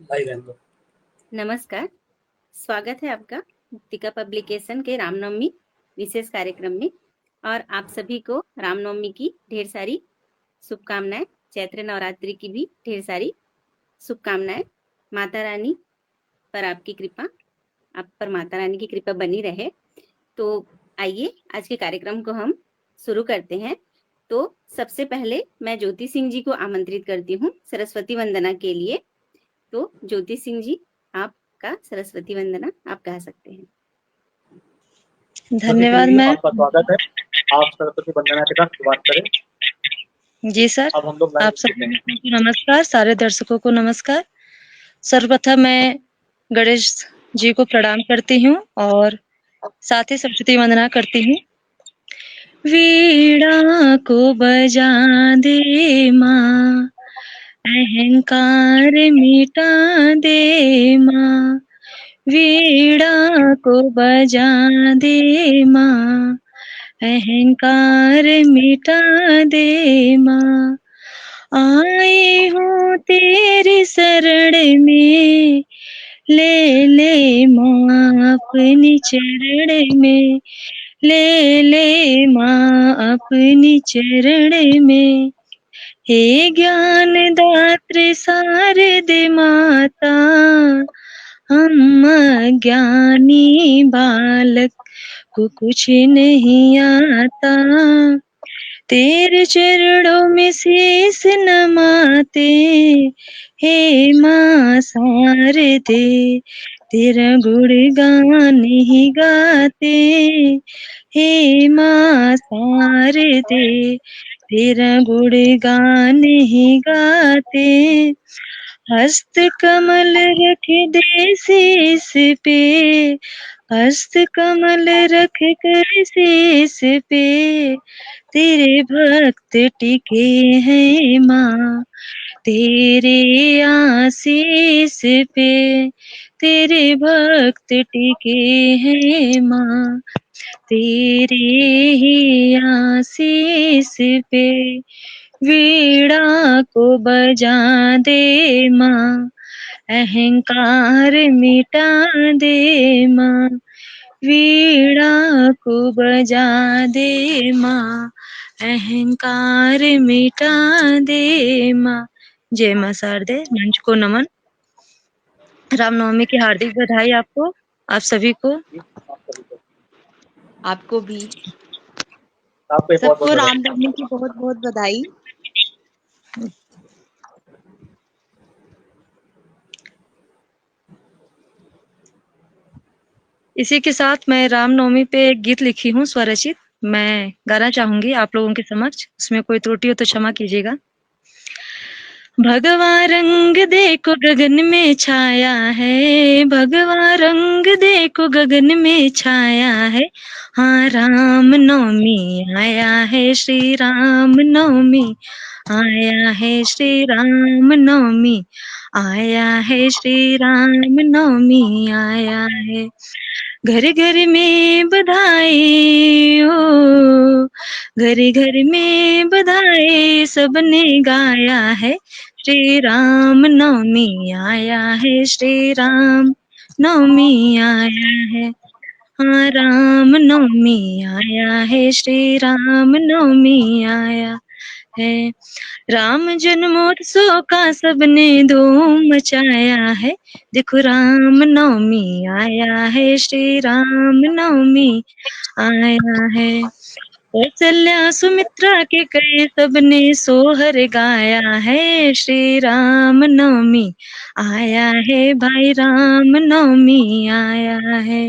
भाई बहन को। नमस्कार, स्वागत है आपका मुक्तिका पब्लिकेशन के रामनवमी विशेष कार्यक्रम में और आप सभी को रामनवमी की ढेर सारी शुभकामनाएं, चैत्र नवरात्रि की भी ढेर सारी शुभकामनाएं। माता रानी पर आपकी कृपा, आप पर माता रानी की कृपा बनी रहे। तो आइए आज के कार्यक्रम को हम शुरू करते हैं। तो सबसे पहले मैं ज्योति सिंह जी को आमंत्रित करती हूँ सरस्वती वंदना के लिए। तो ज्योति सिंह जी, आपका सरस्वती वंदना आप गा सकते हैं। ज्योति सिंह धन्यवाद जी, मैम। आपका स्वागत है। आप सरस्वती वंदना के साथ शुरुआत करें। जी सर, अब हम लोग लाइन आप लेते सभी हैं। को नमस्कार, सारे दर्शकों को नमस्कार। सर्वप्रथम मैं गणेश जी को प्रणाम करती हूँ और साथ ही सरस्वती वंदना करती हूँ। वीणा को बजा दे माँ, अहंकार मिटा दे माँ। वीणा को बजा दे माँ, अहंकार मिटा दे माँ। आई हूँ तेरी शरण में, ले ले माँ अपनी चरण में, ले ले माँ अपनी चरण में। हे ज्ञान दात्री शारदे माता, हम अज्ञानी बालक को कुछ नहीं आता। तेरे चरणों में शीस नमाते, हे माँ शारदे तेरा गुणगान ही गाते। हे माँ शारदे तेरा गुणगान ही गाते। हस्त कमल रख दे शीस पे, हस्त कमल रख कर शीस पे, तेरे भक्त टिके हैं माँ, तेरे आशीष पे, तेरे भक्त टिके हैं माँ, तेरे ही आशीष पे। वीणा को बजा दे माँ, अहंकार मिटा दे माँ। वीणा को बजा दे माँ, अहंकार मिटा दे माँ। जय माँ शारदे। मंच को नमन। रामनवमी की हार्दिक बधाई आपको, आप सभी को। आप सभी को। आपको भी, आपको एक बहुत बहुत सबको बधाई। रामनवमी की बहुत बहुत बधाई। इसी के साथ मैं रामनवमी पे एक गीत लिखी हूँ स्वरचित, मैं गाना चाहूंगी आप लोगों के समक्ष। उसमें कोई त्रुटि हो तो क्षमा कीजिएगा। भगवा रंग देखो गगन में छाया है, भगवा रंग देखो गगन में छाया है। हाँ राम नवमी आया है, श्री राम नवमी आया है, श्री राम नवमी आया है, श्री राम नवमी आया है। घर घर में बधाई हो, घर घर में बधाई सबने गाया है। श्री राम नवमी आया है, श्री राम नवमी आया है। हाँ राम नवमी आया है, श्री राम नवमी आया है। राम जन्मोत्सव का सबने धूम मचाया है। देखो राम नवमी आया है, श्री राम नवमी आया है। कौशल्या सुमित्रा के कई सबने सोहर गाया है। श्री राम नवमी आया है, भाई राम नवमी आया है।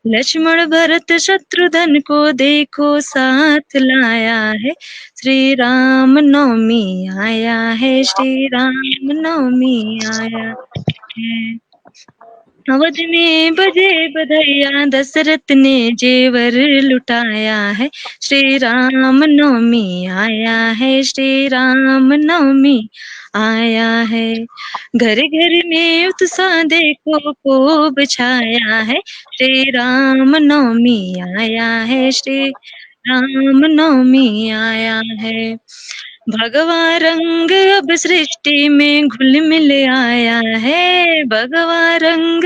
लक्ष्मण भरत शत्रुघ्न को देखो साथ लाया है। श्री राम नवमी आया है, श्री राम नवमी आया है। अवध में बजे बधैया, दशरथ ने जेवर लुटाया है। श्री राम नवमी आया है, श्री राम नवमी आया है। घर घर में उत्साह देखो खूब छाया है। श्री राम नवमी आया है, श्री राम नवमी आया है। भगवा रंग अब सृष्टि में घुल मिल आया है, भगवा रंग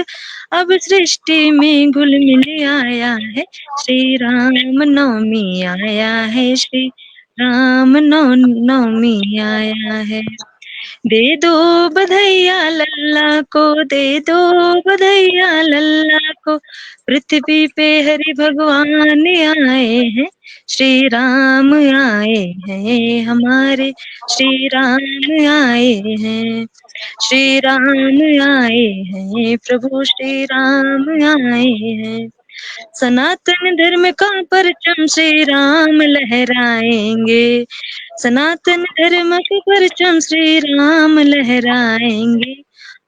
अब सृष्टि में घुल मिल आया है। श्री राम नवमी आया है, श्री राम नवमी आया है। दे दो बधैया लल्ला को, दे दो बधैया लल्ला को, पृथ्वी पे हरि भगवान आए हैं। श्री राम आए हैं हमारे, श्री राम आए हैं, श्री राम आए हैं, प्रभु श्री राम आए हैं। सनातन धर्म का परचम श्री राम लहराएंगे, सनातन धर्म का परचम श्री राम लहराएंगे।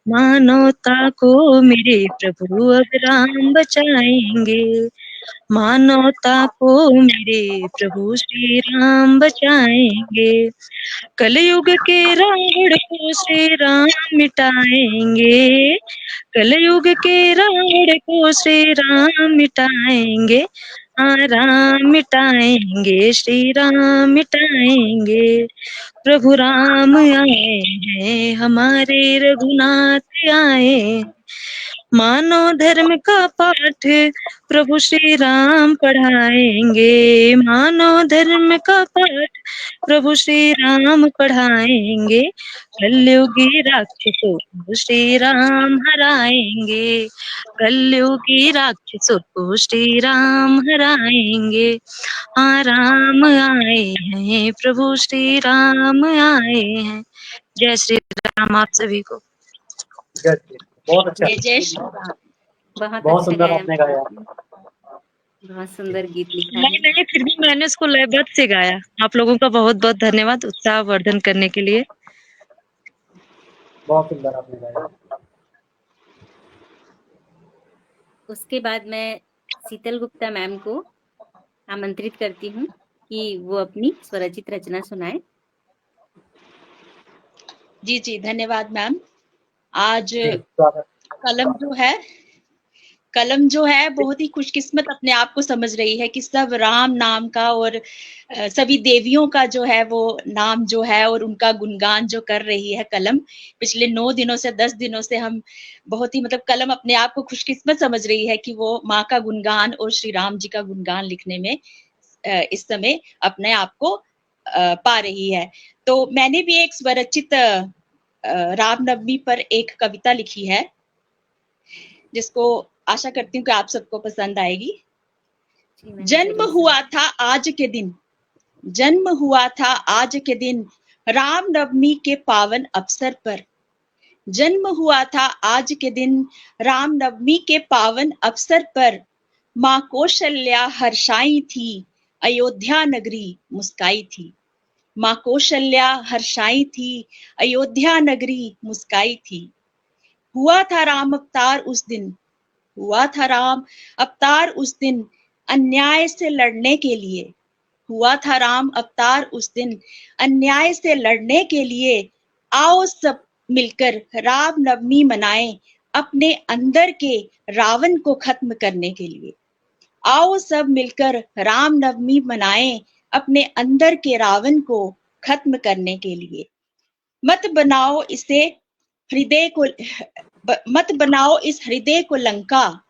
मानवता को मेरे प्रभु अब राम बचाएंगे, मानवता को मेरे प्रभु श्री राम बचाएंगे। कलयुग के रावण को श्री राम मिटाएंगे, कलयुग के रावण को श्री राम मिटाएंगे। हाँ राम मिटाएंगे, श्री राम मिटाएंगे। प्रभु राम आए हैं हमारे, रघुनाथ आए। मानव धर्म का पाठ प्रभु श्री राम पढ़ाएंगे, मानव धर्म का पाठ प्रभु श्री राम पढ़ाएंगे। कलयुगी राक्षसों को श्री राम हराएंगे, कलयुगी राक्षसों को श्री राम हराएंगे। हाँ राम आए हैं, प्रभु श्री राम आए हैं। जय श्री राम आप सभी को। जय श्री राम। बहुत अच्छा, जय श्री राम। बहुत बहुत अच्छा सुंदर गाया, आपने गाया। बहुत सुंदर गीत लिखा नहीं है। नहीं, फिर भी मैंने उसको लयबद्ध से गाया। आप लोगों का बहुत बहुत धन्यवाद उत्साह वर्धन करने के लिए। बहुत सुंदर आपने गाया। उसके बाद मैं शीतल गुप्ता मैम को आमंत्रित करती हूँ कि वो अपनी स्वरचित रचना सुनाए। जी जी, धन्यवाद मैम। आज जी, स्वागत। कलम जो है बहुत ही खुशकिस्मत अपने आप को समझ रही है कि सब राम नाम का और सभी देवियों का जो है वो नाम जो है और उनका गुणगान जो कर रही है कलम। पिछले 9 दिनों से 10 दिनों से हम बहुत ही कलम अपने आप को खुशकिस्मत समझ रही है कि वो माँ का गुणगान और श्री राम जी का गुणगान लिखने में इस समय अपने आप को पा रही है। तो मैंने भी एक स्वरचित रामनवमी पर एक कविता लिखी है, जिसको आशा करती हूँ कि आप सबको पसंद आएगी। जन्म हुआ था आज के दिन, जन्म हुआ था आज के दिन, रामनवमी के पावन अवसर पर। जन्म हुआ था आज के दिन, रामनवमी के पावन अवसर पर। माँ कौशल्या हर्षाई थी, अयोध्या नगरी मुस्काई थी। माँ कौशल्या हर्षाई थी, अयोध्या नगरी मुस्काई थी। हुआ था राम अवतार उस दिन, हुआ था राम अवतार उस दिन, अन्याय से लड़ने के लिए। हुआ था राम अवतार उस दिन, अन्याय से लड़ने के लिए। आओ सब मिलकर रामनवमी मनाएं, अपने अंदर के रावण को खत्म करने के लिए। आओ सब मिलकर रामनवमी मनाएं, अपने अंदर के रावण को खत्म करने के लिए। मत बनाओ इसे हृदय को, मत बनाओ इस हृदय को लंका,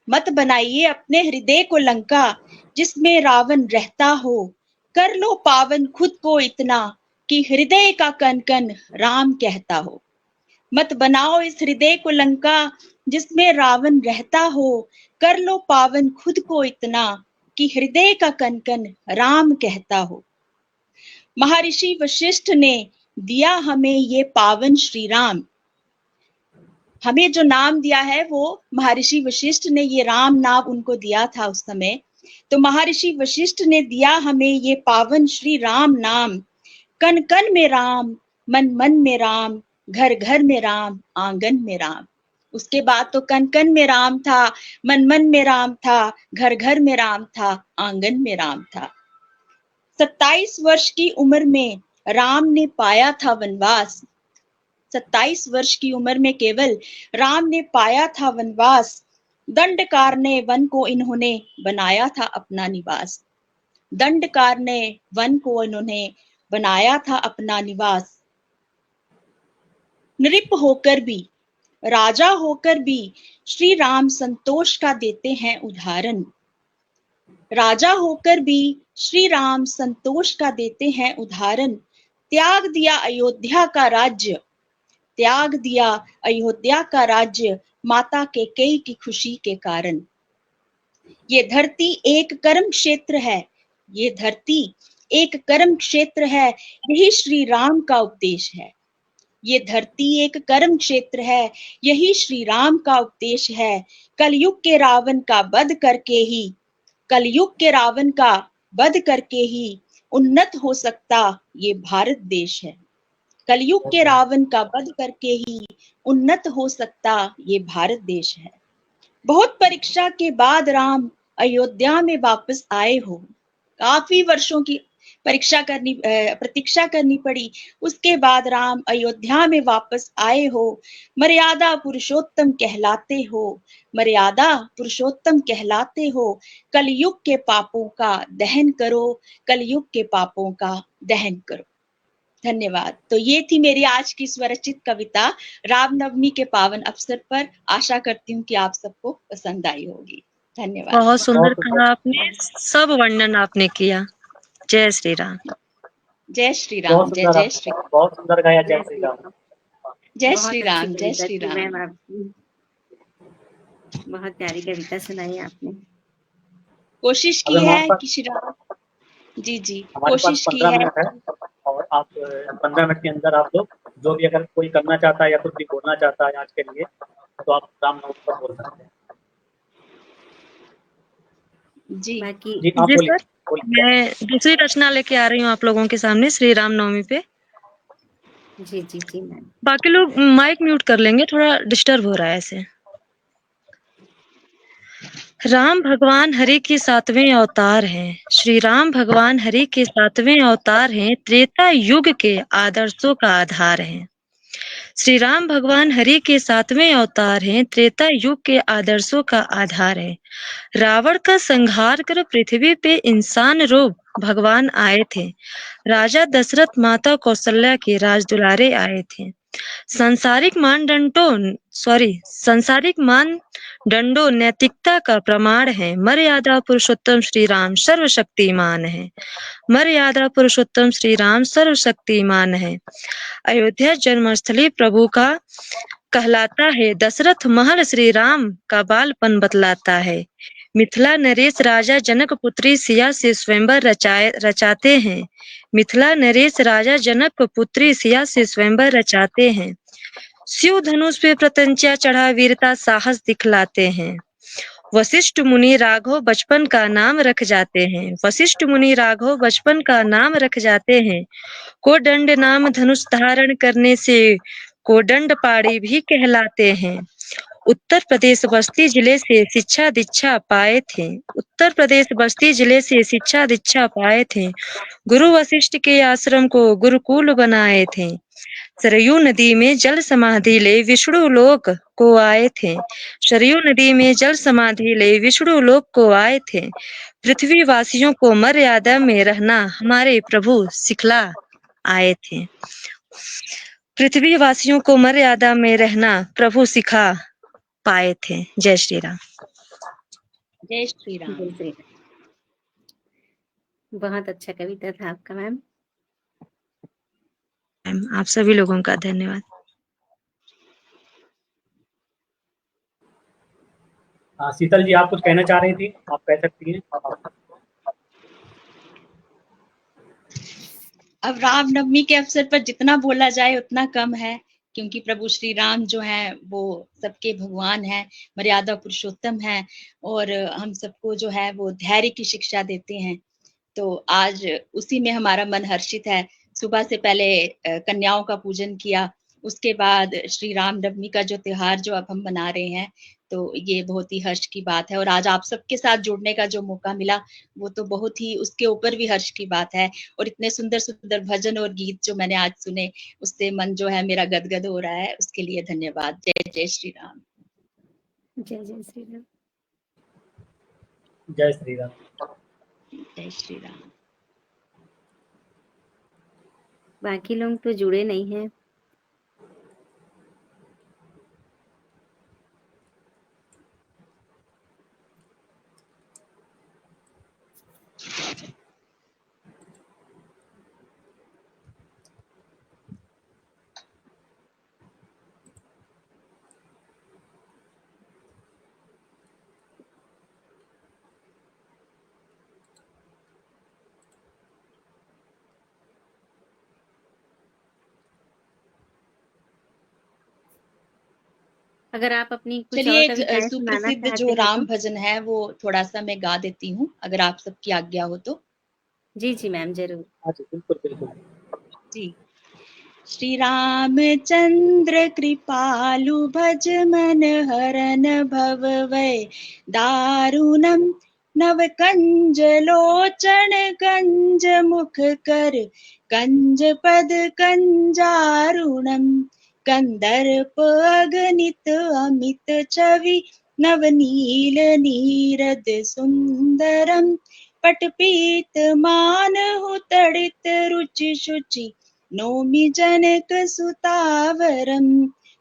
मत बनाइए अपने हृदय को लंका, जिसमें रावण रहता हो। कर लो पावन खुद को इतना कि हृदय का कन कन राम कहता हो। मत बनाओ इस हृदय को लंका, जिसमें रावण रहता हो। कर लो पावन खुद को इतना कि हृदय का कन कन राम कहता हो। महर्षि वशिष्ठ ने दिया हमें ये पावन श्री राम। हमें जो नाम दिया है वो महर्षि वशिष्ठ ने, ये राम नाम उनको दिया था उस समय। तो महर्षि वशिष्ठ ने दिया हमें ये पावन श्री राम नाम। कन कन में राम, मन मन में राम, घर घर में राम, आंगन में राम। उसके बाद तो कन कन में राम था, मन मन में राम था, घर घर में राम था, आंगन में राम था। 27 वर्ष की उम्र में राम ने पाया था वनवास। 27 वर्ष की उम्र में केवल राम ने पाया था वनवास। दंडकार ने वन को इन्होंने बनाया था अपना निवास। दंडकार ने वन को इन्होंने बनाया था अपना निवास। नृप होकर भी, राजा होकर भी श्री राम संतोष का देते हैं उदाहरण। राजा होकर भी श्री राम संतोष का देते हैं उदाहरण। त्याग दिया अयोध्या का राज्य, त्याग दिया अयोध्या का राज्य, माता कैकेयी की खुशी के कारण। ये धरती एक कर्म क्षेत्र है, ये धरती एक कर्म क्षेत्र है, यही श्री राम का उपदेश है। ये धरती एक कर्म क्षेत्र है, यही श्री राम का उपदेश है। कलयुग के रावण का वध करके ही, कलयुग के रावण का वध करके ही उन्नत हो सकता ये भारत देश है। कलयुग के रावण का वध करके ही उन्नत हो सकता ये भारत देश है। बहुत परीक्षा के बाद राम अयोध्या में वापस आए हो। काफी वर्षों की प्रतीक्षा करनी पड़ी, उसके बाद राम अयोध्या में वापस आए हो। मर्यादा पुरुषोत्तम कहलाते हो, मर्यादा पुरुषोत्तम कहलाते हो। कलयुग के पापों का दहन करो, कलयुग के पापों का दहन करो। धन्यवाद। तो ये थी मेरी आज की स्वरचित कविता रामनवमी के पावन अवसर पर। आशा करती हूँ कि आप सबको पसंद आई होगी। धन्यवाद। बहुत सुंदर कहा आपने, सब वर्णन आपने किया। जय श्री राम। जय श्री राम। जय जय श्री राम। बहुत सुंदर गाया। जय श्री राम। जय बहुत श्री अच्छी राम। जय कविता श्री थी राम। मैम आपकी, बहुत प्यारी कविता सुनाई आपने। कोशिश की है कि श्री राम जी जी हमारे पास कोशिश की 15 है। मिनट है और आप 15 मिनट के अंदर आप लोग जो भी अगर कोई करना चाहता है या कुछ भी बोलना चाहता है आज के लिए, तो आप रामनवमी पर बोल सकते हैं। जी बाकी जी आप जी बोलिए। सर, मैं दूसरी रचना लेके आ रही हूँ आप लोगों के सामने श्री राम नवमी पे। जी जी जी मैम। बाकी लोग माइक म्यूट कर लेंगे, थोड़ा डिस्टर्ब हो रहा है ऐसे। राम भगवान हरि के 7वें अवतार हैं। श्री राम भगवान हरि के 7वें अवतार हैं, त्रेता युग के आदर्शों का आधार हैं। श्री राम भगवान हरि के 7वें अवतार हैं, त्रेता युग के आदर्शों का आधार है। रावण का संहार कर पृथ्वी पे इंसान रूप भगवान आए थे। राजा दशरथ माता कौशल्या के राज दुलारे आए थे। सांसारिक मानदंडों नैतिकता का प्रमाण है। मर्यादा पुरुषोत्तम श्री राम सर्वशक्तिमान है। मर्यादा पुरुषोत्तम श्री राम सर्वशक्तिमान है। अयोध्या जन्मस्थली प्रभु का कहलाता है। दशरथ महल श्री राम का बालपन बतलाता है। मिथिला नरेश राजा जनक पुत्री सिया से स्वयंवर रचाते हैं। मिथिला नरेश राजा जनक पुत्री सिया से स्वयंवर रचाते हैं। शिव धनुष पे प्रत्यंचा चढ़ा वीरता साहस दिखलाते हैं। वशिष्ठ मुनि राघव बचपन का नाम रख जाते हैं। वशिष्ठ मुनि राघव बचपन का नाम रख जाते हैं। कोदंड नाम धनुष धारण करने से कोदंड पाड़ी भी कहलाते हैं। उत्तर प्रदेश बस्ती जिले से शिक्षा दीक्षा पाए थे। उत्तर प्रदेश बस्ती जिले से शिक्षा दीक्षा पाए थे। गुरु वशिष्ठ के आश्रम को गुरुकुल बनाए थे। सरयू नदी में जल समाधि ले विष्णु लोक को आए थे। सरयू नदी में जल समाधि ले विष्णु लोक को आए थे। पृथ्वी वासियों को मर्यादा में रहना हमारे प्रभु सिखला आए थे। पृथ्वी वासियों को मर्यादा में रहना प्रभु सिखा पाए थे। जय श्री राम। जय श्री राम। जय श्री राम। बहुत अच्छा कविता था आपका मैम। आप सभी लोगों का धन्यवाद। शीतल जी आप कुछ कहना चाह रही थी, आप कह सकती हैं। अब रामनवमी के अवसर पर जितना बोला जाए उतना कम है, क्योंकि प्रभु श्री राम जो हैं वो सबके भगवान हैं, मर्यादा पुरुषोत्तम हैं और हम सबको जो है वो धैर्य की शिक्षा देते हैं। तो आज उसी में हमारा मन हर्षित है। सुबह से पहले कन्याओं का पूजन किया, उसके बाद श्री रामनवमी का जो त्योहार जो अब हम मना रहे हैं, तो ये बहुत ही हर्ष की बात है। और आज आप सबके साथ जुड़ने का जो मौका मिला वो तो बहुत ही उसके ऊपर भी हर्ष की बात है। और इतने सुंदर सुंदर भजन और गीत जो मैंने आज सुने, उससे मन जो है मेरा गदगद हो रहा है। उसके लिए धन्यवाद। जय जय श्री राम। जय जय श्री राम। जय श्री राम। जय श्री राम। बाकी लोग तो जुड़े नहीं हैं। अगर आप अपनी कुछ चलिए और एक कविताएं सुनाना सुप्रसिद्ध चाहते जो हैं राम तो। भजन है वो थोड़ा सा मैं गा देती हूँ, अगर आप सबकी आज्ञा हो तो। जी जी मैम, जरूर। हाँ जी, बिल्कुल बिल्कुल। जी। श्री रामचंद्र कृपालु भज मन हरन भव वै दारुणम नव कंज लोचन कंज मुख कर कंज पद कंजारुणम कंदर्प अगणित अमित छवि नवनील नीरद सुंदरम पटपीत मानहु तड़ित रुचि शुचि नौमि जनक सुतावरम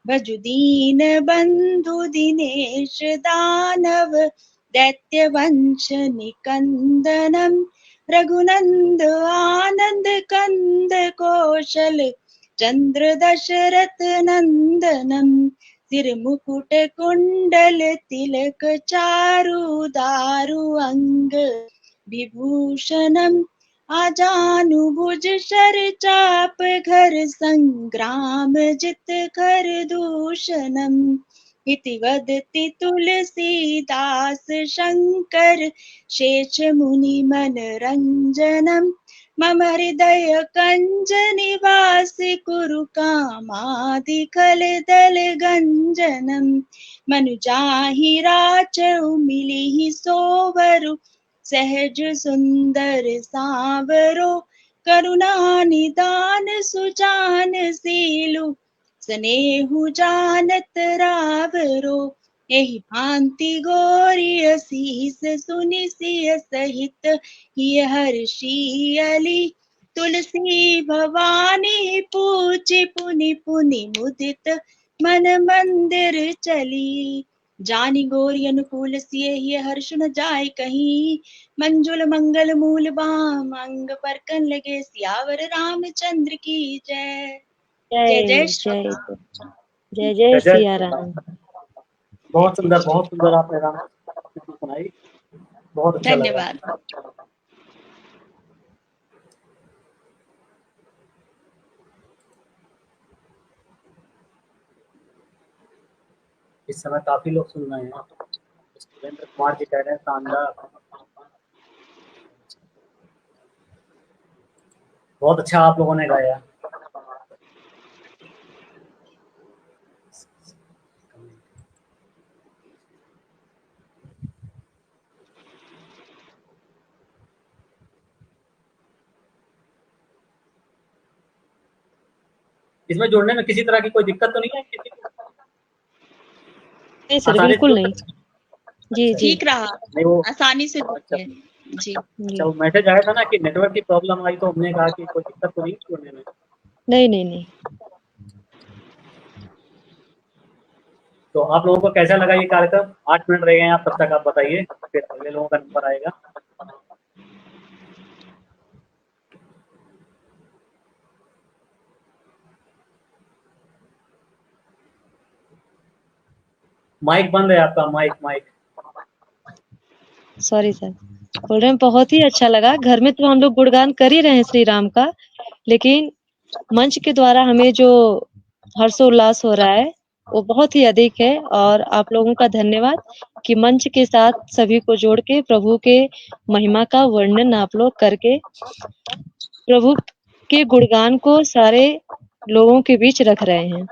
भजु दीन बंधु दिनेश दानव दैत्य वंश निकंदनम रघुनंद आनंद कंद कौशल चंद्र दशरथ नंदनम सिर मुकुट कुंडल तिलक चारु दारु अंग विभूषणम आजानुभुज शर चाप घर संग्राम जित कर दूषणम इति वदति तुलसीदास शंकर शेष मुनि मन रंजनम मम हृदय कंज निवास कुरु कामादिकल दल गंजनम मनुजाहि राचउ मिलिहि सोवरु सहज सुंदर सांवरो करुणा निदान सुजान सीलु स्नेहु जानत रावरो एहि भांति गोरी असीस सुनि सिय सहित हिय हर्षि अली तुलसी भवानी पूछि पुनि पुनि मुदित मन मंदिर चली जानी गोरी अनुकूल सिय हिय हर्ष न जाय कहीं मंजुल मंगल मूल बाम अंग पर कन लगे सियावर रामचंद्र की जय। जय जय श्री जय राम। जय जय जय सिया श्री राम। राम। बहुत सुंदर आपने राम स्तुति सुनाई, बहुत अच्छा लगा। धन्यवाद। इस समय काफी लोग सुन रहे हैं। सुरेंद्र कुमार जी कह रहे हैं शानदार, बहुत अच्छा आप लोगों ने गाया। इसमें जुड़ने में किसी तरह की कोई दिक्कत तो नहीं है किसी को? नहीं सर, आसानी से बिल्कुल जुड़ नहीं। सकते हैं? जी अच्छा, जी ठीक रहा, नहीं वो आसानी से अच्छा जुड़िए। जी अच्छा वो मैसेज आया था ना कि नेटवर्क की प्रॉब्लम आई, तो हमने कहा कि कोई दिक्कत तो नहीं जुड़ने में। नहीं नहीं नहीं। तो आप लोगों को कैसा लगा ये कार्यक्रम? 8 मिनट रह गए हैं, आप तब तक आप बताइए, फिर अगले लोगों का नंबर आएगा। माइक बंद है आपका, माइक माइक। सॉरी सर, बोल रहे हैं बहुत ही अच्छा लगा। घर में तो हम लोग गुणगान कर ही रहे हैं श्री राम का, लेकिन मंच के द्वारा हमें जो हर्षोल्लास हो रहा है वो बहुत ही अधिक है। और आप लोगों का धन्यवाद कि मंच के साथ सभी को जोड़ के प्रभु के महिमा का वर्णन आप लोग करके प्रभु के गुणगान को सारे लोगों के बीच रख रहे हैं।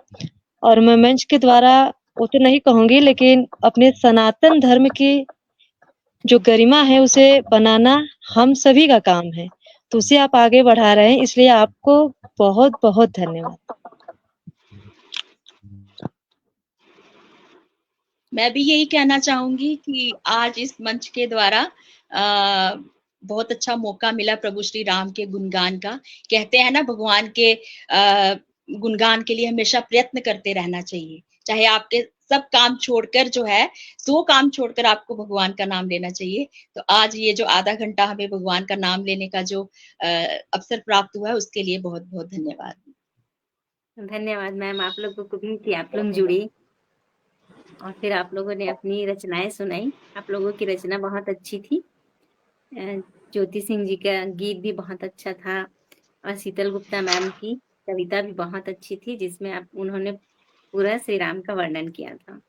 और मैं मंच के द्वारा वो तो नहीं कहूंगी, लेकिन अपने सनातन धर्म की जो गरिमा है उसे बनाना हम सभी का काम है, तो उसे आप आगे बढ़ा रहे हैं, इसलिए आपको बहुत बहुत धन्यवाद। मैं भी यही कहना चाहूंगी कि आज इस मंच के द्वारा बहुत अच्छा मौका मिला प्रभु श्री राम के गुणगान का। कहते हैं ना, भगवान के गुणगान के लिए हमेशा प्रयत्न करते रहना चाहिए, चाहे आपके सब काम छोड़कर जो है, 100 काम छोड़कर आपको भगवान का नाम लेना चाहिए। तो आज ये जो आधा घंटा हमें भगवान का नाम लेने का जो अवसर प्राप्त हुआ है, उसके लिए बहुत बहुत धन्यवाद। धन्यवाद मैम, आप लोगों को भी कि आप लोग जुड़ी और फिर आप लोगों ने अपनी रचनाएं सुनाई। आप लोगों की रचना बहुत अच्छी थी। ज्योति सिंह जी का गीत भी बहुत अच्छा था और शीतल गुप्ता मैम की कविता भी बहुत अच्छी थी, जिसमें उन्होंने पूरा श्री राम का वर्णन किया था।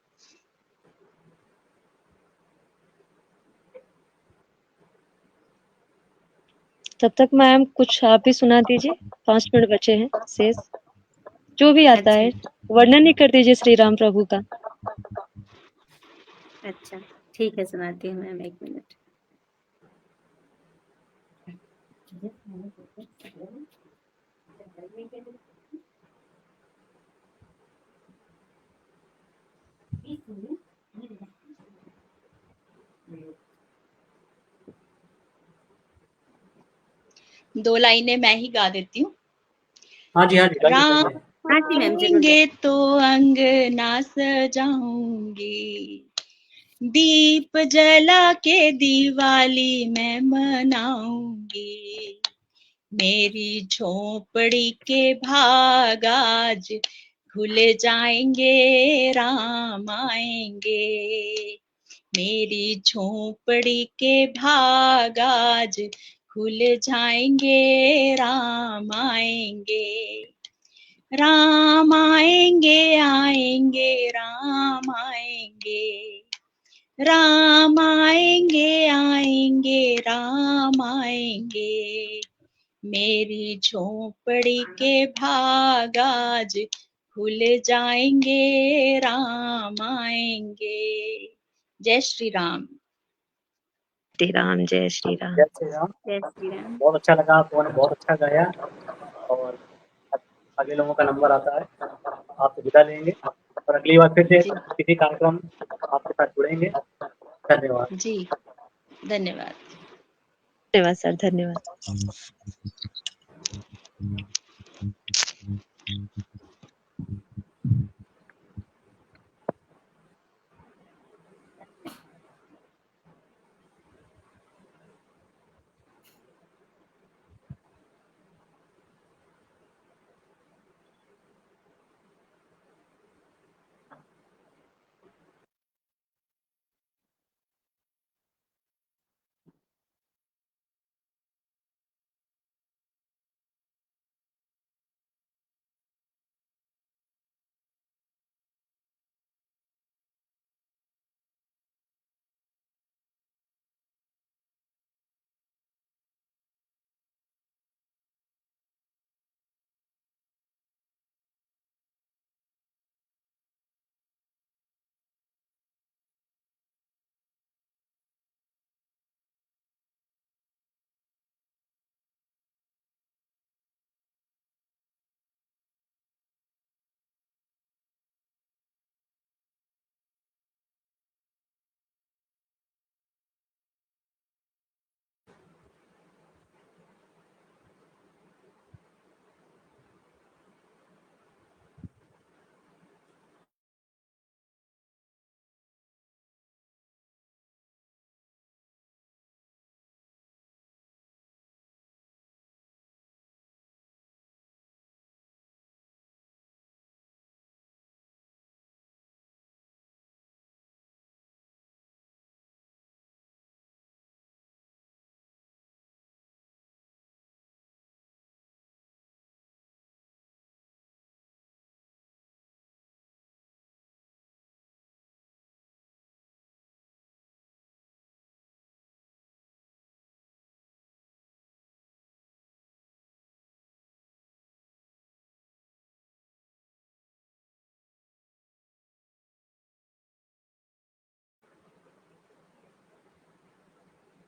तब तक मैम कुछ आप ही सुना दीजिए, 5 मिनट बचे हैं शेष, जो भी आता है। वर्णन ही कर दीजिए श्री राम प्रभु का। अच्छा ठीक है, सुनाती हूँ मैम, 1 मिनट। दो लाइनें मैं ही गा देती हूँ। हाँ जी, हाँ जी, गाइए, राम गाइए। हाँ जी मैम, जरूर। आएंगे तो अंगना सजाऊंगी, दीप जला के दिवाली मैं मनाऊंगी। मेरी झोपड़ी के भाग आज खुल जाएंगे, राम आएंगे। मेरी झोपड़ी के भाग आज खुल जाएंगे, राम आएंगे। राम आएंगे, आएंगे, राम आएंगे। राम आएंगे, आएंगे, राम आएंगे। मेरी झोपड़ी के भाग आज खुल जाएंगे, राम आएंगे। जय श्री राम। श्री राम, जय श्री राम। जय श्री राम। जय श्री राम। बहुत अच्छा लगा, आप लोगों ने बहुत अच्छा गाया और आगे लोगों का नंबर आता है, आपसे विदा लेंगे और अगली बार फिर से किसी कार्यक्रम आपके साथ जुड़ेंगे। धन्यवाद जी, धन्यवाद। धन्यवाद सर, धन्यवाद।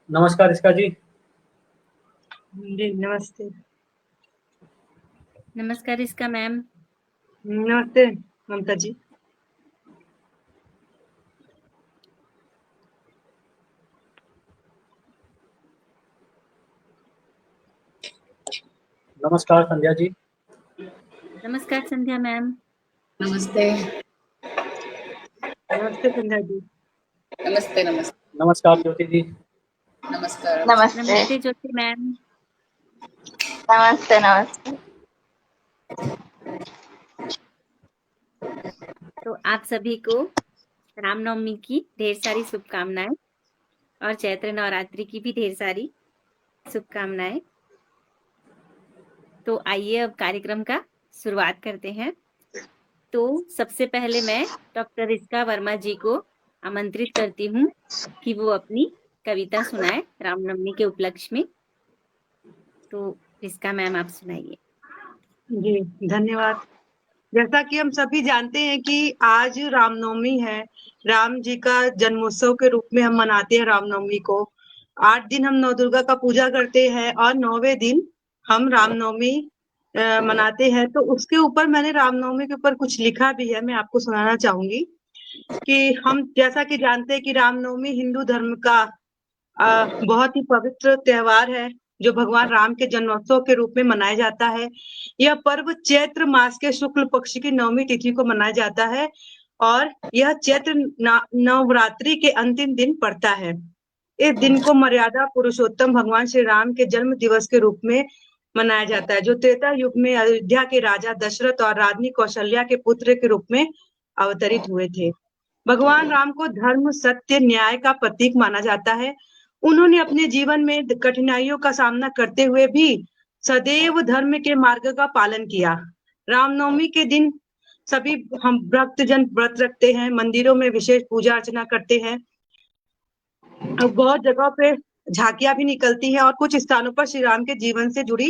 नमस्कार इसका जी। जी नमस्ते। नमस्कार इसका मैम। नमस्ते ममता जी। नमस्कार संध्या जी। नमस्कार संध्या मैम। नमस्ते। नमस्ते संध्या जी। नमस्ते। नमस्ते। नमस्कार ज्योति जी। नमस्कार। नमस्ते नमस्ते ज्योति मैम। नमस्ते नमस्ते। तो आप सभी को रामनवमी की ढेर सारी शुभकामनाएं और चैत्र नवरात्रि की भी ढेर सारी शुभकामनाएं। तो आइए अब कार्यक्रम का शुरुआत करते हैं। तो सबसे पहले मैं डॉक्टर रिस्का वर्मा जी को आमंत्रित करती हूँ कि वो अपनी कविता सुनाए रामनवमी के उपलक्ष्य में। तो रिस्का मैम आप सुनाइए। जी धन्यवाद। जैसा कि हम सभी जानते हैं कि आज रामनवमी है, राम जी का जन्मोत्सव के रूप में हम मनाते हैं रामनवमी को। 8 दिन हम नौ दुर्गा का पूजा करते हैं और 9वें दिन हम रामनवमी मनाते हैं। तो उसके ऊपर मैंने रामनवमी के ऊपर कुछ लिखा भी है, मैं आपको सुनाना चाहूंगी कि हम जैसा कि जानते हैं कि रामनवमी हिंदू धर्म का बहुत ही पवित्र त्योहार है जो भगवान राम के जन्मोत्सव के रूप में मनाया जाता है। यह पर्व चैत्र मास के शुक्ल पक्ष की 9वीं तिथि को मनाया जाता है और यह चैत्र नवरात्रि के अंतिम दिन पड़ता है। इस दिन को मर्यादा पुरुषोत्तम भगवान श्री राम के जन्म दिवस के रूप में मनाया जाता है, जो त्रेता युग में अयोध्या के राजा दशरथ और रानी कौशल्या के पुत्र के रूप में अवतरित हुए थे। भगवान राम को धर्म, सत्य, न्याय का प्रतीक माना जाता है। उन्होंने अपने जीवन में कठिनाइयों का सामना करते हुए भी सदैव धर्म के मार्ग का पालन किया। रामनवमी के दिन सभी हम भक्तजन व्रत रखते हैं, मंदिरों में विशेष पूजा अर्चना करते हैं। बहुत जगहों पे झांकियां भी निकलती हैं और कुछ स्थानों पर श्री राम के जीवन से जुड़ी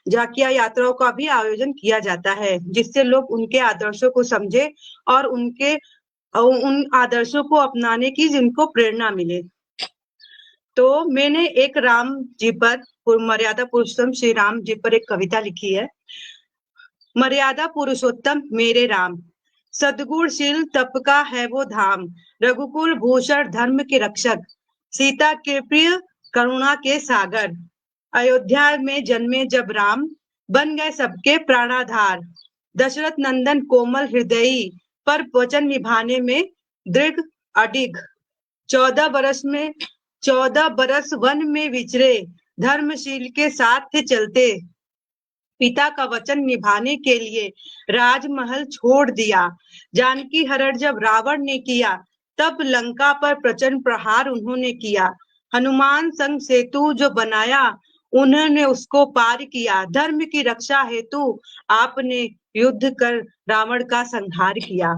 झांकियां यात्राओं का भी आयोजन किया जाता है, जिससे लोग उनके आदर्शों को समझे और उन आदर्शों को अपनाने की जिनको प्रेरणा मिले। तो मैंने एक राम जी पर, मर्यादा पुरुषोत्तम श्री राम जी पर एक कविता लिखी है। मर्यादा पुरुषोत्तम मेरे राम, सद्गुणशील तप का है वो धाम, रघुकुल भूषण धर्म के रक्षक, सीता के प्रिय करुणा के सागर। अयोध्या में जन्मे जब राम, बन गए सबके प्राणाधार। दशरथ नंदन कोमल हृदयी, पर वचन निभाने में दृढ़ अडिग। 14 बरस वन में विचरे, धर्मशील के साथ थे चलते। पिता का वचन निभाने के लिए राजमहल छोड़ दिया। जानकी हरण जब रावण ने किया, तब लंका पर प्रचंड प्रहार उन्होंने किया। हनुमान संग सेतु जो बनाया, उन्होंने उसको पार किया। धर्म की रक्षा हेतु आपने युद्ध कर रावण का संहार किया।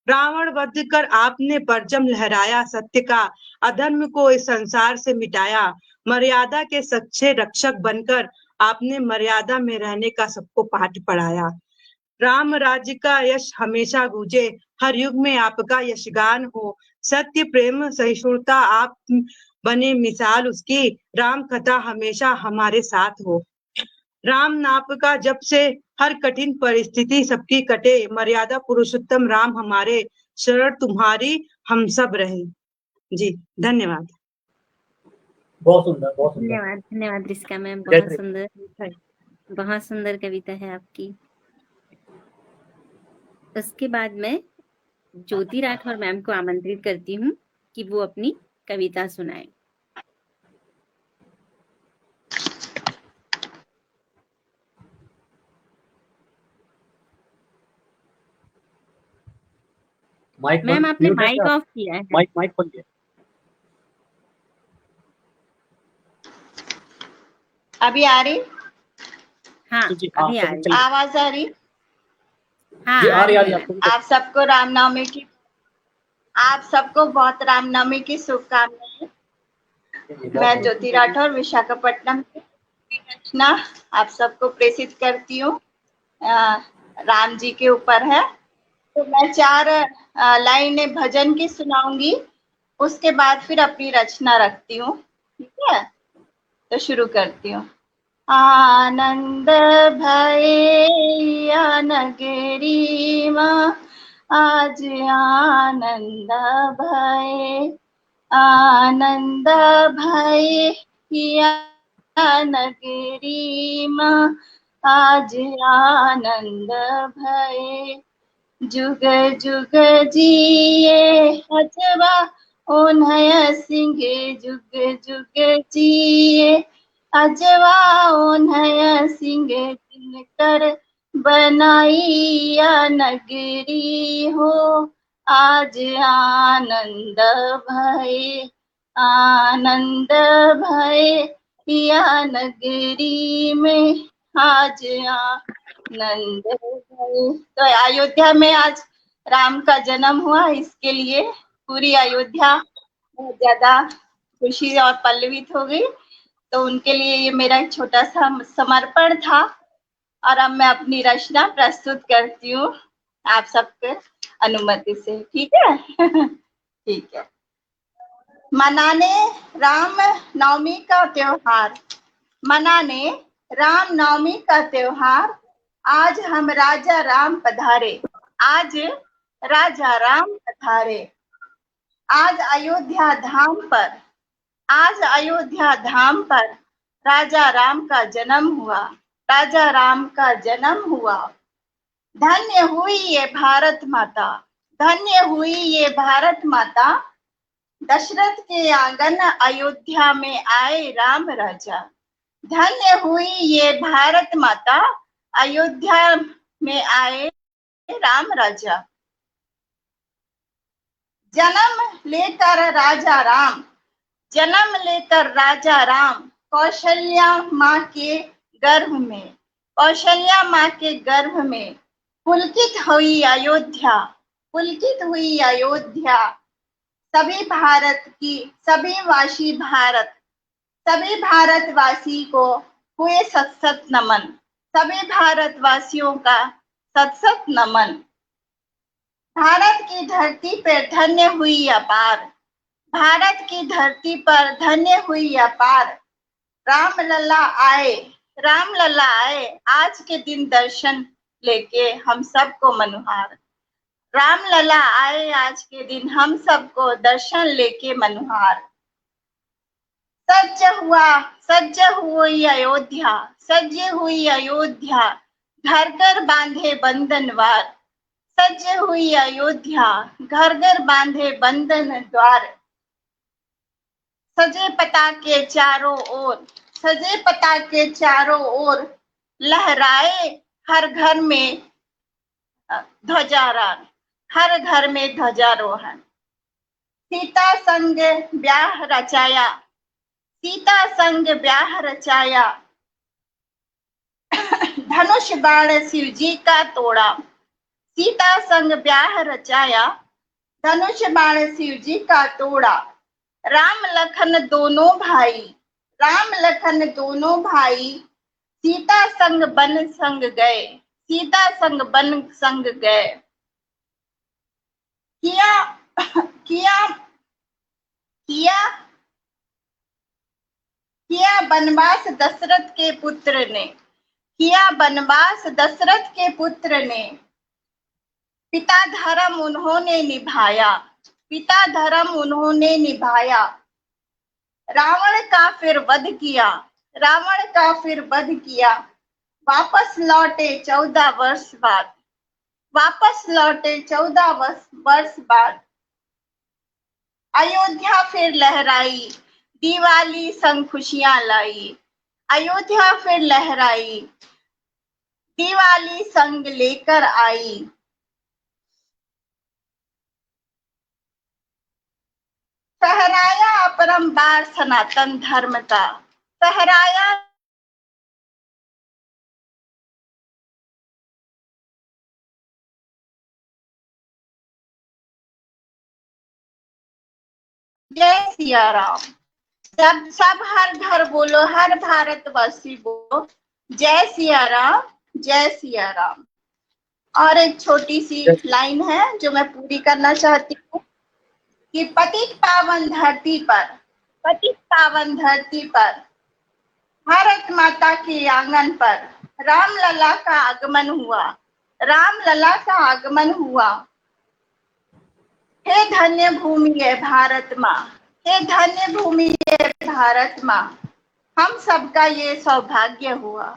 रावण वध कर आपने परचम लहराया, सत्य का अधर्म को इस संसार से मिटाया। मर्यादा के सच्चे रक्षक बनकर आपने मर्यादा में रहने का सबको पाठ पढ़ाया। राम राज्य का यश हमेशा गूंजे, हर युग में आपका यशगान हो। सत्य प्रेम सहिष्णुता आप बने मिसाल उसकी, राम कथा हमेशा हमारे साथ हो। राम नाप का जब से हर कठिन परिस्थिति सबकी कटे, मर्यादा पुरुषोत्तम राम हमारे, शरण तुम्हारी हम सब रहे। जी धन्यवाद। बहुत सुंदर, बहुत सुंदर। धन्यवाद, धन्यवाद रिस्का मैम, जय बहुत श्री सुंदर, बहुत सुंदर कविता है आपकी। उसके बाद मैं ज्योति राठौर मैम को आमंत्रित करती हूँ कि वो अपनी कविता सुनाए। माइक मैम आपने म्यूट है माइक क्या? ऑफ किया है। माइक खोलिए। अभी आ रही? हाँ जी हाँ, अभी आ रही। आवाज आ रही? हाँ जी आ आ रही रही है। आप सबको रामनवमी की, आप सबको बहुत रामनवमी की शुभकामनाएं। मैं ज्योति राठौर विशाखापट्टनम की रचना आप सबको प्रेषित करती हूँ। राम जी के ऊपर है। तो मैं 4 लाइनें भजन की सुनाऊंगी, उसके बाद फिर अपनी रचना रखती हूँ। ठीक है, तो शुरू करती हूँ। आनंद भैया नगरी माँ, आज आनंद भय, आनंद भैया नगरी माँ, आज आनंद भये। जुग जुग जिए अजवा ओन्हय सिंह, जुग जुग जिए अजवा ओन्हय सिंह, जिनकर बनाइया नगरी हो आज आनंद भये। आनंद भये या नगरी में आज आनंद भये। तो अयोध्या में आज राम का जन्म हुआ, इसके लिए पूरी अयोध्या बहुत ज्यादा खुशी और पल्लवित हो गई। तो उनके लिए ये मेरा एक छोटा सा समर्पण था और अब मैं अपनी रचना प्रस्तुत करती हूँ आप सबके अनुमति से। ठीक है? ठीक है। मनाने राम नवमी का त्योहार, मनाने राम नवमी का त्योहार, आज हम राजा राम पधारे, आज राजा राम पधारे। आज अयोध्या धाम पर, आज अयोध्या धाम पर राजा राम का जन्म हुआ, राजा राम का जन्म हुआ। धन्य हुई ये भारत माता, धन्य हुई ये भारत माता, दशरथ के आंगन अयोध्या में आए राम राजा। धन्य हुई ये भारत माता, अयोध्या में आए राम राजा। जन्म लेकर राजा राम, जन्म लेकर राजा राम, कौशल्या माँ के गर्भ में, कौशल्या माँ के गर्भ में पुलकित हुई अयोध्या, पुलकित हुई अयोध्या। सभी भारत की, सभी वासी भारत, सभी भारतवासी को हुए सत सत नमन, सभी भारतवासियों का सत सत नमन। भारत की धरती पर धन्य हुई अपार, भारत की धरती पर धन्य हुई अपार। राम लला आए, राम लला आए, आज के दिन दर्शन लेके हम सबको मनुहार। राम लला आए आज के दिन हम सबको दर्शन लेके मनुहार। सज्ज हुई अयोध्या, सज्ज हुई अयोध्या, घर घर बांधे बंधनवार। सज्ज हुई अयोध्या, घर घर बांधे बंधन द्वार। सजे पताके चारों ओर, सजे पताके चारों ओर, लहराए हर घर में ध्वजारोहण, हर घर में ध्वजारोहण। सीता संग ब्याह रचाया, सीता संग ब्याह रचाया, धनुष बाण शिव जी का तोड़ा। सीता संग ब्याह रचाया, धनुष बाण शिव जी का तोड़ा। राम लखन दोनों भाई, राम लखन दोनों भाई, सीता संग बन संग गए, सीता संग बन संग गए। किया किया किया किया बनवास दशरथ के पुत्र ने, किया बनवास दशरथ के पुत्र ने। पिता धर्म उन्होंने निभाया, पिता धर्म उन्होंने निभाया। रावण का फिर वध किया, रावण का फिर वध किया। वापस लौटे 14 वर्ष बाद, वापस लौटे 14 वर्ष बाद। अयोध्या फिर लहराई, दिवाली संग खुशियां लाई। अयोध्या फिर लहराई, दिवाली संग लेकर आई। फहराया अपरंपार सनातन धर्म का, फहराया जय सिया राम। सब हर घर बोलो, हर भारतवासी बोलो जय सिया राम, जय सिया राम। और एक छोटी सी लाइन है जो मैं पूरी करना चाहती हूँ कि पतित पावन धरती पर, पतित पावन धरती पर, भारत माता के आंगन पर राम लला का आगमन हुआ, राम लला का आगमन हुआ। हे धन्य भूमि है भारत माँ, हे धन्य भूमि है भारत माँ। हम सबका ये सौभाग्य हुआ,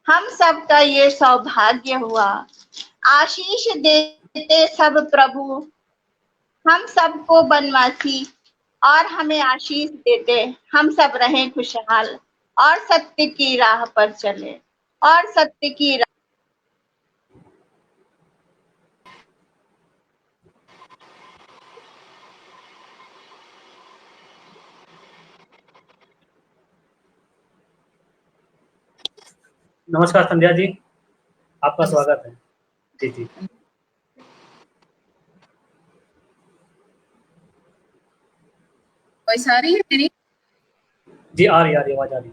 हम सबका ये सौभाग्य हुआ। आशीष देते सब प्रभु, हम सबको बनवासी, और हमें आशीष देते हम सब रहें खुशहाल और सत्य की राह पर चले, और सत्य की राह। नमस्कार संध्या जी, आपका स्वागत है। जी जी। वॉइस आ रही है मेरी? जी आ रही आवाज आ रही।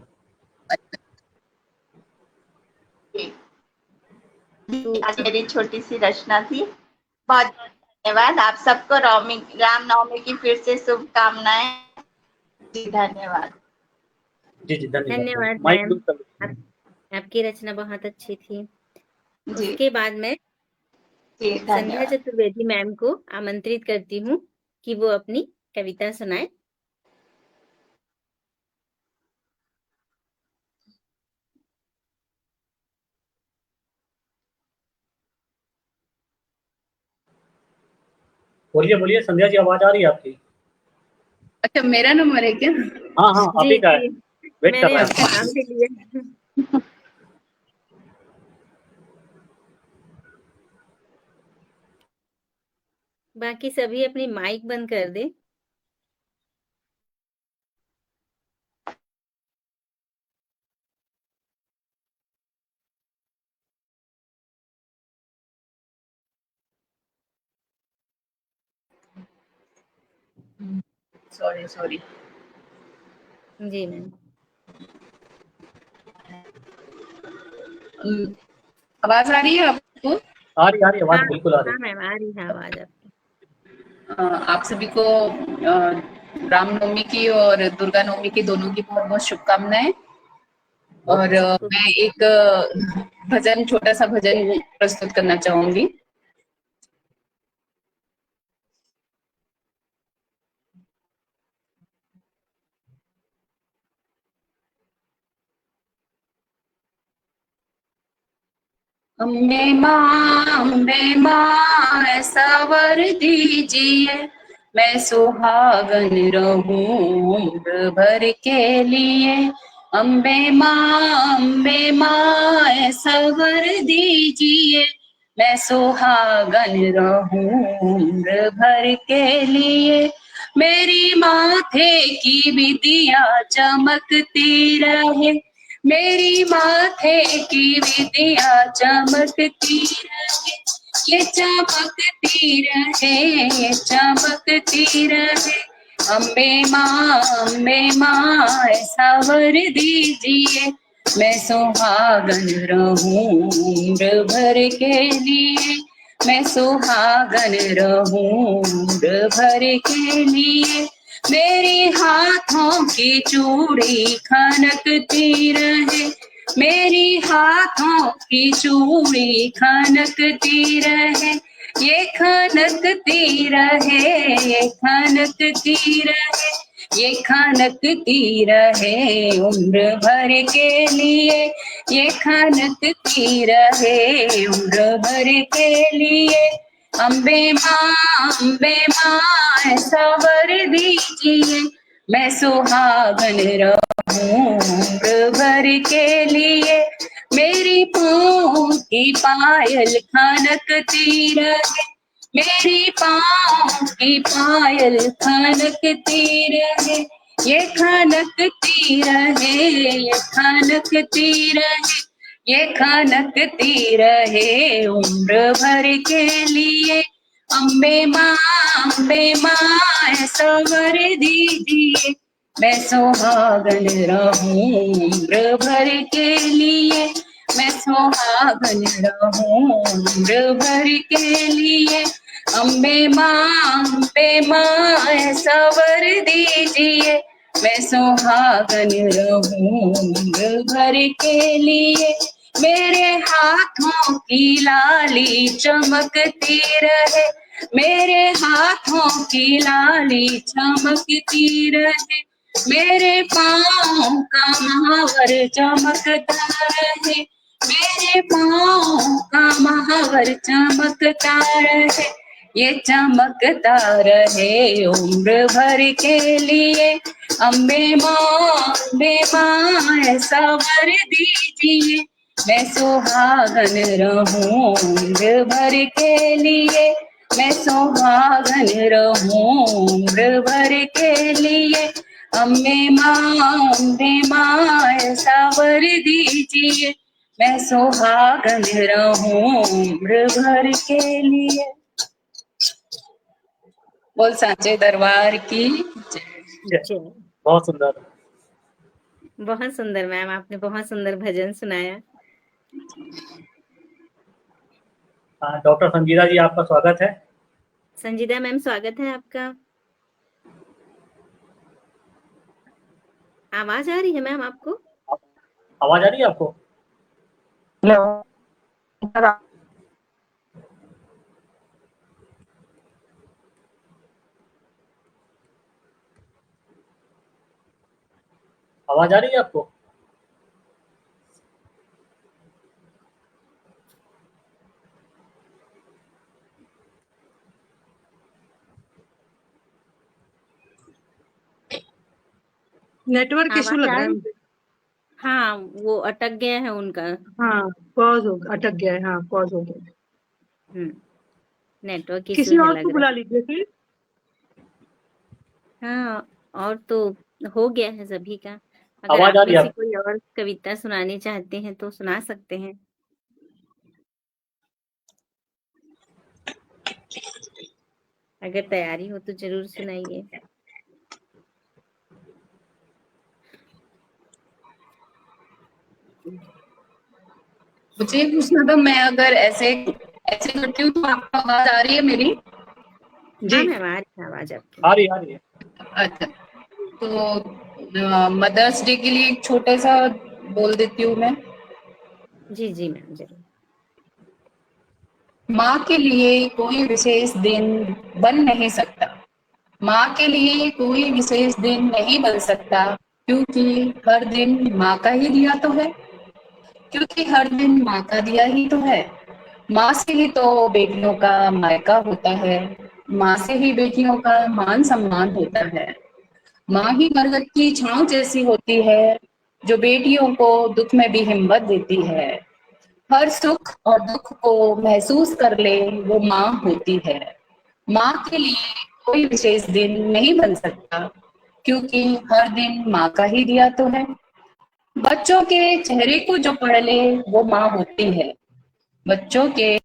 आज मेरी छोटी सी रचना थी। बहुत बहुत धन्यवाद आप सबको। रामनवमी की फिर से शुभकामनाएं। जी धन्यवाद। जी जी धन्यवाद माइक मैम, म्यूट कर लीजिए। आपकी रचना बहुत अच्छी थी। जी उसके बाद मैं जी संध्या धन्यवाद। चतुर्वेदी मैम को आमंत्रित करती हूँ कि वो अपनी कविता सुनाए। बोलिए बोलिए संध्या जी, आवाज आ रही है आपकी? अच्छा, मेरा नंबर है क्या? हाँ हाँ, आप जी ही का है, जी, वेट कर मैंने रहे आपका हैं। नाम भी लिया। बाकी सभी अपनी माइक बंद कर दे। सॉरी। जी मैम। आवाज आ रही है आपको? आ रही आवाज, हाँ बिल्कुल आ रही। हाँ मैम, आ रही है आवाज आपकी। आप सभी को रामनवमी की और दुर्गा नवमी की दोनों की बहुत बहुत शुभकामनाएं। और मैं एक भजन, छोटा सा भजन प्रस्तुत करना चाहूंगी। अम्बे माँ ऐसा वर दीजिए, मैं सुहागन रहूं उम्र भर के लिए। अम्बे माँ ऐसा वर दीजिए, मैं सुहागन रहूं उम्र भर के लिए। मेरी माथे की बिंदिया चमकती रहे, मेरी माथे की विदिया चमकती रहे, ये चमकती रहे, ये चमकती रहे। अम्बे माँ ऐसा वर दीजिए, मैं सुहागन रहूं उम्र भर के लिए। मैं सुहागन रहूं उम्र भर के लिए। मेरी हाथों की चूड़ी खनकती रहे, मेरी हाथों की चूड़ी खनकती रहे, ये खनकती रहे, ये खनकती रहे, ये खनकती रहे उम्र भर के लिए। ये खनकती रहे उम्र भर के लिए। अम्बे माँ ऐसा वर दीजिए, मैं सुहागन रहूं उम्र भर के लिए। मेरी पाँव की पायल खनकती रहे, मेरी पाँव की पायल खनकती रहे, ये खनकती रहे, ये खनकती रहे, ये खनकती रहे उम्र भर के लिए। अम्बे माँ ऐसा वर दीजिए, मैं सुहागन रहूं उम्र भर के लिए। मैं सुहागन रहूं उम्र भर के लिए। अम्बे माँ ऐसा वर दीजिए, मैं सुहागन रहूं उम्र भर के लिए। मेरे हाथों की लाली चमकती रहे, मेरे हाथों की लाली चमकती रहे, मेरे पाँव का महावर चमकता रहे, मेरे पाँव का महावर चमकता रहे, ये चमकता रहे उम्र भर के लिए। अम्बे माँ ऐसा वर दीजिए, मैं सुहागन रहूं उम्र भर के लिए, मैं सुहागन रहूं उम्र भर के लिए। अम्बे माँ ऐसा वर दीजिए, मैं सुहागन रहूं उम्र भर के लिए। बोल सांचे दरबार की जय। जय। बहुत सुंदर। बहुत सुंदर मैम, आपने बहुत सुंदर भजन सुनाया। डॉक्टर संगीता जी, आपका स्वागत है। संजीदा मैम, स्वागत है आपका। आवाज आ रही है मैम आपको? आवाज आ रही है आपको? हेलो। आवाज आ रही है आपको? नेटवर्क इशू आवाज लग आ रहा है रही? मुझे। हाँ, वो अटक गया है उनका। हाँ, पॉज हो अटक गया है। हाँ, पॉज हो गया। नेटवर्क इशू किसी है और लग को रहा बुला लीजिए फिर। है। हाँ, और तो हो गया है सभी का। अगर आवाज आप आ में रही है से आपको? कोई और कविता सुनानी चाहते हैं तो सुना सकते हैं। अगर तैयारी हो तो जरूर सुनाइए। मुझे ये पूछना था, मैं अगर ऐसे ऐसे करती हूँ तो आपको आवाज आ रही है मेरी? हाँ जी, मैम, आ रही है आवाज आपकी। आ रही है। अच्छा, तो मदर्स डे के लिए एक छोटा सा बोल देती हूँ मैं। जी जी मैम, जरूर। माँ के लिए कोई विशेष दिन बन नहीं सकता, माँ के लिए कोई विशेष दिन नहीं बन सकता, क्योंकि हर दिन माँ का ही दिया तो है, क्योंकि हर दिन माँ का दिया ही तो है। माँ से ही तो बेटियों का मायका होता है, माँ से ही बेटियों का मान सम्मान होता है। माँ ही बरगद की छांव जैसी होती है, जो बेटियों को दुख में भी हिम्मत देती है। हर सुख और दुख को महसूस कर ले वो माँ होती है। माँ के लिए कोई विशेष दिन नहीं बन सकता, क्योंकि हर दिन माँ का ही दिया तो है। बच्चों के चेहरे को जो पढ़ ले वो माँ होती है। बच्चों के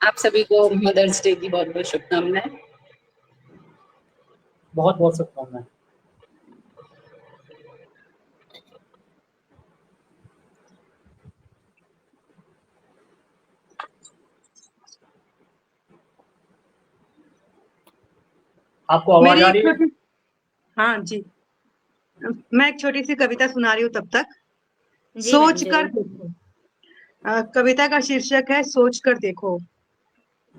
आप सभी को मदर्स डे की बहुत बहुत शुभकामनाएं। बहुत बहुत शुभकामनाएं। आपको आवाज मेरी आ एक रही है? छोटी हाँ जी, मैं एक छोटी सी कविता सुना रही हूँ तब तक। जी मैम, सोच कर जरूर। देखो। कविता का शीर्षक है सोच कर देखो।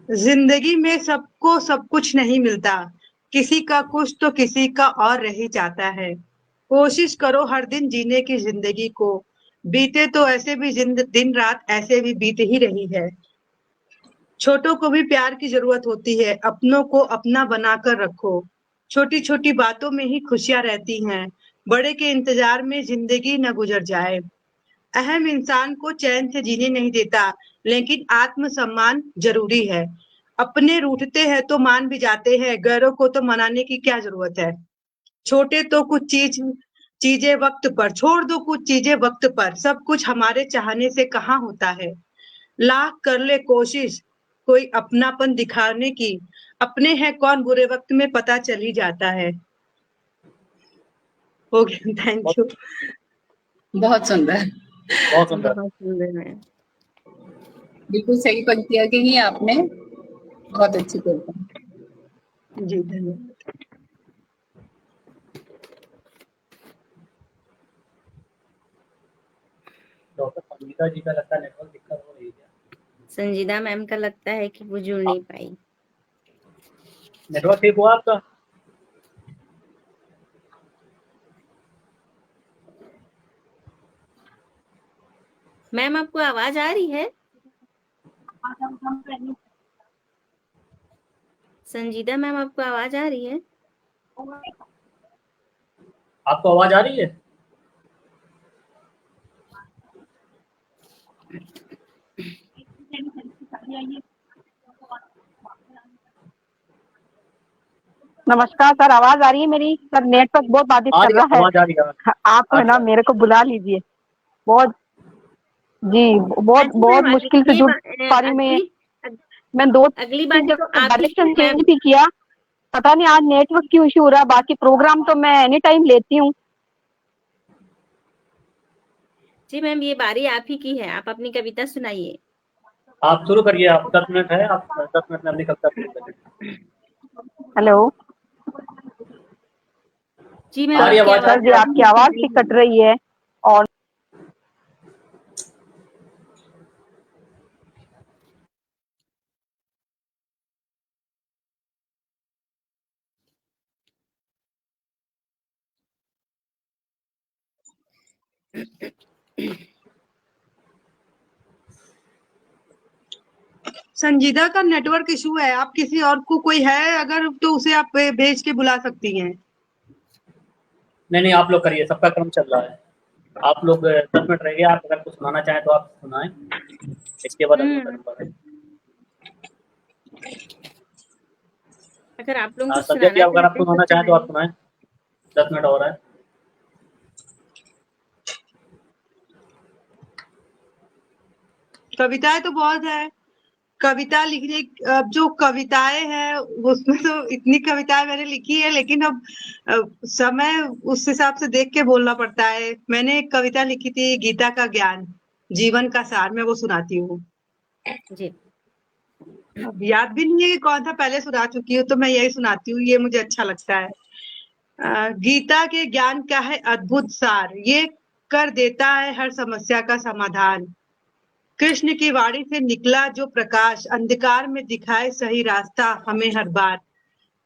जिंदगी में सबको सब कुछ नहीं मिलता, किसी का कुछ तो किसी का और रह ही जाता है। कोशिश करो हर दिन जीने की जिंदगी को, बीते तो ऐसे भी दिन रात ऐसे भी बीत ही रही है। छोटों को भी प्यार की जरूरत होती है, अपनों को अपना बनाकर रखो। छोटी छोटी बातों में ही खुशियां रहती हैं, बड़े के इंतजार में जिंदगी न गुजर जाए। अहम इंसान को चैन से जीने नहीं देता, लेकिन आत्मसम्मान जरूरी है। अपने रूठते हैं तो मान भी जाते हैं, गैरों को तो मनाने की क्या जरूरत है। छोटे तो कुछ चीजें वक्त पर छोड़ दो, कुछ चीजें वक्त पर, सब कुछ हमारे चाहने से कहाँ होता है। लाख कर ले कोशिश कोई अपनापन दिखाने की, अपने हैं कौन बुरे वक्त में पता चल ही जाता है। हो गया, थैंक बहुत यू। बहुत सुंदर। बहुत सुंदर। बहुत सुंदर है। बिल्कुल सही पंक्तियां कही आपने, बहुत अच्छी कविता। जी धन्यवाद। डॉक्टर संगीता जी का लगता है नेटवर्क दिक्कत हो रही है क्या? संजीदा मैम का लगता है कि वो जुड़ नहीं पाई। नेटवर्क ठीक हुआ आपका? मैम आपको आवाज आ रही है? संजीदा मैम आपको आवाज आ रही है? आपको आवाज आ रही है? नमस्कार सर, आवाज आ रही है मेरी? सर नेटवर्क बहुत बाधित आ कर रही है, रहा है। आवाज आ रही है। आप है ना अच्छा। मेरे को बुला लीजिए। बहुत जी, बहुत अच्छा बहुत मैम, मुश्किल से जुड़ पा रही हूँ मैं 2-3 अगली बार तो जगह आप ही डायरेक्शन मैम। चेंज भी किया, पता नहीं आज नेटवर्क क्यों इशू हो रहा है। बाकी प्रोग्राम तो मैं एनी टाइम लेती हूँ। जी मैम, ये बारी आप ही की है, आप अपनी कविता सुनाइए। आप शुरू करिए, आप 10 मिनट है, आप 10 मिनट में अपनी कविता शुरू करिए। हेलो जी मैम, सारी आपकी आवाज आ सर रही जी, है आपकी आपको? आवाज भी कट रही है और संजीदा का नेटवर्क इशू है। आप किसी और को कोई है अगर तो उसे आप भेज के बुला सकती हैं। नहीं, आप लोग करिए, सबका क्रम चल रहा है। आप लोग 10 मिनट रहिए, आप अगर कुछ सुनाना चाहें तो आप सुनाएं, इसके बाद अगले का नंबर है। अगर आप लोगों को संजय जी, सुनाना अगर आप चाहते हैं तो सुनाना चाहें तो आप सुनाइए। सुनाएं, 10 मिनट और है। कविताएं तो बहुत है। कविता लिखने अब जो कविताएं हैं उसमें तो इतनी कविताएं मैंने लिखी है, लेकिन अब समय उस हिसाब से देख के बोलना पड़ता है। मैंने एक कविता लिखी थी, गीता का ज्ञान जीवन का सार, मैं वो सुनाती हूँ। जी। अब याद भी नहीं है कि कौन सा पहले सुना चुकी हूँ, तो मैं यही सुनाती हूँ, ये मुझे अच्छा लगता है। गीता के ज्ञान का है अद्भुत सार, ये कर देता है हर समस्या का समाधान। कृष्ण की वाणी से निकला जो प्रकाश, अंधकार में दिखाए सही रास्ता हमें हर बार।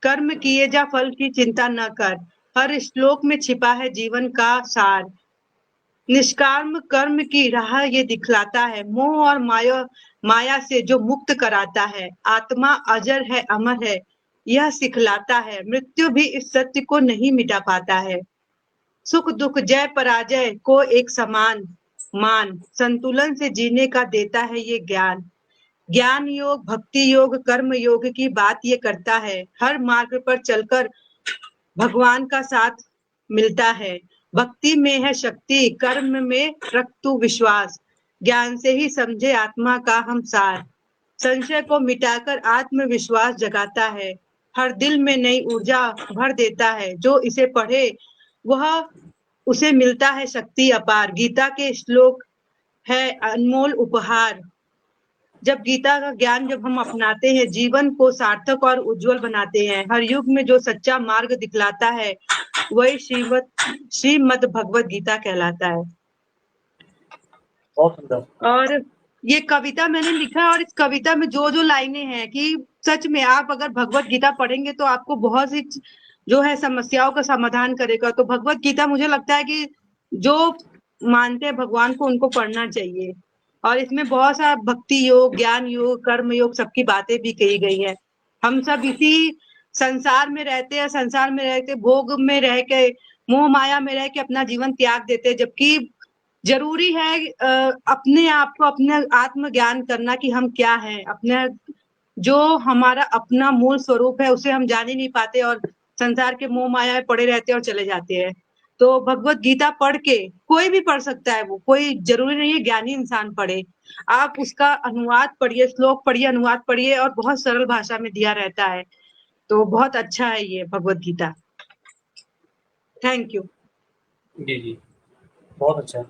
कर्म किए जा फल की चिंता न कर, हर श्लोक में छिपा है जीवन का सार। निष्काम कर्म की राह ये दिखलाता है, मोह और माया से जो मुक्त कराता है। आत्मा अजर है अमर है, यह सिखलाता है, मृत्यु भी इस सत्य को नहीं मिटा पाता है। सुख दुख जय पराजय को एक समान मान, संतुलन से जीने का देता है ये ज्ञान। ज्ञान योग भक्ति योग कर्म योग की बात ये करता है, हर मार्ग पर चलकर भगवान का साथ मिलता है। भक्ति में है शक्ति, कर्म में रख तू विश्वास, ज्ञान से ही समझे आत्मा का हम सार। संशय को मिटाकर आत्मविश्वास जगाता है, हर दिल में नई ऊर्जा भर देता है। जो इसे पढ़े वह उसे मिलता है शक्ति अपार। गीता के श्लोक है अनमोल उपहार। जब गीता का ज्ञान जब हम अपनाते हैं, जीवन को सार्थक और उज्जवल बनाते हैं। हर युग में जो सच्चा मार्ग दिखलाता है, वही श्रीमद् भगवत गीता कहलाता है। बहुत सुंदर। और ये कविता मैंने लिखा, और इस कविता में जो जो लाइनें हैं कि सच में आप अगर भगवत गीता पढ़ेंगे तो आपको बहुत सी जो है समस्याओं का समाधान करेगा। तो भगवत गीता मुझे लगता है कि जो मानते हैं भगवान को उनको पढ़ना चाहिए। और इसमें बहुत सारा भक्ति योग, ज्ञान योग, कर्म योग सबकी बातें भी कही गई है। हम सब इसी संसार में रहते हैं, संसार में रहते भोग में रह के, मोह माया में रह के अपना जीवन त्याग देते हैं, जबकि जरूरी है अपने आप को, अपने आत्म ज्ञान करना कि हम क्या हैं। अपने जो हमारा अपना मूल स्वरूप है उसे हम जान ही नहीं पाते, और संसार के मोह माया में पड़े रहते हैं और चले जाते हैं। तो भगवत गीता पढ़ के, कोई भी पढ़ सकता है, वो कोई जरूरी नहीं है ज्ञानी इंसान पढ़े। आप उसका अनुवाद पढ़िए, श्लोक पढ़िए, अनुवाद पढ़िए, और बहुत सरल भाषा में दिया रहता है। तो बहुत अच्छा है ये भगवत गीता। Thank you. जी, बहुत अच्छा।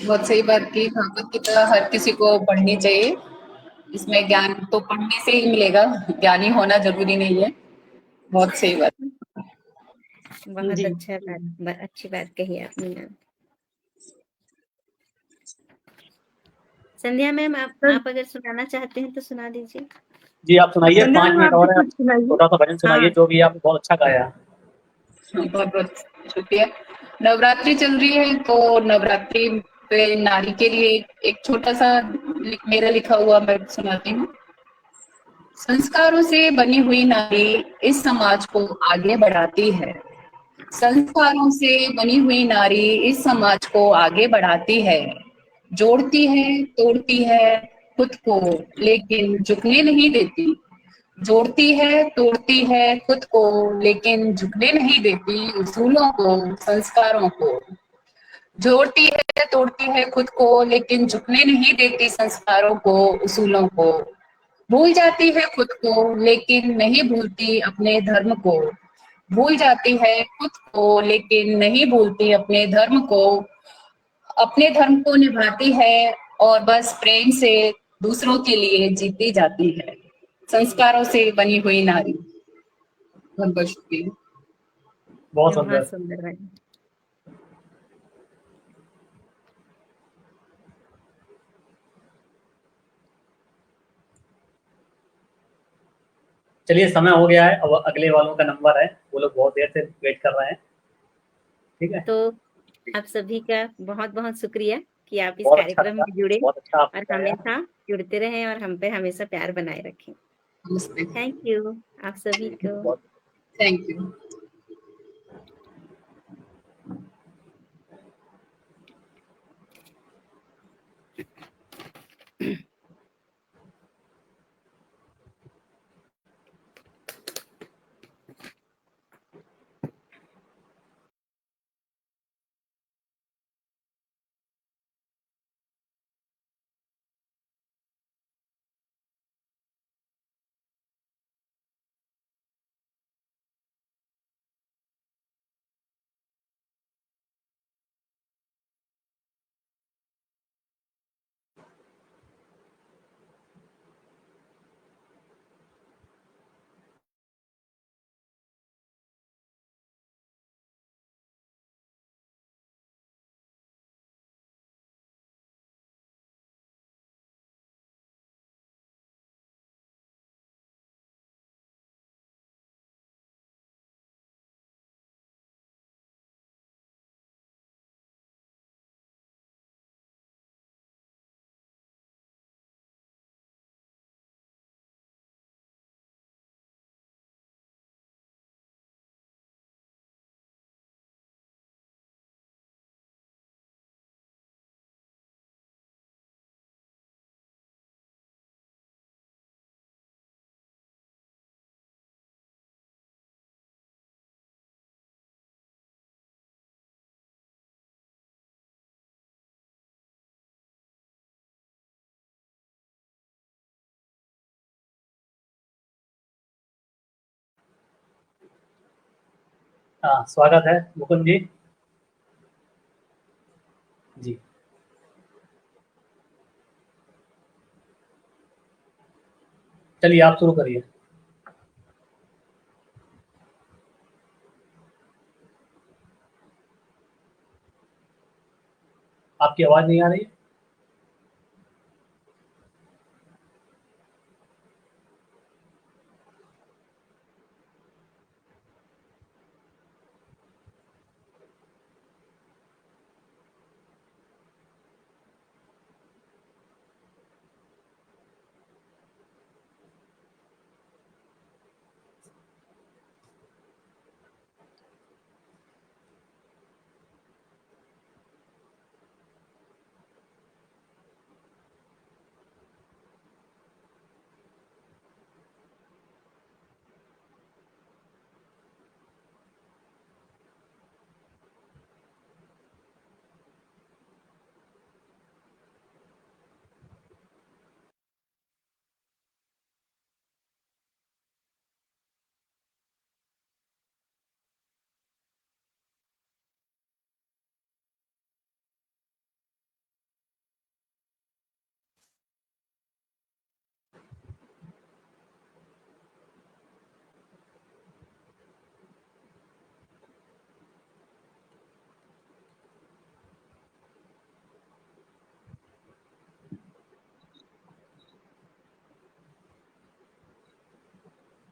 बहुत सही बात की। भागवत गीता हर किसी को पढ़नी चाहिए। इसमें ज्ञान तो पढ़ने से ही मिलेगा, ज्ञानी होना जरूरी नहीं है। बहुत सही बात। बहुत जी अच्छा अच्छी बात कही आपने मैम। संध्या मैम, आप अगर सुनाना चाहते हैं तो सुना दीजिए। जी आप सुनाइए, संध्या 5 मैम मिनट आप भी और है, कुछ सुनाइए। छोटा सा भजन सुनाइए, हाँ जो भी आपने बहुत अच्छा गाया। बहुत बहुत शुक्रिया। नवरात्रि चल रही है तो नवरात्रि पे नारी के लिए एक छोटा सा मेरा लिखा हुआ मैं सुनाती हूँ। संस्कारों से बनी हुई नारी इस समाज को आगे बढ़ाती है। संस्कारों से बनी हुई नारी इस समाज को आगे बढ़ाती है। जोड़ती है, तोड़ती है खुद को, लेकिन झुकने नहीं देती। जोड़ती है, तोड़ती है खुद को, लेकिन झुकने नहीं देती उसूलों को, संस्कारों को। जोड़ती है, तोड़ती है खुद को, लेकिन झुकने नहीं देती संस्कारों को, उसूलों को। भूल जाती है खुद को, लेकिन नहीं भूलती अपने धर्म को। भूल जाती है खुद को, लेकिन नहीं भूलती अपने धर्म को। अपने धर्म को निभाती है और बस प्रेम से दूसरों के लिए जीती जाती है। संस्कारों से बनी हुई नारी। बहुत बहुत शुक्रिया। बहुत बहुत सुंदर। सुंदर मैम। चलिए समय हो गया है, अब अगले वालों का नंबर है, वो लोग बहुत देर से वेट कर रहे हैं। ठीक है, तो आप सभी का बहुत बहुत शुक्रिया कि आप इस बहुत अच्छा कार्यक्रम लगा, में जुड़े बहुत अच्छा और आपने गाया। हमेशा जुड़ते रहें और हम पे हमेशा प्यार बनाए रखें। नमस्ते। थैंक यू आप सभी को। बहुत थैंक यू। हाँ, स्वागत है मुकुंद जी। जी चलिए आप शुरू करिए। आपकी आवाज नहीं आ रही है।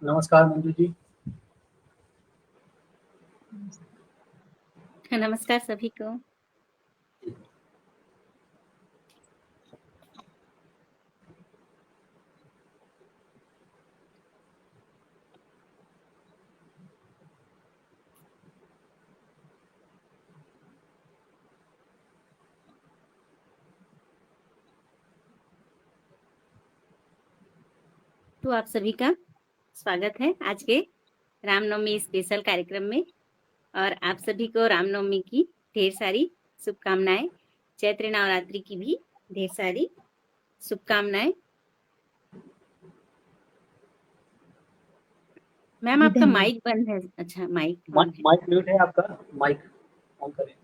नमस्कार मंजू जी। नमस्कार सभी को। तो आप सभी का स्वागत है आज के रामनवमी स्पेशल कार्यक्रम में, और आप सभी को रामनवमी की ढेर सारी शुभकामनाएं, चैत्र नवरात्रि की भी ढेर सारी शुभकामनाएं। मैम आपका माइक बंद है। अच्छा, माइक ऑन है। माइक म्यूट है आपका, माइक ऑन करें।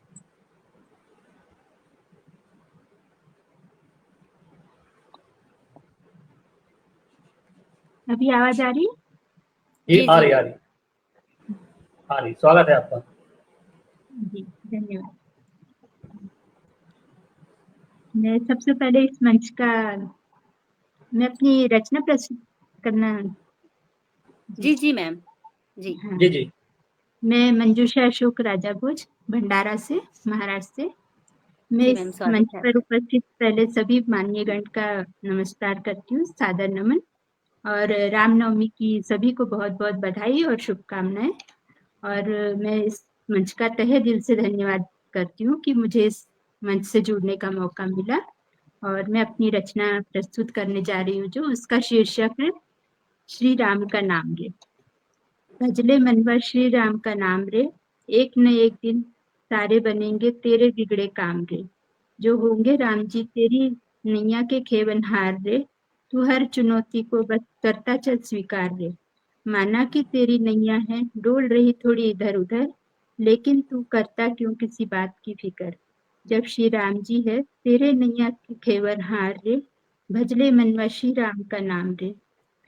अभी आवाज आ रही है? जी आ रही। स्वागत है आपका। जी धन्यवाद। मैं सबसे पहले इस मंच का मैं अपनी रचना प्रस्तुत करना। जी मैम। जी हाँ। जी। मैं मंजूषा अशोक राजा भोज, भंडारा से, महाराष्ट्र से। मैं जी मैम, इस स्वागत मंच है पर आपका। उपस्थित पहले सभी माननीय गण का नमस्कार करती हूँ, सादर नमन, और रामनवमी की सभी को बहुत बहुत बधाई और शुभकामनाएं। और मैं इस मंच का तहे दिल से धन्यवाद करती हूँ कि मुझे इस मंच से जुड़ने का मौका मिला। और मैं अपनी रचना प्रस्तुत करने जा रही हूँ, जो उसका शीर्षक है श्री राम का नाम रे। भजले मनवा श्री राम का नाम रे, एक न एक दिन सारे बनेंगे तेरे बिगड़े काम रे। जो होंगे राम जी तेरी नैया के खेवनहार रे, तू हर चुनौती को बस करता चल स्वीकार रे। माना कि तेरी नैया है डोल रही थोड़ी इधर उधर, लेकिन तू करता क्यों किसी बात की फिक्र। जब श्री राम जी है तेरे नैया के खेवनहार रे, भजले मनवा श्री राम का नाम रे।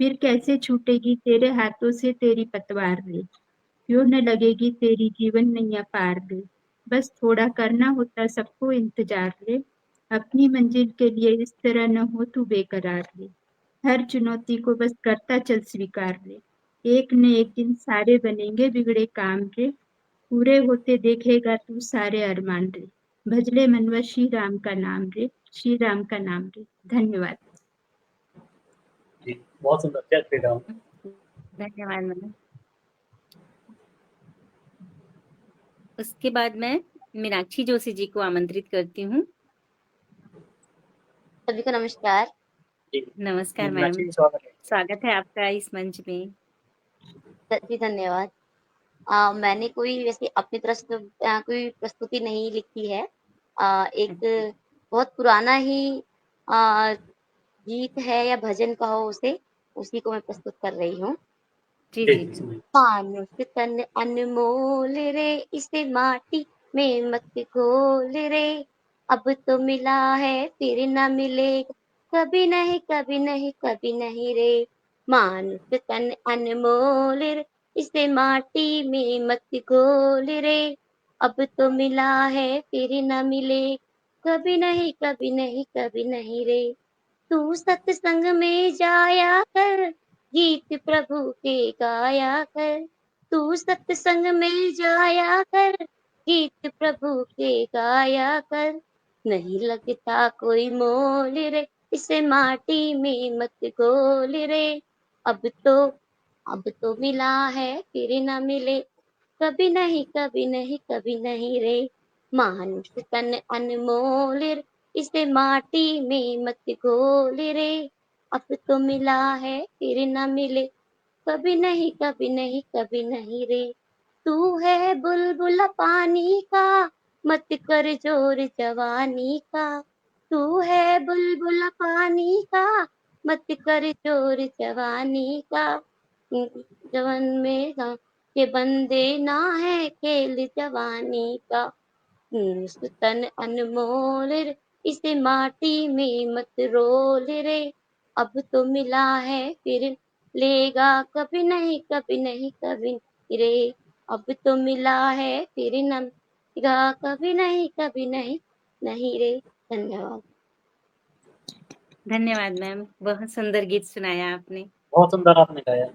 फिर कैसे छूटेगी तेरे हाथों से तेरी पतवार रे, क्यों न लगेगी तेरी जीवन नैया पार रे। बस थोड़ा करना होता सबको इंतजार रे, अपनी मंजिल के लिए इस तरह न हो तू बेकरार रे। हर चुनौती को बस करता चल स्वीकार रे, एक न एक दिन सारे बनेंगे बिगड़े काम रे। पूरे होते देखेगा तू सारे अरमान रे, भजले मनवा श्री राम का नाम रे, श्री राम का नाम रे। धन्यवाद। जी बहुत सुंदर, जय श्री राम। धन्यवाद मैम। उसके बाद मैं मीनाक्षी जोशी जी को आमंत्रित करती हूँ। सभी को नमस्कार। नमस्कार मैम, स्वागत है आपका इस मंच में। जी धन्यवाद। मैंने कोई वैसे अपनी तरफ से कोई प्रस्तुति नहीं लिखी है। एक बहुत पुराना ही गीत है या भजन कहो उसे, उसी को मैं प्रस्तुत कर रही हूँ। मानुष तन अनमोल रे, इसे माटी में मत घोल रे। अब तो मिला है फिर न मिलेगा, कभी नहीं कभी नहीं कभी नहीं रे। मानुष तन अनमोल रे, इसे माटी में मत घोल रे। अब तो मिला है फिर न मिले, कभी नहीं कभी नहीं कभी नहीं रे। तू सत्संग में जाया कर, गीत प्रभु के गाया कर। तू सत्संग में जाया कर, गीत प्रभु के गाया कर। नहीं लगता कोई मोल रे, इसे माटी में मत घोल रे। अब तो मिला है फिर न मिले, कभी नहीं कभी नहीं कभी नहीं रे। मानुष तन अनमोल रे, इसे माटी में मत घोल रे। अब तो मिला है फिर न मिले, कभी नहीं कभी नहीं कभी नहीं रे। तू है बुलबुल पानी का, मत कर जोर जवानी का। तू है बुलबुल पानी का, मत कर जोर जवानी का। जवन में के बंदे ना है खेल जवानी का। तन अनमोल रे, इसे माटी में मत रोल रे। अब तो मिला है फिर लेगा, कभी नहीं कभी नहीं कभी रे। अब तो मिला है फिर न मिलेगा, कभी नहीं कभी नहीं नहीं रे। धन्यवाद। धन्यवाद मैम, बहुत सुंदर गीत सुनाया आपने। बहुत सुंदर आपने गाया।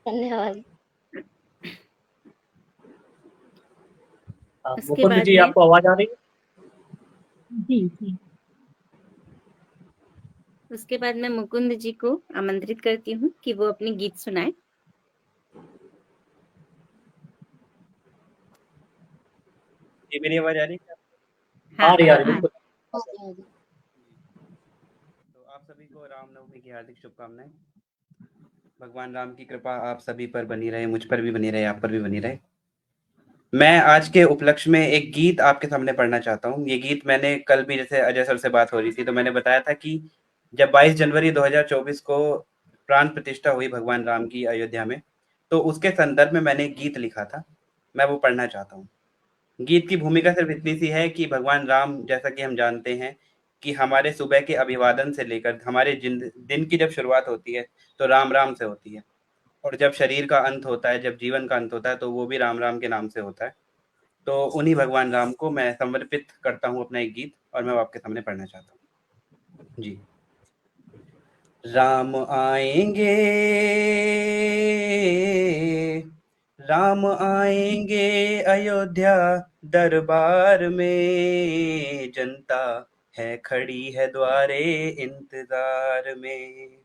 धन्यवाद। उसके मुकुंद बाद जी में आपको आवाज आ रही है? जी जी उसके बाद मैं मुकुंद जी को आमंत्रित करती हूँ कि वो अपनी गीत सुनाए। जी मेरी आवाज आ रही है? हाँ आ रही हाँ बिल्कुल। तो आप सभी को रामनवमी की हार्दिक शुभकामनाएं। भगवान राम की कृपा आप सभी पर बनी रहे, मुझ पर भी बनी रहे, आप पर भी बनी रहे। मैं आज के उपलक्ष्य में एक गीत आपके सामने पढ़ना चाहता हूँ। ये गीत मैंने कल भी, जैसे अजय सर से बात हो रही थी, तो मैंने बताया था कि जब 22 जनवरी 2024 को प्राण प्रतिष्ठा हुई भगवान राम की अयोध्या में, तो उसके संदर्भ में मैंने एक गीत लिखा था, मैं वो पढ़ना चाहता हूँ। गीत की भूमिका सिर्फ इतनी सी है कि भगवान राम, जैसा कि हम जानते हैं कि हमारे सुबह के अभिवादन से लेकर हमारे दिन की जब शुरुआत होती है तो राम राम से होती है, और जब शरीर का अंत होता है, जब जीवन का अंत होता है, तो वो भी राम राम के नाम से होता है। तो उन्हीं भगवान राम को मैं समर्पित करता हूँ अपना एक गीत, और मैं वो आपके सामने पढ़ना चाहता हूँ। जी। राम आएंगे, राम आएंगे अयोध्या दरबार में, जनता है खड़ी है द्वारे इंतजार में।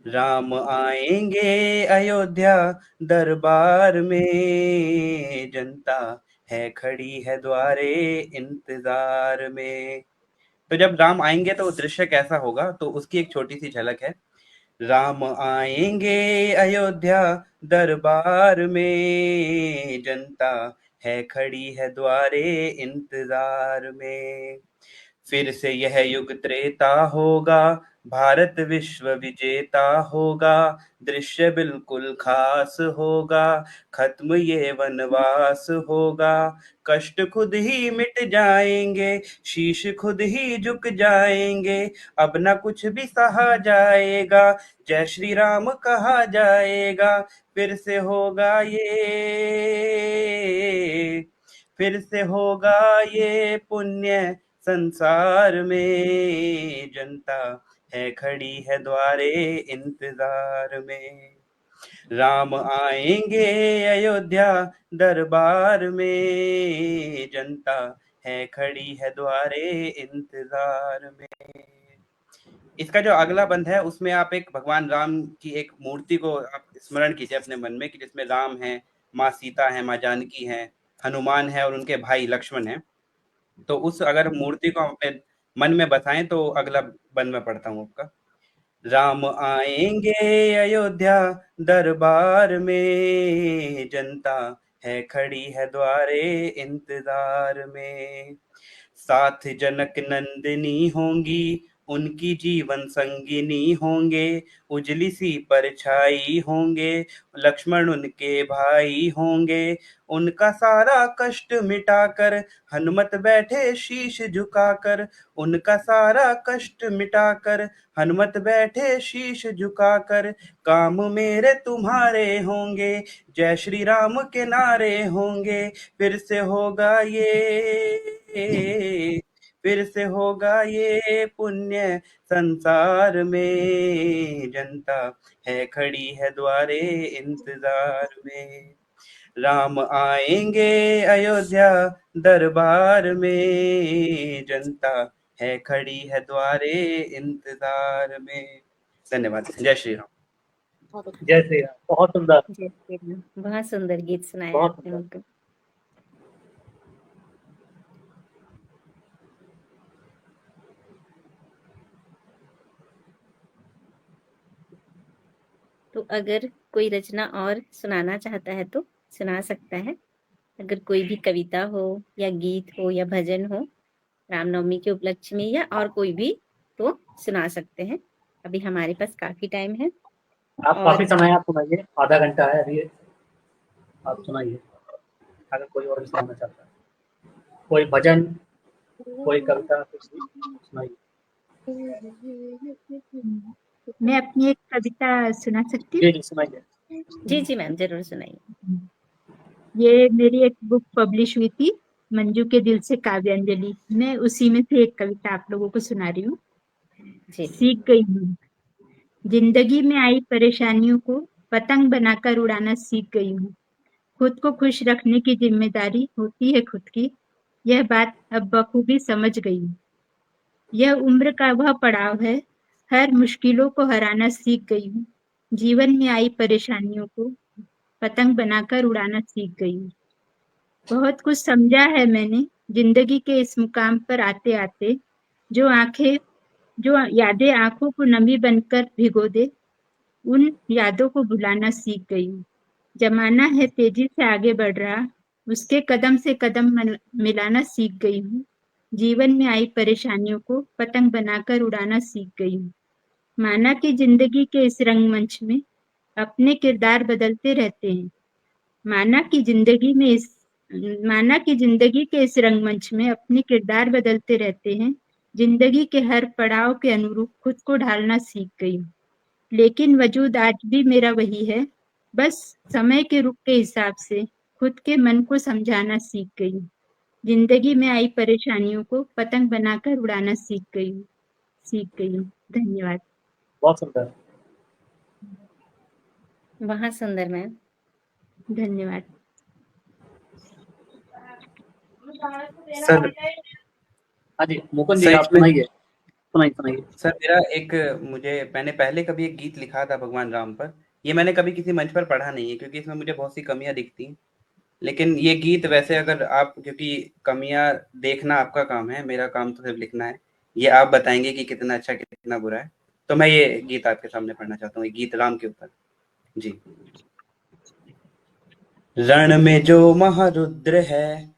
राम आएंगे अयोध्या दरबार में, जनता है खड़ी है द्वारे इंतजार में। तो जब राम आएंगे तो दृश्य कैसा होगा, तो उसकी एक छोटी सी झलक है। राम आएंगे अयोध्या दरबार में, जनता है खड़ी है द्वारे इंतजार में। फिर से यह युग त्रेता होगा, भारत विश्व विजेता होगा, दृश्य बिल्कुल खास होगा, खत्म ये वनवास होगा, कष्ट खुद ही मिट जाएंगे, शीश खुद ही झुक जाएंगे, अब न कुछ भी सहा जाएगा, जय श्री राम कहा जाएगा। फिर से होगा ये पुण्य संसार में, जनता है खड़ी है द्वारे इंतजार में। राम आएंगे अयोध्या दरबार में, जनता है खड़ी है द्वारे इंतजार में। इसका जो अगला बंद है उसमें आप एक भगवान राम की एक मूर्ति को आप स्मरण कीजिए अपने मन में, कि जिसमें राम है, माँ सीता है, माँ जानकी है, हनुमान है और उनके भाई लक्ष्मण है। तो उस अगर मूर्ति को अपने मन में बसाएं तो अगला बंद में पढ़ता हूँ आपका। राम आएंगे अयोध्या दरबार में, जनता है खड़ी है द्वारे इंतजार में। साथ जनक नंदिनी होंगी, उनकी जीवन संगिनी होंगे, उजली सी परछाई होंगे, लक्ष्मण उनके भाई होंगे, उनका सारा कष्ट मिटाकर हनुमत बैठे शीश झुकाकर, उनका सारा कष्ट मिटाकर हनुमत बैठे शीश झुकाकर, काम मेरे तुम्हारे होंगे, जय श्री राम के नारे होंगे। फिर से होगा ये पुण्य संसार में, जनता है खड़ी है द्वारे इंतजार में। राम आएंगे अयोध्या दरबार में, जनता है खड़ी है द्वारे इंतजार में। धन्यवाद। जय श्री राम। जय श्री राम। बहुत सुंदर, जय श्री राम। बहुत सुंदर गीत सुनाया बहुत आपने सुंदर। उनको। तो अगर कोई रचना और सुनाना चाहता है तो सुना सकता है। अगर कोई भी कविता हो या गीत हो या भजन हो रामनवमी के उपलक्ष्य में, या और कोई भी, तो सुना सकते हैं। अभी हमारे पास काफी टाइम है। आप और काफी समय आप सुनाइए, आधा घंटा है अभी, आप सुनाइए अगर कोई और भी सुनाना चाहता है। कोई भजन, कोई कविता, कुछ भी सुनाइए। मैं अपनी एक कविता सुना सकती जी जी सुनाइए। जी जी मैम, जरूर सुनाइए। हूँ। ये मेरी एक बुक पब्लिश हुई थी, मंजू के दिल से काव्यांजलि, मैं उसी में से एक कविता आप लोगों को सुना रही हूँ। जी सीख गई हूँ, जिंदगी में आई परेशानियों को पतंग बनाकर उड़ाना सीख गई हूँ। खुद को खुश रखने की जिम्मेदारी होती है खुद की, यह बात अब बखूबी समझ गई हूँ। यह उम्र का वह पड़ाव है, हर मुश्किलों को हराना सीख गई हूँ। जीवन में आई परेशानियों को पतंग बनाकर उड़ाना सीख गई हूँ। बहुत कुछ समझा है मैंने जिंदगी के इस मुकाम पर आते आते। जो यादें आंखों को नमी बनकर भिगो दे, उन यादों को भुलाना सीख गई हूँ। जमाना है तेजी से आगे बढ़ रहा, उसके कदम से कदम मिलाना सीख गई हूँ। जीवन में आई परेशानियों को पतंग बनाकर उड़ाना सीख गई हूँ। माना कि जिंदगी के इस रंगमंच में अपने किरदार बदलते रहते हैं। माना कि जिंदगी के इस रंगमंच में अपने किरदार बदलते रहते हैं। जिंदगी के हर पड़ाव के अनुरूप खुद को ढालना सीख गई हूँ। लेकिन वजूद आज भी मेरा वही है, बस समय के रुख के हिसाब से खुद के मन को समझाना सीख गई हूँ। जिंदगी में आई परेशानियों को पतंग बनाकर उड़ाना सीख गई हूँ। धन्यवाद। बहुत सुंदर। बहुत सुंदर मैम। धन्यवाद। सर हाँ जी मुकुंद जी, सही आप सुनाइए। सुनाइए। सर मैंने पहले कभी एक गीत लिखा था भगवान राम पर। ये मैंने कभी किसी मंच पर पढ़ा नहीं है क्योंकि इसमें मुझे बहुत सी कमियां दिखती हैं। लेकिन ये गीत वैसे अगर आप, क्योंकि कमियां देखना आपका काम है, मेरा काम तो सिर्फ लिखना है। ये आप बताएंगे कि कितना अच्छा कितना बुरा है। तो मैं ये गीत आपके सामने पढ़ना चाहता हूँ, ये गीत राम के ऊपर। जी। रण में जो महारुद्र है,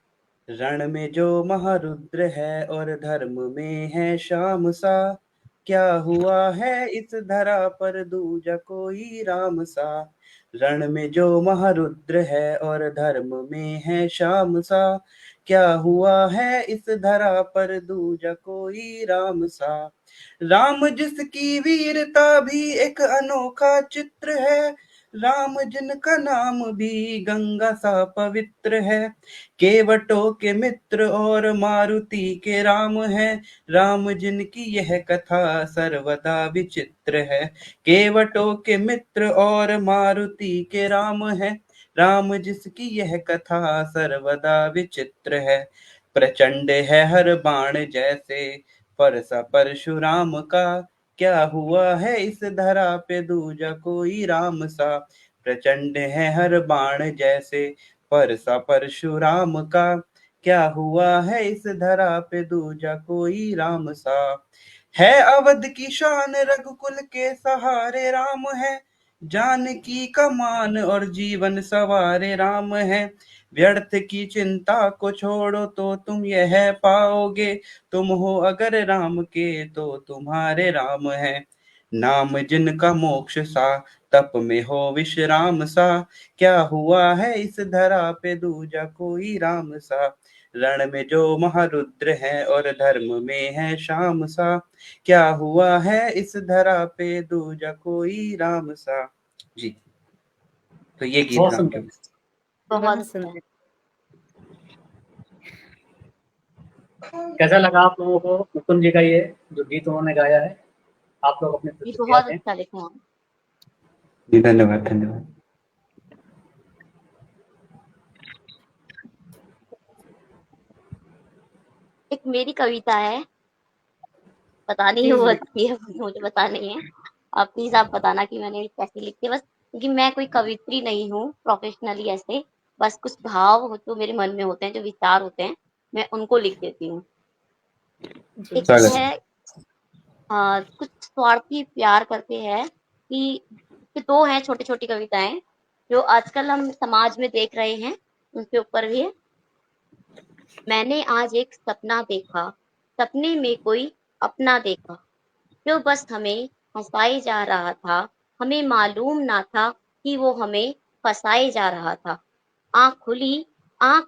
रण में जो महारुद्र है और धर्म में है श्याम सा, क्या हुआ है इस धरा पर दूजा कोई राम सा। रण में जो महारुद्र है और धर्म में है श्याम सा, क्या हुआ है इस धरा पर दूजा कोई राम सा। राम जिसकी वीरता भी एक अनोखा चित्र है, राम जिनका नाम भी गंगा सा पवित्र है। केवटों के मित्र और मारुति के राम है, राम जिनकी यह कथा सर्वदा विचित्र है। केवटों के मित्र और मारुति के राम है, राम जिसकी यह कथा सर्वदा विचित्र है। प्रचंड है हर बाण जैसे परसा परशुराम का, क्या हुआ है इस धरा पे दूजा कोई राम सा। प्रचंड है हर बाण जैसे परसा परशुराम का, क्या हुआ है इस धरा पे दूजा कोई राम सा। है अवध की शान रघुकुल के सहारे राम है, जानकी का मान और जीवन सवारे राम है। व्यर्थ की चिंता को छोड़ो तो तुम यह पाओगे, तुम हो अगर राम के तो तुम्हारे राम है। नाम जिनका मोक्ष सा, तप में हो विश्राम सा, क्या हुआ है इस धरा पे दूजा कोई राम सा। रण में जो महारुद्र है और धर्म में है श्याम सा, क्या हुआ है इस धरा पे दूजा कोई राम सा। जी, तो ये गीत बहुत राम के सुंदर। बहुत सुंदर। कैसा लगा आप लोगों को मुकुंद जी का ये जो गीत उन्होंने गाया है? आप लोग अपने ये प्रतिक्रिया बहुत दें। अच्छा लिखा। जी, धन्यवाद धन्यवाद। एक मेरी कविता है, पता नहीं जी, वो जी। अच्छी है, मुझे पता नहीं है। आप प्लीज आप बताना कि मैंने कैसी लिखी है। बस क्योंकि मैं कोई कवित्री नहीं हूँ प्रोफेशनली ऐसे, बस कुछ भाव हो तो मेरे मन में होते हैं, जो विचार होते हैं मैं उनको लिख देती हूँ। जी। एक स्वागत है कुछ स्वार्थी प्यार करते हैं कि दो हैं छोटी छोटी कविताएं जो आजकल हम समाज में देख रहे हैं, उनके ऊपर भी है। मैंने आज एक सपना देखा, सपने में कोई अपना देखा, जो बस हमें हंसाए जा रहा था। हमें मालूम ना था कि वो हमें फंसाए जा रहा था। आँख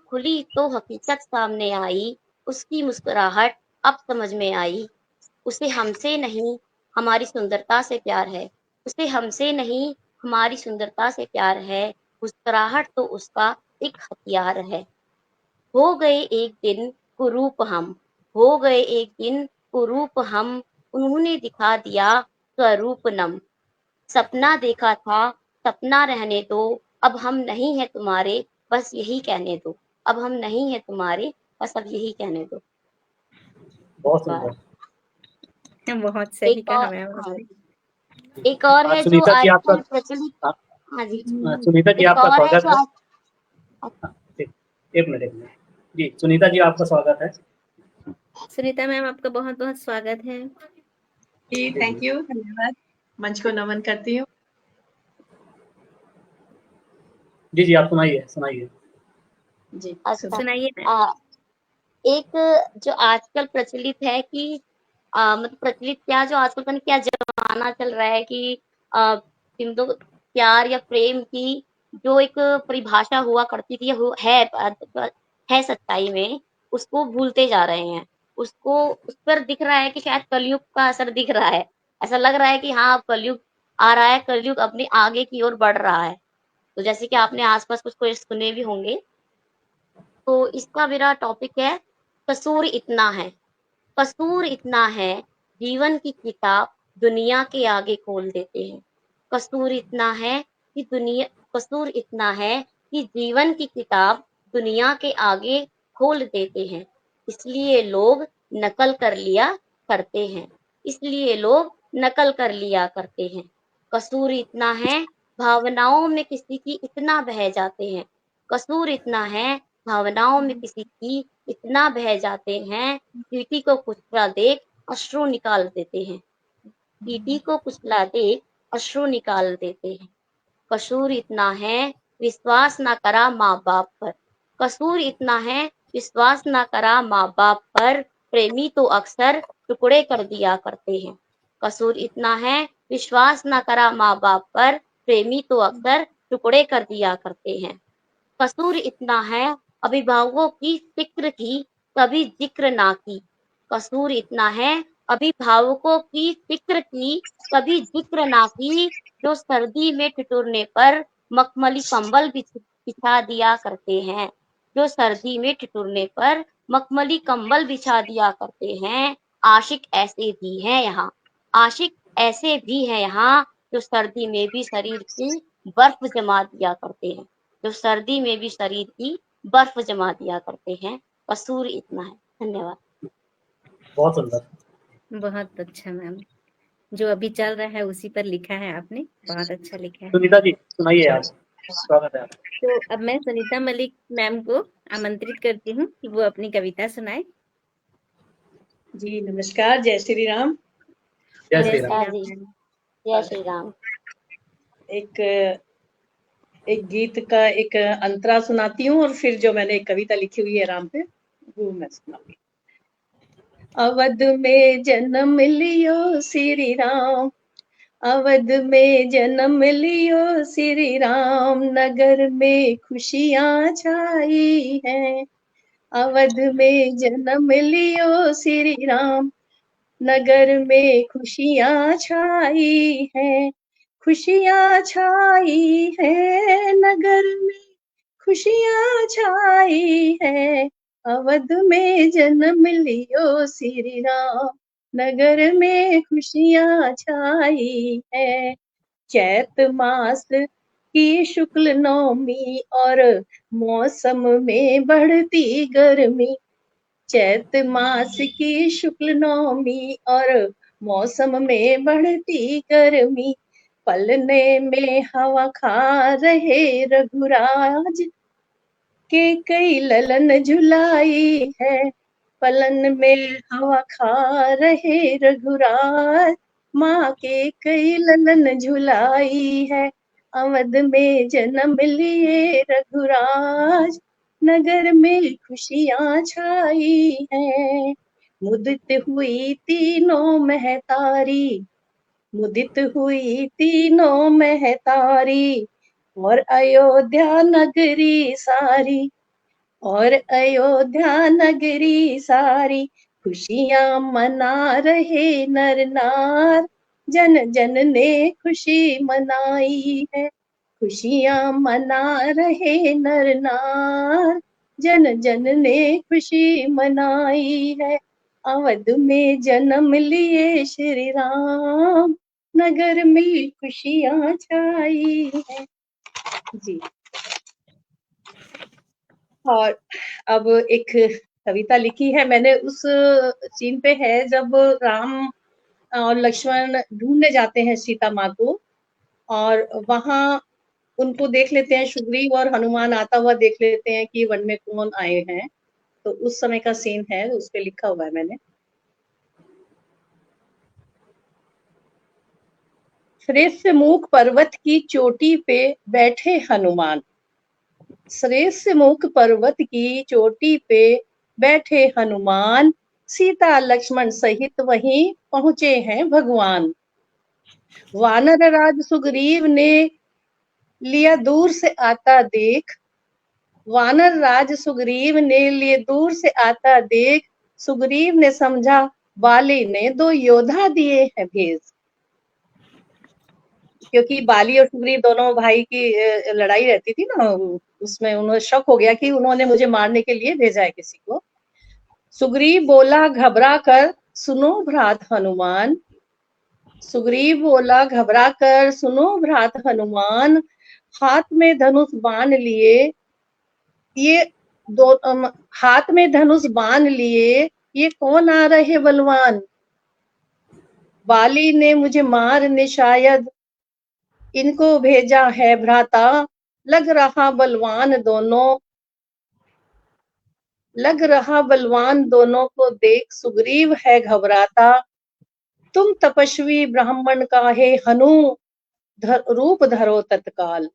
खुली तो हकीकत सामने आई, उसकी मुस्कुराहट अब समझ में आई। उसे हमसे नहीं हमारी सुंदरता से प्यार है, उसे हमसे नहीं हमारी सुंदरता से प्यार है। मुस्कुराहट तो उसका एक हथियार है। हो गए एक दिन कुरूप हम, हो गए एक दिन कुरूप हम, उन्होंने दिखा दिया स्वरूप नम। सपना देखा था सपना रहने दो, अब हम नहीं है तुम्हारे, बस यही कहने दो, अब हम नहीं है तुम्हारे, बस अब यही कहने दो। बहुत सुंदर। बहुत सही एक कहा और मैम हाँ, आपने। एक और है जो सुनीता जी आपका आजकल प्रचलित। हाँ, हाँ जी, सुनीता जी एक आपका और है स्वागत जो है। आज हाँ, एक मिनट जी, सुनीता जी आपका स्वागत है। सुनीता मैम आपका बहुत बहुत स्वागत है। जी थैंक यू, धन्यवाद। मंच को नमन करती हूँ। जी जी, आप सुनाइए सुनाइए। जी अच्छा सुनाइए मैम। एक जो आजकल प्रचलित है कि मतलब प्रचलित क्या, जो आजकल पता नहीं क्या जमाना चल रहा है कि सिंधु प्यार या प्रेम की जो एक परिभाषा हुआ करती थी, है सच्चाई में, उसको भूलते जा रहे हैं। उसको उस पर दिख रहा है कि शायद कलयुग का असर दिख रहा है। ऐसा लग रहा है कि हाँ अब कलयुग आ रहा है, कलयुग अपने आगे की ओर बढ़ रहा है। तो जैसे कि आपने आसपास कुछ सुने भी होंगे, तो इसका मेरा टॉपिक है कसूर इतना है। कसूर इतना है, जीवन की किताब दुनिया के आगे खोल देते हैं। कसूर इतना है कि कसूर इतना है कि जीवन की किताब दुनिया के आगे खोल देते हैं। इसलिए लोग नकल कर लिया करते हैं। इसलिए लोग नकल कर लिया करते हैं। कसूर इतना है, भावनाओं में किसी की इतना बह जाते हैं। कसूर इतना है, भावनाओं में किसी की इतना बह जाते हैं, चींटी को कुचला देख अश्रु निकाल देते हैं। चींटी को कुचला देख अश्रु निकाल देते हैं। कसूर इतना है, विश्वास ना करा माँ बाप पर। कसूर इतना है, विश्वास ना करा माँ बाप पर, प्रेमी तो अक्सर टुकड़े कर दिया करते हैं। कसूर इतना है, विश्वास ना करा माँ बाप पर, प्रेमी तो अक्सर टुकड़े कर दिया करते हैं। कसूर इतना है, अभिभावकों की फिक्र की कभी जिक्र ना की। कसूर इतना है, अभिभावकों की फिक्र की कभी जिक्र ना की, जो सर्दी में ठिठुरने पर मखमली कंबल बिछा दिया करते हैं। जो सर्दी में ठिठुरने पर मखमली कंबल बिछा दिया करते हैं। आशिक ऐसे भी हैं यहाँ। आशिक ऐसे भी हैं यहाँ, जो सर्दी में भी शरीर की बर्फ जमा दिया करते हैं। जो सर्दी में भी शरीर की बर्फ जमा दिया करते हैं। कसूर इतना है। धन्यवाद। बहुत सुंदर। बहुत अच्छा मैम, जो अभी चल रहा है उसी पर लिखा है आपने, बहुत अच्छा लिखा है। सुनीता जी सुनाइए आप, स्वागत है आपका। तो अब मैं सुनीता मलिक मैम को आमंत्रित करती हूँ कि वो अपनी कविता सुनाए। जी नमस्कार, जय श्री राम। जय श्री राम। नमस्कार जी, जय श्री राम। एक गीत का एक अंतरा सुनाती हूँ और फिर जो मैंने एक कविता लिखी हुई है राम पे वो मैं सुनाऊंगी। अवध में जन्म लियो श्री राम, अवध में जन्म लियो श्री राम, नगर में खुशियाँ छाई हैं। अवध में जन्म लियो श्री राम, नगर में खुशियाँ छाई हैं। खुशियाँ छाई है नगर में, खुशियाँ छाई है। अवध में जन्म लियो श्री राम, नगर में खुशियाँ छाई है। चैत मास की शुक्ल नवमी और मौसम में बढ़ती गर्मी। चैत मास की शुक्ल नवमी और मौसम में बढ़ती गर्मी। पलने में हवा खा रहे रघुराज के कई ललन झुलाई है। पलन में हवा खा रहे रघुराज, माँ के कई ललन झुलाई है। अवध में जन्म लिए रघुराज, नगर में खुशियाँ छाई हैं। मुदित हुई तीनों महतारी, मुदित हुई तीनों महतारी, और अयोध्या नगरी सारी, और अयोध्या नगरी सारी। खुशियाँ मना रहे नर नार, जन जन ने खुशी मनाई है। खुशियाँ मना रहे नर नार, जन जन ने खुशी मनाई है। अवध में जन्म लिए श्री राम, नगर में खुशियां छाई है। जी। और अब एक कविता लिखी है मैंने, उस सीन पे है जब राम और लक्ष्मण ढूंढने जाते हैं सीता माँ को, और वहां उनको देख लेते हैं, सुग्रीव और हनुमान आता हुआ देख लेते हैं कि वन में कौन आए हैं। तो उस समय का सीन है, उस पे लिखा हुआ है मैंने। श्रेष्ठ मुख पर्वत की चोटी पे बैठे हनुमान, श्रेष्ठ मुख पर्वत की चोटी पे बैठे हनुमान, सीता लक्ष्मण सहित वहीं पहुंचे हैं भगवान। वानर राज सुग्रीव ने लिया दूर से आता देख, वानर राज सुग्रीव ने लिए दूर से आता देख, सुग्रीव ने समझा बाली ने 2 योद्धा दिए हैं भेज। क्योंकि बाली और सुग्रीव दोनों भाई की लड़ाई रहती थी ना, उसमें उन्हें शक हो गया कि उन्होंने मुझे मारने के लिए भेजा है किसी को। सुग्रीव बोला घबरा कर सुनो भ्रात हनुमान, सुग्रीव बोला घबरा कर सुनो भ्रात हनुमान, हाथ में धनुष बाण लिए ये हाथ में धनुष बाण लिए ये कौन आ रहे बलवान, बाली ने मुझे मारने शायद इनको भेजा है भ्राता, लग रहा बलवान दोनों, लग रहा बलवान दोनों को देख सुग्रीव है घबराता, तुम तपस्वी ब्राह्मण का है हनु रूप धरो तत्काल,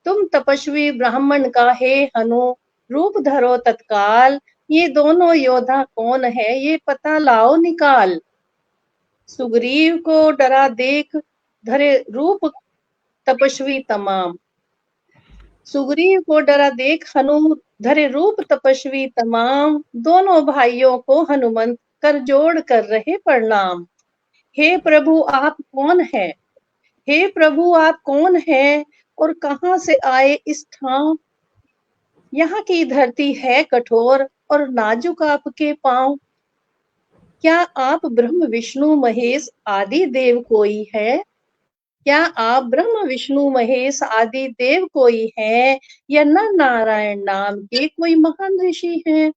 तुम तपस्वी ब्राह्मण का है हनु रूप धरो तत्काल, ये दोनों योद्धा कौन है ये पता लाओ निकाल। सुग्रीव को डरा देख धरे रूप तपस्वी तमाम, सुग्रीव को डरा देख हनु धरे रूप तपस्वी तमाम, दोनों भाइयों को हनुमंत कर जोड़ कर रहे प्रणाम। हे प्रभु आप कौन है, हे प्रभु आप कौन है और कहाँ से आए इस ठाव, यहाँ की धरती है कठोर और नाजुक आपके पांव, क्या आप ब्रह्म विष्णु महेश आदि देव कोई है, क्या आप ब्रह्म विष्णु महेश आदि देव कोई है, या नर नारायण नाम के कोई महान ऋषि हैं।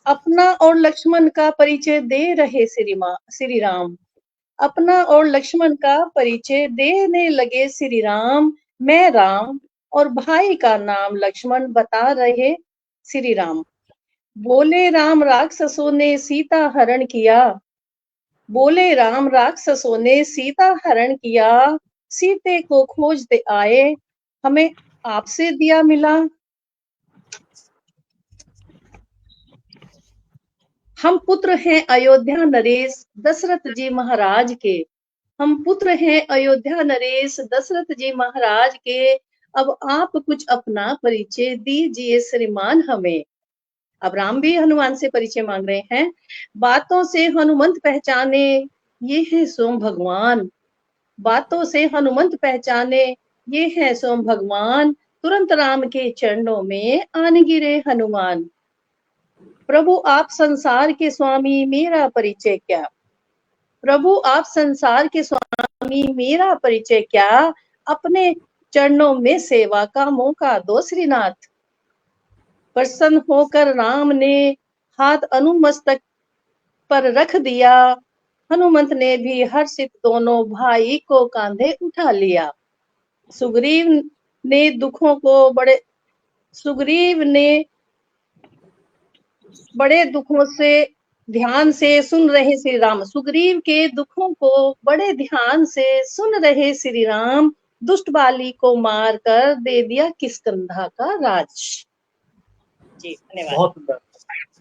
अपना और लक्ष्मण का परिचय दे रहे श्री राम, अपना और लक्ष्मण का परिचय देने लगे श्री राम, मैं राम और भाई का नाम लक्ष्मण बता रहे श्री राम। बोले राम राक्षसों ने सीता हरण किया, बोले राम राक्षसों ने सीता हरण किया, सीते को खोजते आए हमें आपसे दिया मिला, हम पुत्र हैं अयोध्या नरेश दशरथ जी महाराज के, हम पुत्र हैं अयोध्या नरेश दशरथ जी महाराज के, अब आप कुछ अपना परिचय दीजिए श्रीमान हमें। अब राम भी हनुमान से परिचय मांग रहे हैं। बातों से हनुमंत पहचाने ये है सोम भगवान, बातों से हनुमंत पहचाने ये है सोम भगवान, तुरंत राम के चरणों में आन गिरे हनुमान। प्रभु आप संसार के स्वामी मेरा परिचय क्या, प्रभु आप संसार के स्वामी मेरा परिचय क्या, अपने चरणों में सेवा का मौका दो श्रीनाथ। प्रसन्न होकर राम ने हाथ अनुमस्तक पर रख दिया, हनुमंत ने भी हर्षित दोनों भाई को कांधे उठा लिया। सुग्रीव ने दुखों को सुग्रीव ने बड़े दुखों से ध्यान से सुन रहे श्री राम, सुग्रीव के दुखों को बड़े ध्यान से सुन रहे श्री राम, दुष्ट बाली को मार कर दे दिया किष्किंधा का राज। जी धन्यवाद। बहुत सुंदर,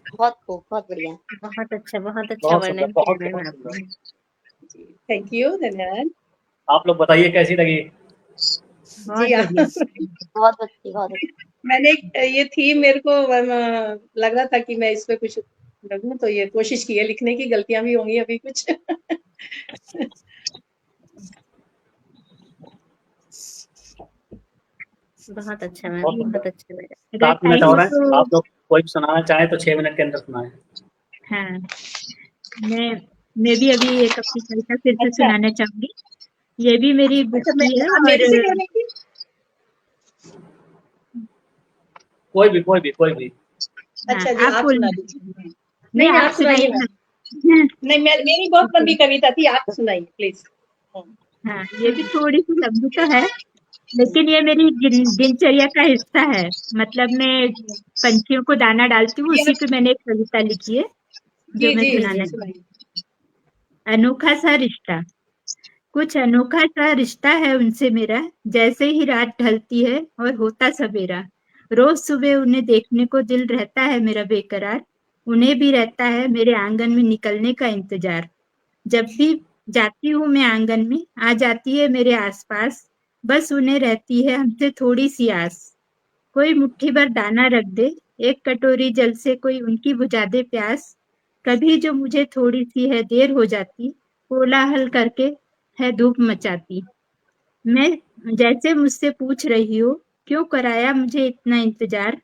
बहुत खूब, बहुत बढ़िया, बहुत अच्छा वर्णन किया मैम आपने। थैंक यू, धन्यवाद। आप लोग बताइए कैसी लगी। जी बहुत अच्छी, बहुत अच्छी। मैंने ये थीम मेरे को लग रहा था कि मैं इस पे कुछ लगूं, तो ये कोशिश की है लिखने की, गलतियां भी होंगी अभी कुछ। बहुत अच्छा मैम, बहुत अच्छा लगा। 7 मिनट और हैं, आप लोग कोई सुनाना चाहे तो 6 मिनट के अंदर सुनाएं। हाँ, मैं मैं भी अभी एक अपनी कविता फिर से अच्छा सुनाना चाहूंगी। ये भी मेरी बुक अच्छा की है आप मेरे से करेंगे? कोई भी। अच्छा जी, आप आप सुना बोलना। दीजिए। नहीं, नहीं आप आप सुनाइए सुनाइए ना। ना। नहीं मेरी बहुत लंबी कविता थी, आप सुनाइए प्लीज। हाँ, ये भी थोड़ी सी लंबी तो है, लेकिन ये मेरी दिनचर्या का हिस्सा है। मतलब मैं पंछियों को दाना डालती हूँ, उसी पे मैंने एक कविता लिखी है जो जी मैं जी जी सुनाना सुनाइए। चाहूंगी। अनोखा सा रिश्ता। कुछ अनोखा सा रिश्ता है उनसे मेरा, जैसे ही रात ढलती है और होता सवेरा। रोज सुबह उन्हें देखने को दिल रहता है मेरा बेकरार। उन्हें भी रहता है मेरे आंगन में निकलने का इंतजार। जब भी जाती हूँ मैं आंगन में, आ जाती है मेरे आसपास। बस उन्हें रहती है हमसे थोड़ी सी आस। कोई मुट्ठी भर दाना रख दे, एक कटोरी जल से कोई उनकी बुझा दे प्यास। कभी जो मुझे थोड़ी सी है देर हो जाती, कोलाहल करके है धूप मचाती। मैं जैसे मुझसे पूछ रही हो, क्यों कराया मुझे इतना इंतजार।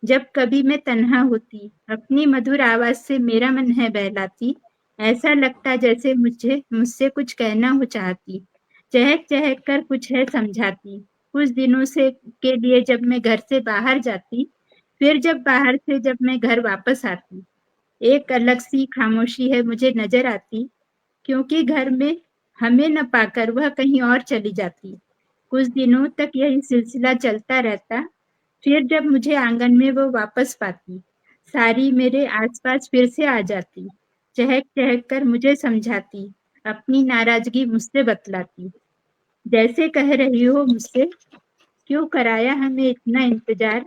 जब कभी मैं तन्हा होती, अपनी मधुर आवाज से मेरा मन है बहलाती। ऐसा लगता जैसे मुझे मुझसे कुछ कहना हो चाहती। चहक चहक कर कुछ है समझाती। कुछ दिनों से के लिए जब मैं घर से बाहर जाती, फिर जब बाहर से जब मैं घर वापस आती, एक अलग सी खामोशी है मुझे नजर आती। क्योंकि घर में हमें न पाकर वह कहीं और चली जाती। कुछ दिनों तक यही सिलसिला चलता रहता। फिर जब मुझे आंगन में वो वापस पाती, सारी मेरे आसपास फिर से आ जाती। चहक चहक कर मुझे समझाती, अपनी नाराजगी मुझसे बतलाती। जैसे कह रही हो मुझसे, क्यों कराया हमें इतना इंतजार।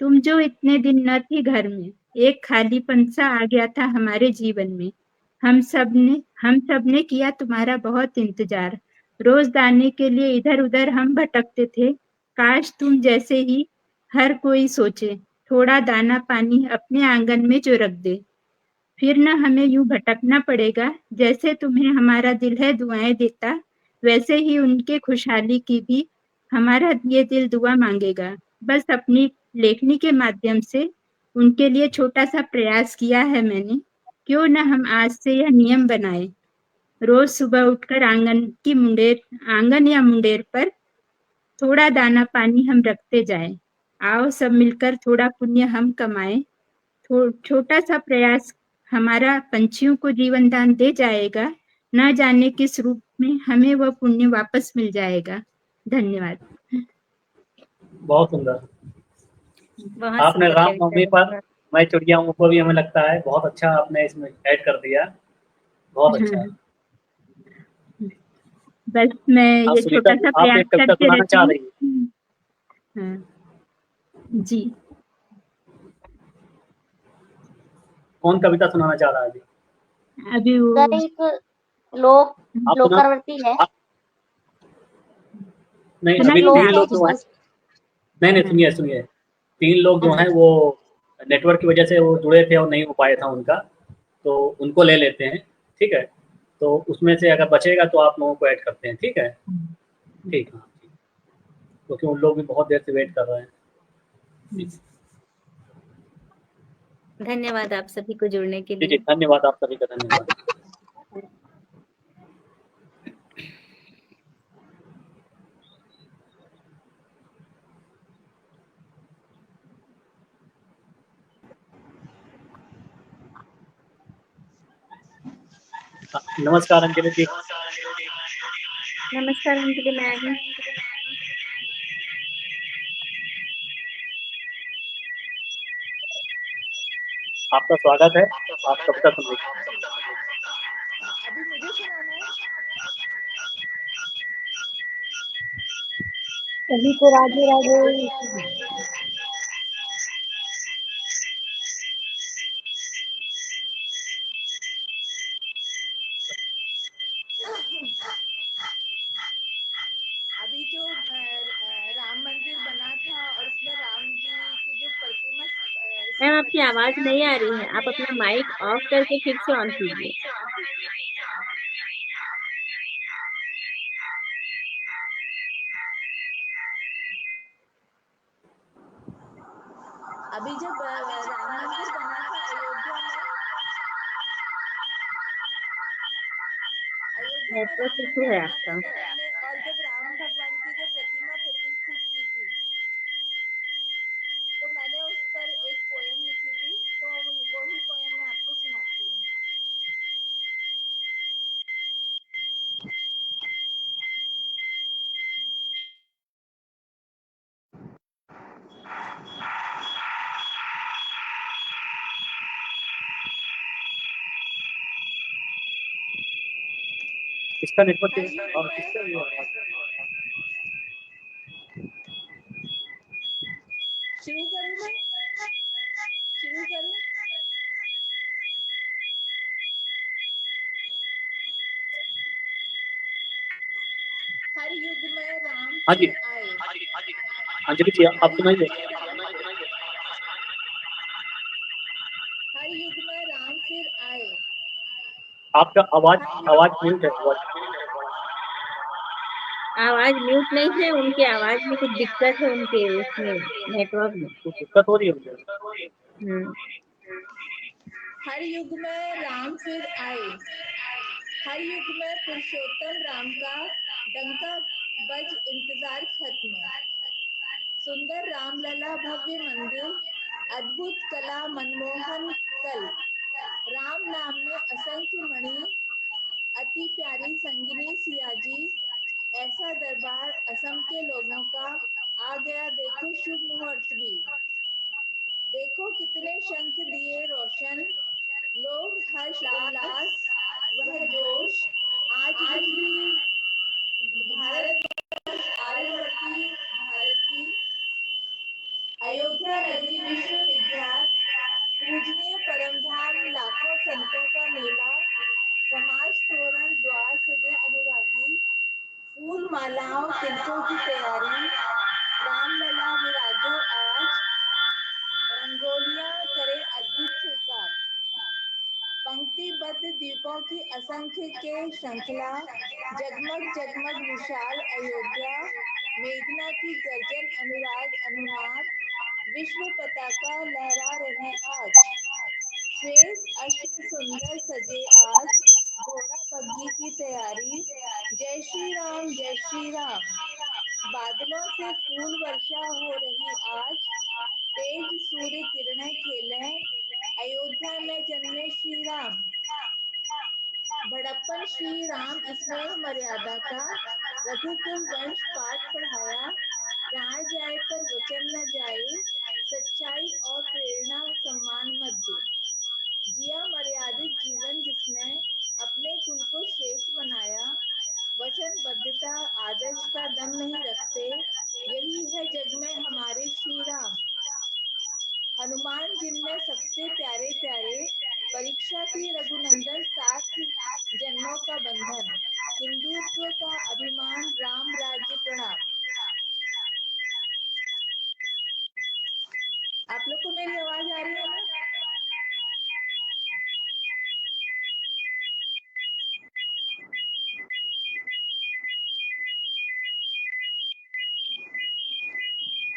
तुम जो इतने दिन न थी घर में, एक खालीपन सा आ गया था हमारे जीवन में। हम सब ने किया तुम्हारा बहुत इंतजार। रोज दाने के लिए इधर उधर हम भटकते थे। काश तुम जैसे ही हर कोई सोचे, थोड़ा दाना पानी अपने आंगन में जो रख दे। फिर न हमें यूं भटकना पड़ेगा। जैसे तुम्हें हमारा दिल है दुआएं देता, वैसे ही उनके खुशहाली की भी हमारा ये दिल दुआ मांगेगा। बस अपनी लेखनी के माध्यम से उनके लिए छोटा सा प्रयास किया है मैंने। क्यों न हम आज से यह नियम बनाए, रोज सुबह उठकर आंगन या मुंडेर पर थोड़ा दाना पानी हम रखते जाएं। आओ सब मिलकर थोड़ा पुण्य हम कमाएं। छोटा सा प्रयास हमारा पंछियों को जीवन दान दे जाएगा। न जाने किस रूप में हमें वह पुण्य वापस मिल जाएगा। धन्यवाद। बहुत सुंदर। बहुत आपने सुंदर रामनवमी कविता पर मैं चिड़िया हूँ को भी हमें लगता है बहुत अच्छा आपने इसमें ऐड कर दिया। बहुत अच्छा। बस मैं आप ये सुनीता छोटा जी, सा आप प्रयास एक कविता करते सुनाना रहती चाह हूँ। रही हैं। हाँ, जी। कौन कविता सुनाना चाह रहा है अभी? अभी वो सर एक लोक आप सुना। लोकवर्ती है। नहीं, अभी सुनाइए ना 3 आप। लोग जो हैं, नहीं हाँ, सुनिए। 3 लोग जो हाँ हैं वो नेटवर्क की वजह से वो जुड़े थे और नहीं हो पाया था उनका, तो उनको ले लेते हैं, ठीक है? तो उसमें से अगर बचेगा तो आप लोगों को ऐड करते हैं, ठीक है? ठीक है, क्योंकि उन लोग भी बहुत देर से वेट कर रहे हैं। धन्यवाद आप सभी को जुड़ने के जी, लिए। धन्यवाद आप सभी का धन्यवाद। नमस्कार अंजलि जी। नमस्कार अंजलि मैम। आपका स्वागत है। आप कविता सुनिए। अभी मुझे सुनाना है। सभी को राधे राधे। अभी जो राम मंदिर बना था और उसमें राम जी की जो प्रतिमा मैम आपकी आवाज नहीं आ रही है, आप अपना माइक ऑफ करके फिर से ऑन कीजिए। अभी जब राम मंदिर बना था अयोध्या में, नेटवर्क इशू है आपका। और जब राम भगवान की जो प्रतिमा प्रतिष्ठित की थी तो मैंने उस पर एक पोयम लिखी थी, तो वही पोयम मैं आपको सुनाती हूँ। इसका नेटवर्क हर युग और में किसका ये आवाज? शुरू करूँ मैं? शुरू करूँ? हर युग में राम हाँ जी, फिर आए। अंजलि जी आप सुनाइए। हर युग में राम फिर आए। आपका आवाज म्यूट है। आवाज म्यूट नहीं है, उनके आवाज में कुछ दिक्कत है, उनके उसमें नेटवर्क में कुछ दिक्कत हो रही है मुझे। हर युग में राम फिर आए। हर युग में पुरुषोत्तम राम का डंका बज इंतजार खत्म। सुंदर रामलला भव्य मंदिर, अद्भुत कला मनमोहन कल। राम नाम में असंख्य मणि, अति प्यारी संगिनी सियाजी। ऐसा दरबार असम के लोगों का आ गया, देखो शुभ मुहूर्त भी। देखो कितने शंख दिए रोशन, लोग हर्ष उल्लास वह जोश। आज भी भारत आर्यवर्ती भारत की अयोध्या नगरी विश्वविख्यात पूजनीय परम धाम, लाखों संतों का मेला। समाज तोरण द्वार सजे अनुरागी, फूल मालाओं तिलकों की तैयारी। रामलला विराजो आज, रंगोलियां करे अद्भुत श्रृंगार। पंक्तिबद्ध दीपों की असंख्य के श्रृंखला, जगमग जगमग विशाल अयोध्या। मेघना की गर्जन अनुराग अनुहार, विश्व पताका लहरा रही आज। श्वेत अश्व सुंदर सजे आज, घोड़ा बग्घी की तैयारी। जय श्री राम जय श्री राम। बादलों से फूल वर्षा हो रही आज, तेज सूर्य किरणें खेलें। अयोध्या में जन्मे श्री राम, बड़प्पन श्री राम स्नेह मर्यादा का। रघुकुल वंश पाठ पढ़ाया, प्राण जाए पर वचन न जाए। सच्चाई और प्रेरणा सम्मान मत दे। जिया मर्यादित जीवन जिसने, अपने कुल को श्रेष्ठ बनाया। वचनबद्धता आदर्श का दम नहीं रखते, यही है जग में हमारे श्री राम। हनुमान जिनमें सबसे प्यारे प्यारे, परीक्षा की रघुनंदन, साथ जन्मों का बंधन। हिंदुत्व का अभिमान, राम राज्य प्रणाम। आप लोग को मेरी आवाज आ रही है ना?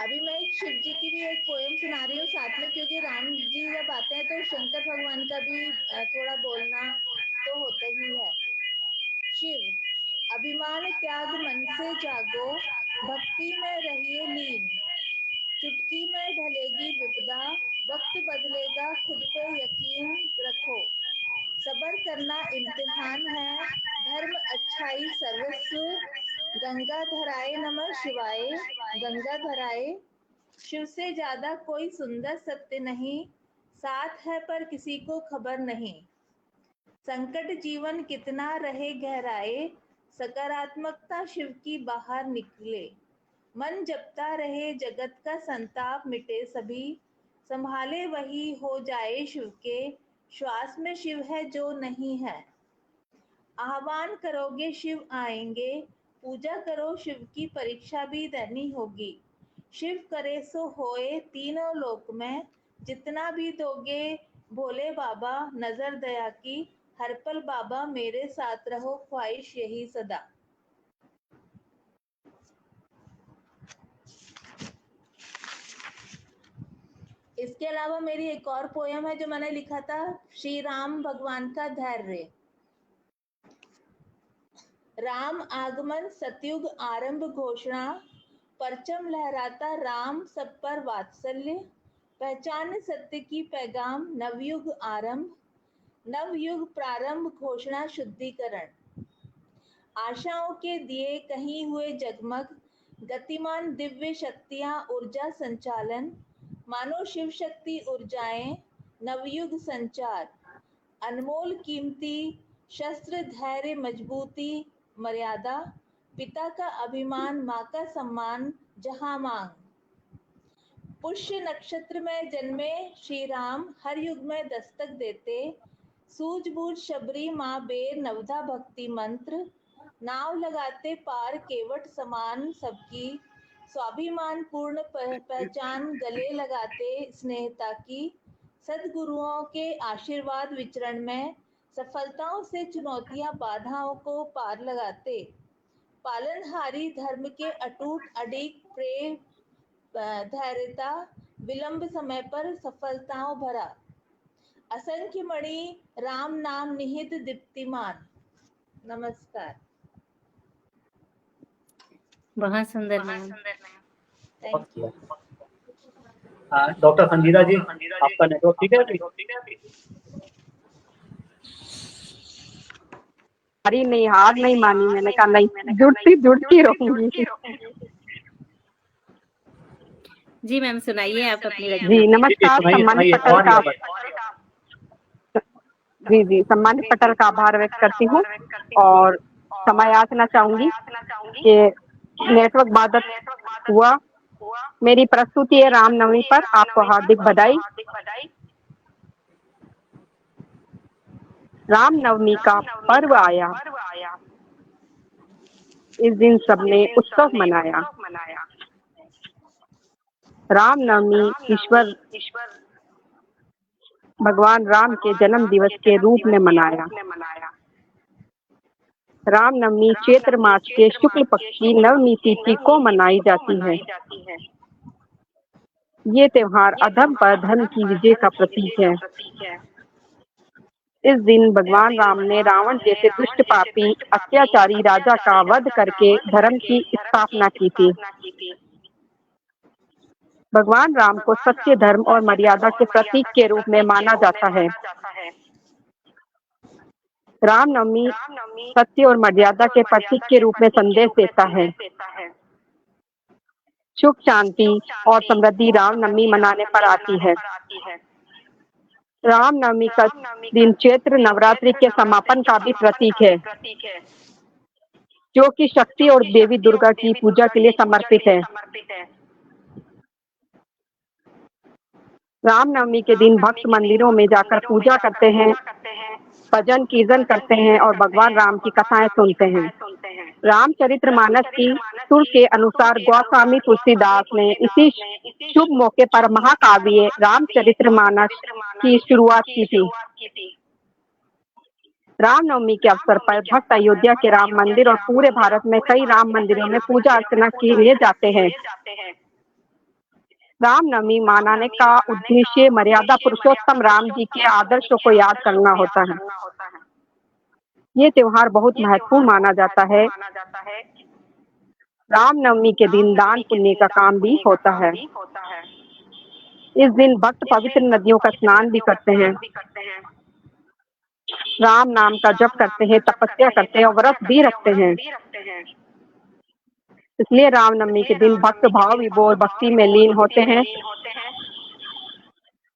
अभी मैं एक शिव जी की भी एक पोएम सुना रही हूँ साथ में, क्योंकि राम जी जब आते हैं तो शंकर भगवान का भी थोड़ा बोलना तो होता ही है। शिव, अभिमान त्याग मन से जागो, भक्ति में रहिए लीन। चुटकी में ढलेगी विपदा, वक्त बदलेगा खुद पे यकीन रखो। सबर करना इम्तिहान है, धर्म अच्छाई सर्वस्व। गंगा धराए नमः शिवाय, गंगा धराए। शिव से ज्यादा कोई सुंदर सत्य नहीं, साथ है पर किसी को खबर नहीं। संकट जीवन कितना रहे गहराए, सकारात्मकता शिव की बाहर निकले। मन जपता रहे जगत का संताप मिटे सभी, संभाले वही हो जाए शिव के। श्वास में शिव है जो नहीं है। आह्वान करोगे शिव आएंगे, पूजा करो शिव की परीक्षा भी देनी होगी। शिव करे सो होए तीनों लोक में, जितना भी दोगे भोले बाबा नजर दया की। हर पल बाबा मेरे साथ रहो, ख्वाहिश यही सदा। इसके अलावा मेरी एक और पोयम है जो मैंने लिखा था, श्री राम भगवान का धैर्य। राम आगमन सतयुग आरंभ घोषणा, परचम लहराता राम सब पर वात्सल्य, पहचान सत्य की पैगाम नवयुग आरंभ, नवयुग प्रारंभ घोषणा शुद्धिकरण, आशाओं के दिए कहीं हुए जगमग, गतिमान दिव्य शक्तियां ऊर्जा संचालन, मानो शिव शक्ति ऊर्जाएं नवयुग संचार, अनमोल कीमती शस्त्र धैर्य मजबूती मर्यादा, पिता का अभिमान माँ का सम्मान जहां मांग, पुष्य नक्षत्र में जन्मे श्री राम हर युग में दस्तक देते, सूझबूझ शबरी माँ बेर नवधा भक्ति मंत्र, नाव लगाते पार केवट समान सबकी, स्वाभिमान पूर्ण पहचान गले लगाते स्नेहता की, सदगुरुओं के आशीर्वाद विचरण में सफलताओं से चुनौतियां बाधाओं को पार लगाते, पालनहारी धर्म के अटूट अडिग प्रेम धैर्यता, विलंब समय पर सफलताओं भरा, असंख्य मणि राम नाम निहित दीप्तिमान। नमस्कार। बहुत सुंदर मैम। बहुत किया। डॉक्टर संगीता जी, आपका नेटवर्क ठीक है अभी? अरे नहीं, हार नहीं मानी, मैंने कहा नहीं, जुड़ती रहूंगी। जी मैम सुनाइए आप अपनी रचना। जी नमस्कार, सम्मानित पटल का जी सम्मानित पटल का आभार व्यक्त करती हूँ और क्षमा याचना चाहूंगी कि नेटवर्क बाधित हुआ। मेरी प्रस्तुति है रामनवमी पर, आपको हार्दिक बधाई। रामनवमी का पर्व आया, इस दिन सबने उत्सव मनाया। रामनवमी ईश्वर भगवान राम के जन्म दिवस के रूप में मनाया। रामनवमी चैत्र मास के शुक्ल पक्ष की नवमी तिथि को मनाई जाती है। ये त्योहार अधर्म पर धर्म की विजय का प्रतीक है। इस दिन भगवान राम ने रावण जैसे दुष्ट पापी अत्याचारी राजा का वध करके धर्म की स्थापना की थी। भगवान राम को सत्य, धर्म और मर्यादा के प्रतीक के रूप में माना जाता है। रामनवमी सत्य और मर्यादा के प्रतीक के रूप में संदेश देता है। सुख, शांति और समृद्धि रामनवमी मनाने पर आती है। रामनवमी का दिन चैत्र नवरात्रि के समापन का भी प्रतीक है, जो कि शक्ति और देवी दुर्गा की पूजा के लिए समर्पित है। रामनवमी के दिन भक्त मंदिरों में जाकर पूजा करते हैं, भजन कीर्तन करते हैं और भगवान राम की कथाएं सुनते हैं। रामचरितमानस की सुर के अनुसार गोस्वामी तुलसीदास ने इसी शुभ मौके पर महाकाव्य रामचरितमानस की शुरुआत की थी। रामनवमी के अवसर पर भक्त अयोध्या के राम मंदिर और पूरे भारत में कई राम मंदिरों में पूजा अर्चना के लिए जाते हैं। रामनवमी मनाने का उद्देश्य मर्यादा पुरुषोत्तम राम जी के आदर्शों को याद करना होता है। ये त्योहार बहुत महत्वपूर्ण माना जाता है। रामनवमी के दिन दान पुण्य का काम भी होता है। इस दिन भक्त पवित्र नदियों का स्नान भी करते हैं, राम नाम का जप करते हैं, तपस्या करते हैं और व्रत भी रखते हैं। इसलिए रामनवमी के दिन भक्त भाव विभोर भक्ति में लीन होते हैं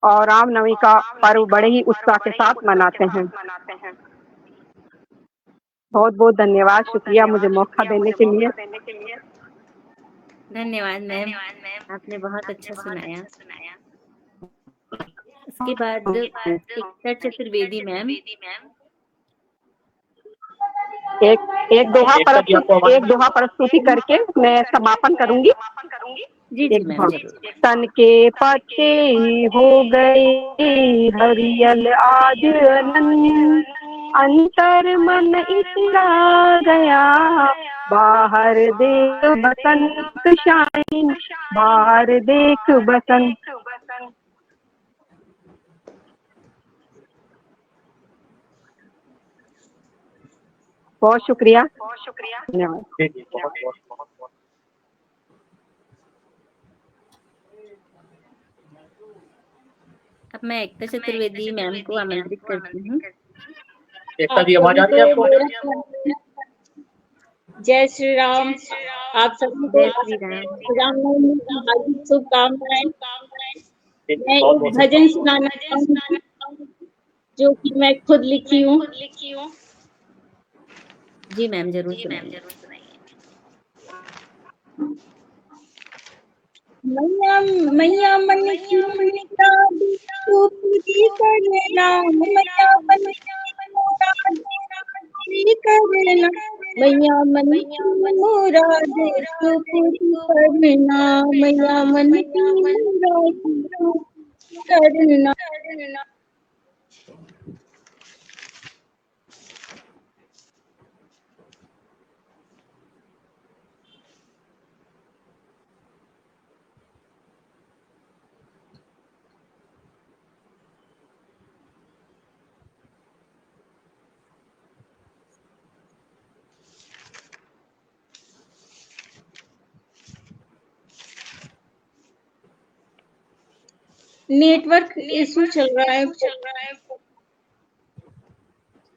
और रामनवमी का पर्व बड़े ही उत्साह के साथ मनाते हैं। बहुत बहुत धन्यवाद, शुक्रिया मुझे मौका देने के लिए। धन्यवाद मैम, आपने बहुत अच्छा सुनाया। उसके बाद एकता चतुर्वेदी मैम एक दोहा प्रस्तुति करके मैं समापन करूंगी। जी जी मैम। तन के पत्ते हो गए हरियल आज अनन्य, अंतर मन इतरा गया, बाहर देख बसंत शाइन, बाहर देख बसंत। बहुत शुक्रिया। धन्यवाद। जी जी, बहुत बहुत बहुत बहुत। अब मैं एकता चतुर्वेदी मैम को आमंत्रित करती हूँ। एकता जी, आवाज आ रही है आपको? जय श्री राम। आप सभी को जय श्री राम। रामनवमी की हार्दिक शुभकामनाएं। मैं बहुत एक बहुत भजन सुनाना चाहूंगी जो कि मैं खुद लिखी हूँ। जी मैम, जरूर सुनाइए। मैया मैया मन की मुराद तू पूरी करना, मैया मन की मुराद पूरी करना, मैया मन की मुराद तू पूरी करना, मैया मन की मुराद तू करना। नेटवर्क इशू चल रहा है,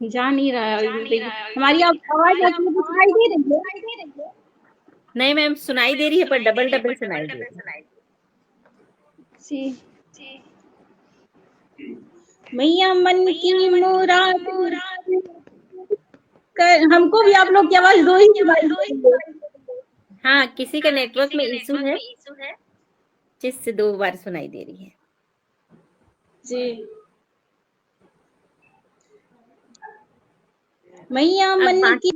जा नहीं रहा है। हमारी आवाज आती है, सुनाई दे रही है? नहीं मैम, सुनाई दे रही है पर डबल डबल सुनाई दे रही है। मैया मन की मुराद हमको भी आप लोग की आवाज दो ही। हाँ, किसी का नेटवर्क में इशू है जिससे 2 बार सुनाई दे रही है। जी। मैया मन की।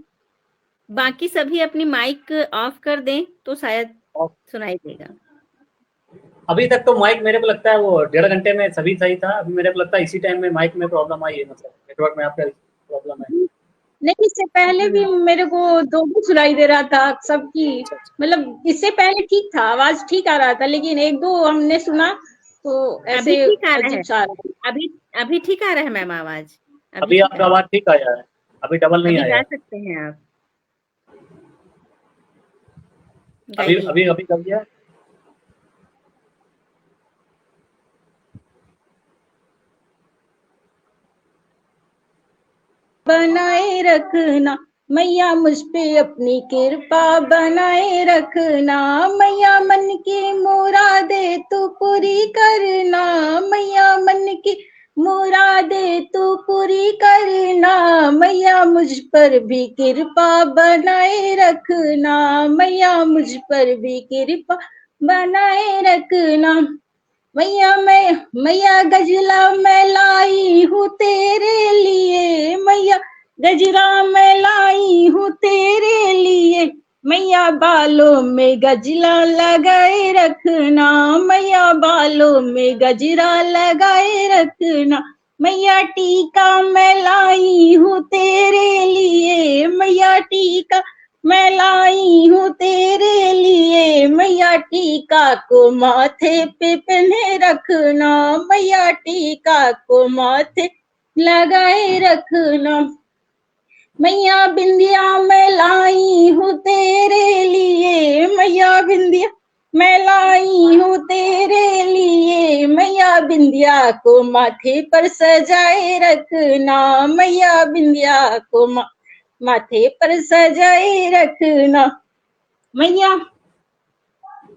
बाकी सभी अपनी माइक ऑफ कर दें तो शायद सुनाई देगा। अभी तक तो माइक मेरे को लगता है वो 1.5 घंटे में सभी सही था। अभी मेरे को लगता है इसी टाइम में माइक में प्रॉब्लम आई है, मतलब नेटवर्क में आपका प्रॉब्लम है। नहीं, इससे पहले भी मेरे को 2 सुनाई दे रहा था सबकी, मतलब इससे पहले ठीक था, आवाज ठीक आ रहा था, लेकिन 1-2 हमने सुना तो ऐसे अजीब सा। अभी ठीक आ रहा है मैम आवाज? अभी आपका आवाज ठीक आया है, अभी डबल नहीं आया। गा सकते हैं आप? अभी कर दिया। बनाए रखना मैया मुझ पे अपनी कृपा बनाए रखना, मैया मन की मुरादे तू पूरी करना, मैया मन की मुरादे तू पूरी करना, मैया मुझ पर भी कृपा बनाए रखना, मैया मुझ पर भी कृपा बनाए रखना। मैया गजला मैं लाई हूँ तेरे लिए, मैया गजरा मैं लाई हूँ तेरे लिए, मैया बालों में गजला लगाए रखना, मैया बालों में गजरा लगाए रखना, मैया टीका मैं लाई हूँ तेरे लिए, मैया टीका मैं लाई हूँ तेरे लिए, मैया टीका को माथे पे पहने रखना, मैया टीका को माथे लगाए रखना, मैया बिंदिया मैं लाई हूँ तेरे लिए, मैया बिंदिया मैं लाई हूँ तेरे लिए, मैया बिंदिया को माथे पर सजाए रखना, मैया बिंदिया को माथे पर सजाए रखना,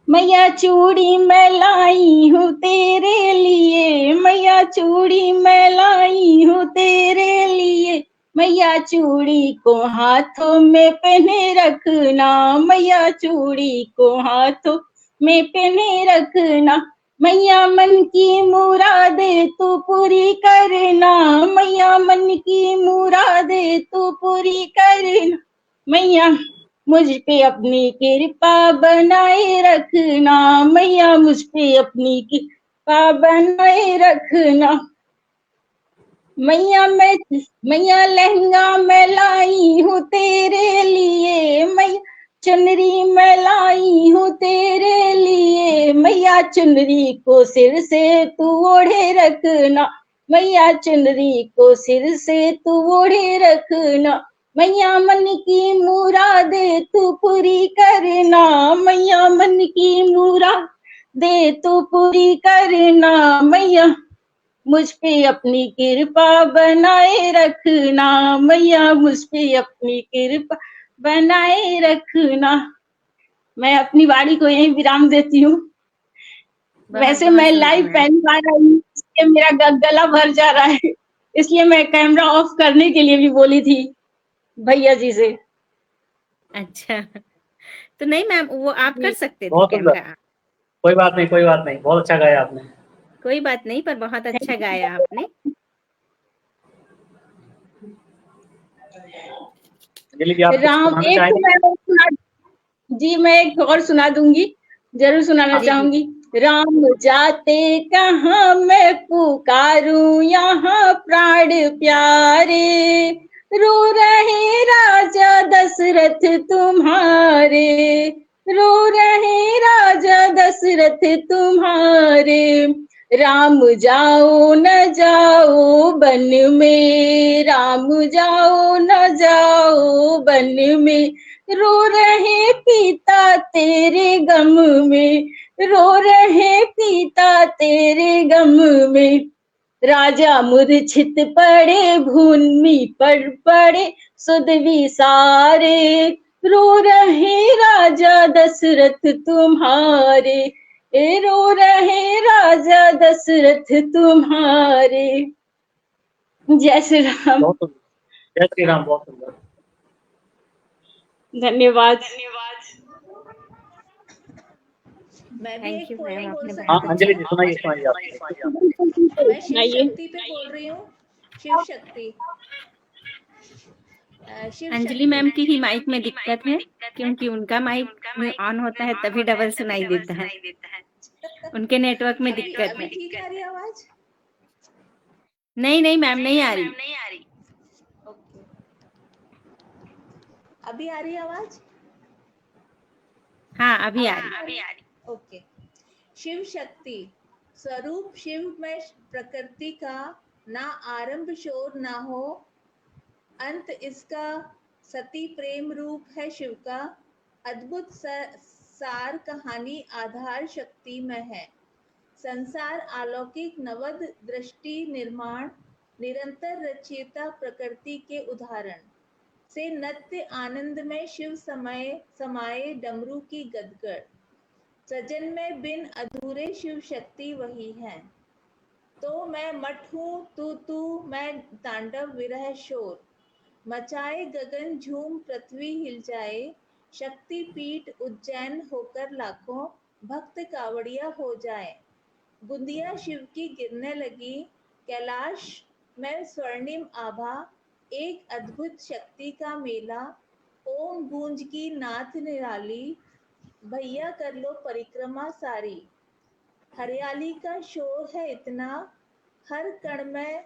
मैया चूड़ी मैं लाई हूँ तेरे लिए, मैया चूड़ी मैं लाई हूँ तेरे लिए, मैया चूड़ी को हाथों में पहने रखना, मैया चूड़ी को हाथों में पहने रखना, मैया मन की मुरादे तू पूरी करना, मैया मन की मुरादे तू पूरी करना, मैया मुझ पे अपनी कृपा बनाए रखना, मैया मुझ पे अपनी कृपा बनाए रखना, मैया लहंगा मैं लाई हूँ तेरे लिए, मैया चुनरी मैं लाई हूँ तेरे लिए, मैया चुनरी को सिर से तू ओढ़े रखना, मैया चुनरी को सिर से तू ओढ़े रखना, मैया मन की मुरादे तू पूरी करना, मैया मन की मुरादे तू पूरी करना, मैया मुझ पे अपनी कृपा बनाए रखना, मैया मुझ पे अपनी कृपा बनाए रखना। मैं अपनी वाणी को यहीं विराम देती हूँ। वैसे मैं लाइव पहली बार आई हूँ, इसलिए मेरा गला भर जा रहा है, इसलिए मैं कैमरा ऑफ करने के लिए भी बोली थी भैया जी से। अच्छा, तो नहीं मैम, वो आप कर सकते थे बहुत सुंदर, कैमरा। कोई बात नहीं, कोई बात नहीं, बहुत अच्छा गाया आपने। कोई बात नहीं, पर बहुत अच्छा गाया आपने। अंजलि जी, आप कुछ राम सुनाना एक चाहेंगे? मैं और जी, मैं एक और सुना दूंगी, जरूर सुनाना चाहूंगी। राम जाते कहाँ मैं पुकारूं यहाँ प्राण प्यारे, रो रहे राजा दशरथ तुम्हारे, रो रहे राजा दशरथ तुम्हारे, राम जाओ न जाओ वन में, राम जाओ न जाओ वन में, रो रहे पिता तेरे गम में, रो रहे पिता तेरे गम में, राजा मूर्छित पड़े भूमि पर पड़े सुध विसारे, रो रहे राजा दशरथ तुम्हारे, रो रहे राजा दशरथ तुम्हारे। जय श्री राम। जय श्री राम। बहुत सुंदर, धन्यवाद। मैं भी एक पोएम बोल सकती हाँ हूँ। अंजलि जी सुनाइए, सुनाइए आप। मैं शिव शक्ति पे बोल रही हूँ। शिव शक्ति। अंजलि मैम की ही माइक में दिक्कत है, क्योंकि उनका माइक ऑन होता है तभी डबल सुनाई देता है। उनके नेटवर्क में दिक्कत है। ठीक आ रही आवाज? नहीं नहीं मैम, नहीं आ रही। ओके, अभी आ रही आवाज? हाँ अभी आ रही। ओके। शिव शक्ति स्वरूप शिव में प्रकृति का, ना आरंभ शोर ना हो अंत इसका, सती प्रेम रूप है शिव का, अद्भुत सार कहानी आधार शक्ति में है, संसार अलौकिक नवद दृष्टि निर्माण, निरंतर रचयिता प्रकृति के उदाहरण, से नित्य आनंद में शिव समाये डमरू की गदगड़, सजन में बिन अधूरे शिव शक्ति वही है, तो मैं मठ हूँ तू मैं तांडव विरह शोर, मचाए गगन झूम पृथ्वी हिल जाए, शक्ति पीठ उज्जैन होकर लाखों भक्त कावड़िया हो जाए, बुंदिया शिव की गिरने लगी, कैलाश में स्वर्णिम आभा, एक अद्भुत शक्ति का मेला, ओम गूंज की नाथ निराली, भैया कर लो परिक्रमा सारी, हरियाली का शोर है इतना, हर कण में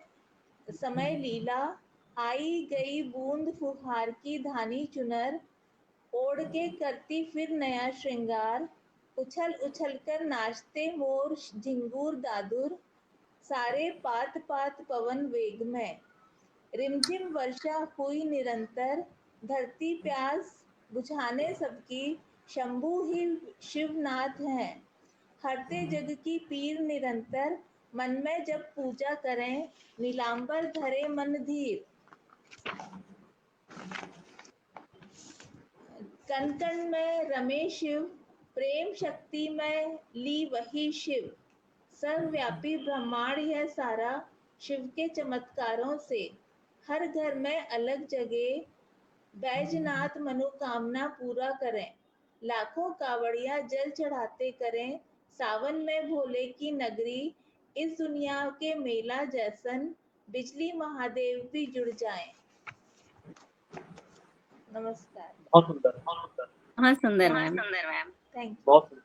समय लीला, आई गई बूंद फुहार की धानी चुनर, ओढ़ के करती फिर नया श्रृंगार, उछल उछल कर नाचते मोर झिंगूर दादुर, सारे पात पात पवन वेग में, रिमझिम वर्षा हुई निरंतर, धरती प्यास बुझाने सबकी, शंभु ही शिवनाथ हैं, हरते जग की पीर निरंतर, मन में जब पूजा करें, नीलांबर धरे मन धीर, कण कण में रमे शिव, प्रेम शक्ति में ली वही शिव, सर्वव्यापी ब्रह्मांड है सारा, शिव के चमत्कारों से, हर घर में अलग जगह, बैजनाथ मनोकामना पूरा करें, लाखों कावड़िया जल चढ़ाते करें, सावन में भोले की नगरी, इस दुनिया के मेला जैसन, बिजली महादेव भी जुड़ जाएं। नमस्कार। बहुत सुंदर, बहुत सुंदर मैम। Thank you. बहुत सुंदर।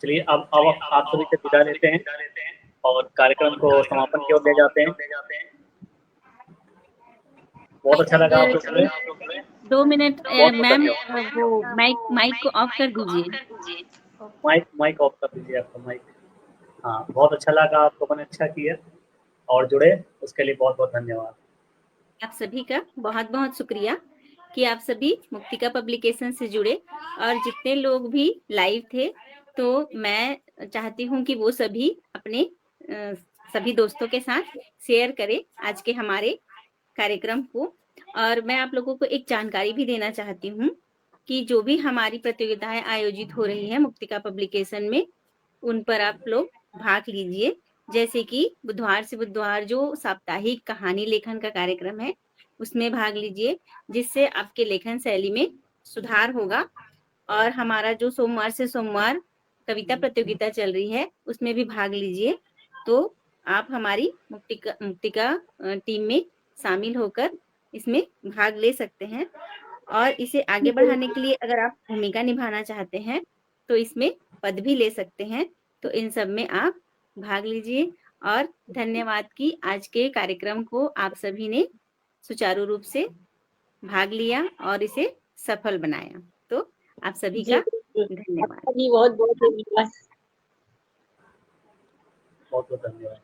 चलिए अब आप सभी से विदा लेते हैं और कार्यक्रम को समापन की ओर ले जाते हैं। बहुत अच्छा लगा आप लोग से। 2 मिनट मैम, वो माइक को ऑफ कर दीजिए। माइक ऑफ कर दीजिए, आपका माइक। हाँ, बहुत अच्छा लगा, आप लोगों ने अच्छा किया और जुड़े, उसके लिए बहुत-बहुत धन्यवाद। आप सभी का बहुत-बहुत शुक्रिया कि आप सभी मुक्तिका पब्लिकेशन से जुड़े और जितने लोग भी लाइव थे, तो मैं चाहती हूँ कि वो सभी अपने सभी दोस्तों के साथ शेयर करें आज के हमारे कार्यक्रम को। और मैं आप लोगों को एक जानकारी भी देना चाहती हूँ कि जो भी हमारी प्रतियोगिताएं आयोजित हो रही है मुक्तिका पब्लिकेशन में, उन पर आप लोग भाग लीजिए। जैसे कि बुधवार से बुधवार जो साप्ताहिक कहानी लेखन का कार्यक्रम है, उसमें भाग लीजिए, जिससे आपके लेखन शैली में सुधार होगा। और हमारा जो सोमवार से सोमवार कविता प्रतियोगिता चल रही है, उसमें भी भाग लीजिए। तो आप हमारी मुक्तिका टीम में शामिल होकर इसमें भाग ले सकते हैं। और इसे आगे बढ़ाने के लिए अगर आप भूमिका निभाना चाहते हैं, तो इसमें पद भी ले सकते हैं। तो इन सब में आप भाग लीजिए। और धन्यवाद कि आज के कार्यक्रम को आप सभी ने सुचारू रूप से भाग लिया और इसे सफल बनाया। तो आप सभी का धन्यवाद। बहुत बहुत धन्यवाद। बहुत-बहुत धन्यवाद।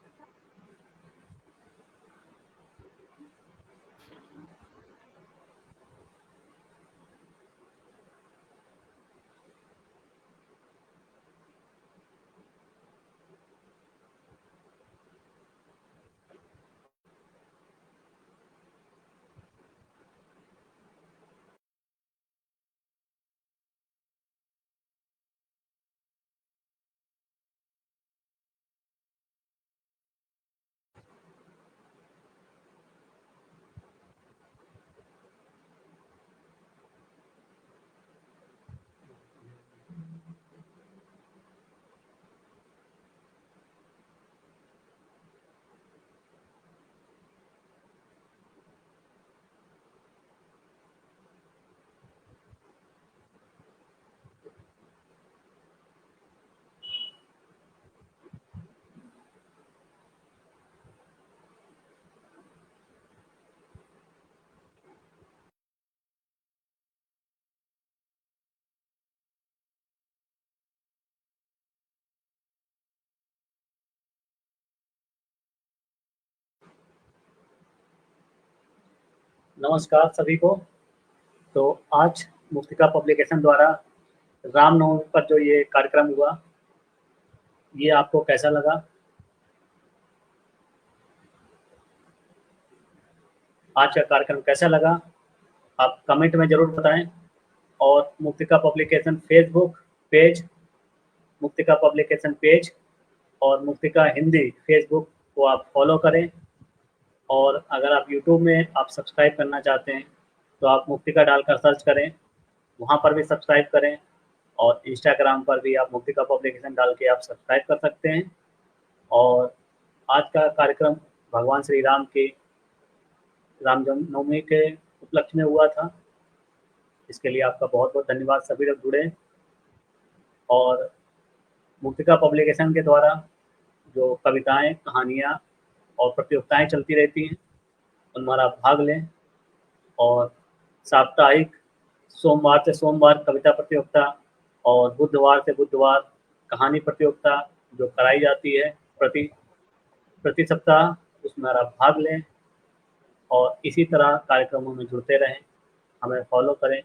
नमस्कार सभी को। तो आज मुक्तिका पब्लिकेशन द्वारा रामनवमी पर जो ये कार्यक्रम हुआ, ये आपको कैसा लगा? आज का कार्यक्रम कैसा लगा? आप कमेंट में ज़रूर बताएं। और Muktika publication Facebook page, Muktika publication page और मुक्तिका हिंदी फेसबुक को आप फॉलो करें। और अगर आप यूट्यूब में आप सब्सक्राइब करना चाहते हैं, तो आप मुक्तिका डालकर सर्च करें, वहाँ पर भी सब्सक्राइब करें। और इंस्टाग्राम पर भी आप मुक्तिका पब्लिकेशन डाल के आप सब्सक्राइब कर सकते हैं। और आज का कार्यक्रम भगवान श्री राम के रामनवमी के उपलक्ष्य में हुआ था। इसके लिए आपका बहुत-बहुत धन्यवाद, सभी लोग जुड़े। और मुक्तिका पब्लिकेशन के द्वारा जो कविताएँ, कहानियाँ और प्रतियोगिताएँ चलती रहती हैं, उनमें आप भाग लें। और साप्ताहिक सोमवार से सोमवार कविता प्रतियोगिता और बुधवार से बुधवार कहानी प्रतियोगिता जो कराई जाती है प्रति सप्ताह, उसमें आप भाग लें और इसी तरह कार्यक्रमों में जुड़ते रहें, हमें फॉलो करें।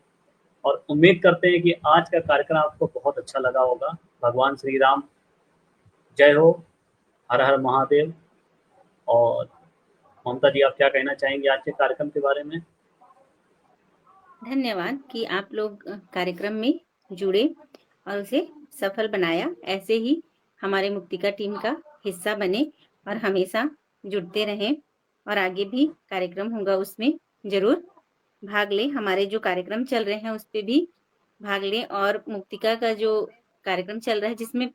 और उम्मीद करते हैं कि आज का कार्यक्रम आपको बहुत अच्छा लगा होगा। भगवान श्री राम जय हो, हर हर महादेव। और ममता जी, आप क्या कहना चाहेंगे आज के कार्यक्रम के बारे में? धन्यवाद कि आप लोग कार्यक्रम में जुड़े और उसे सफल बनाया। ऐसे ही हमारे मुक्तिका टीम का हिस्सा बने और हमेशा जुड़ते रहें। और आगे भी कार्यक्रम होगा, उसमें जरूर भाग लें। हमारे जो कार्यक्रम चल रहे हैं उस पे भी भाग लें। और मुक्तिका का जो कार्यक्रम चल रहा है, जिसमें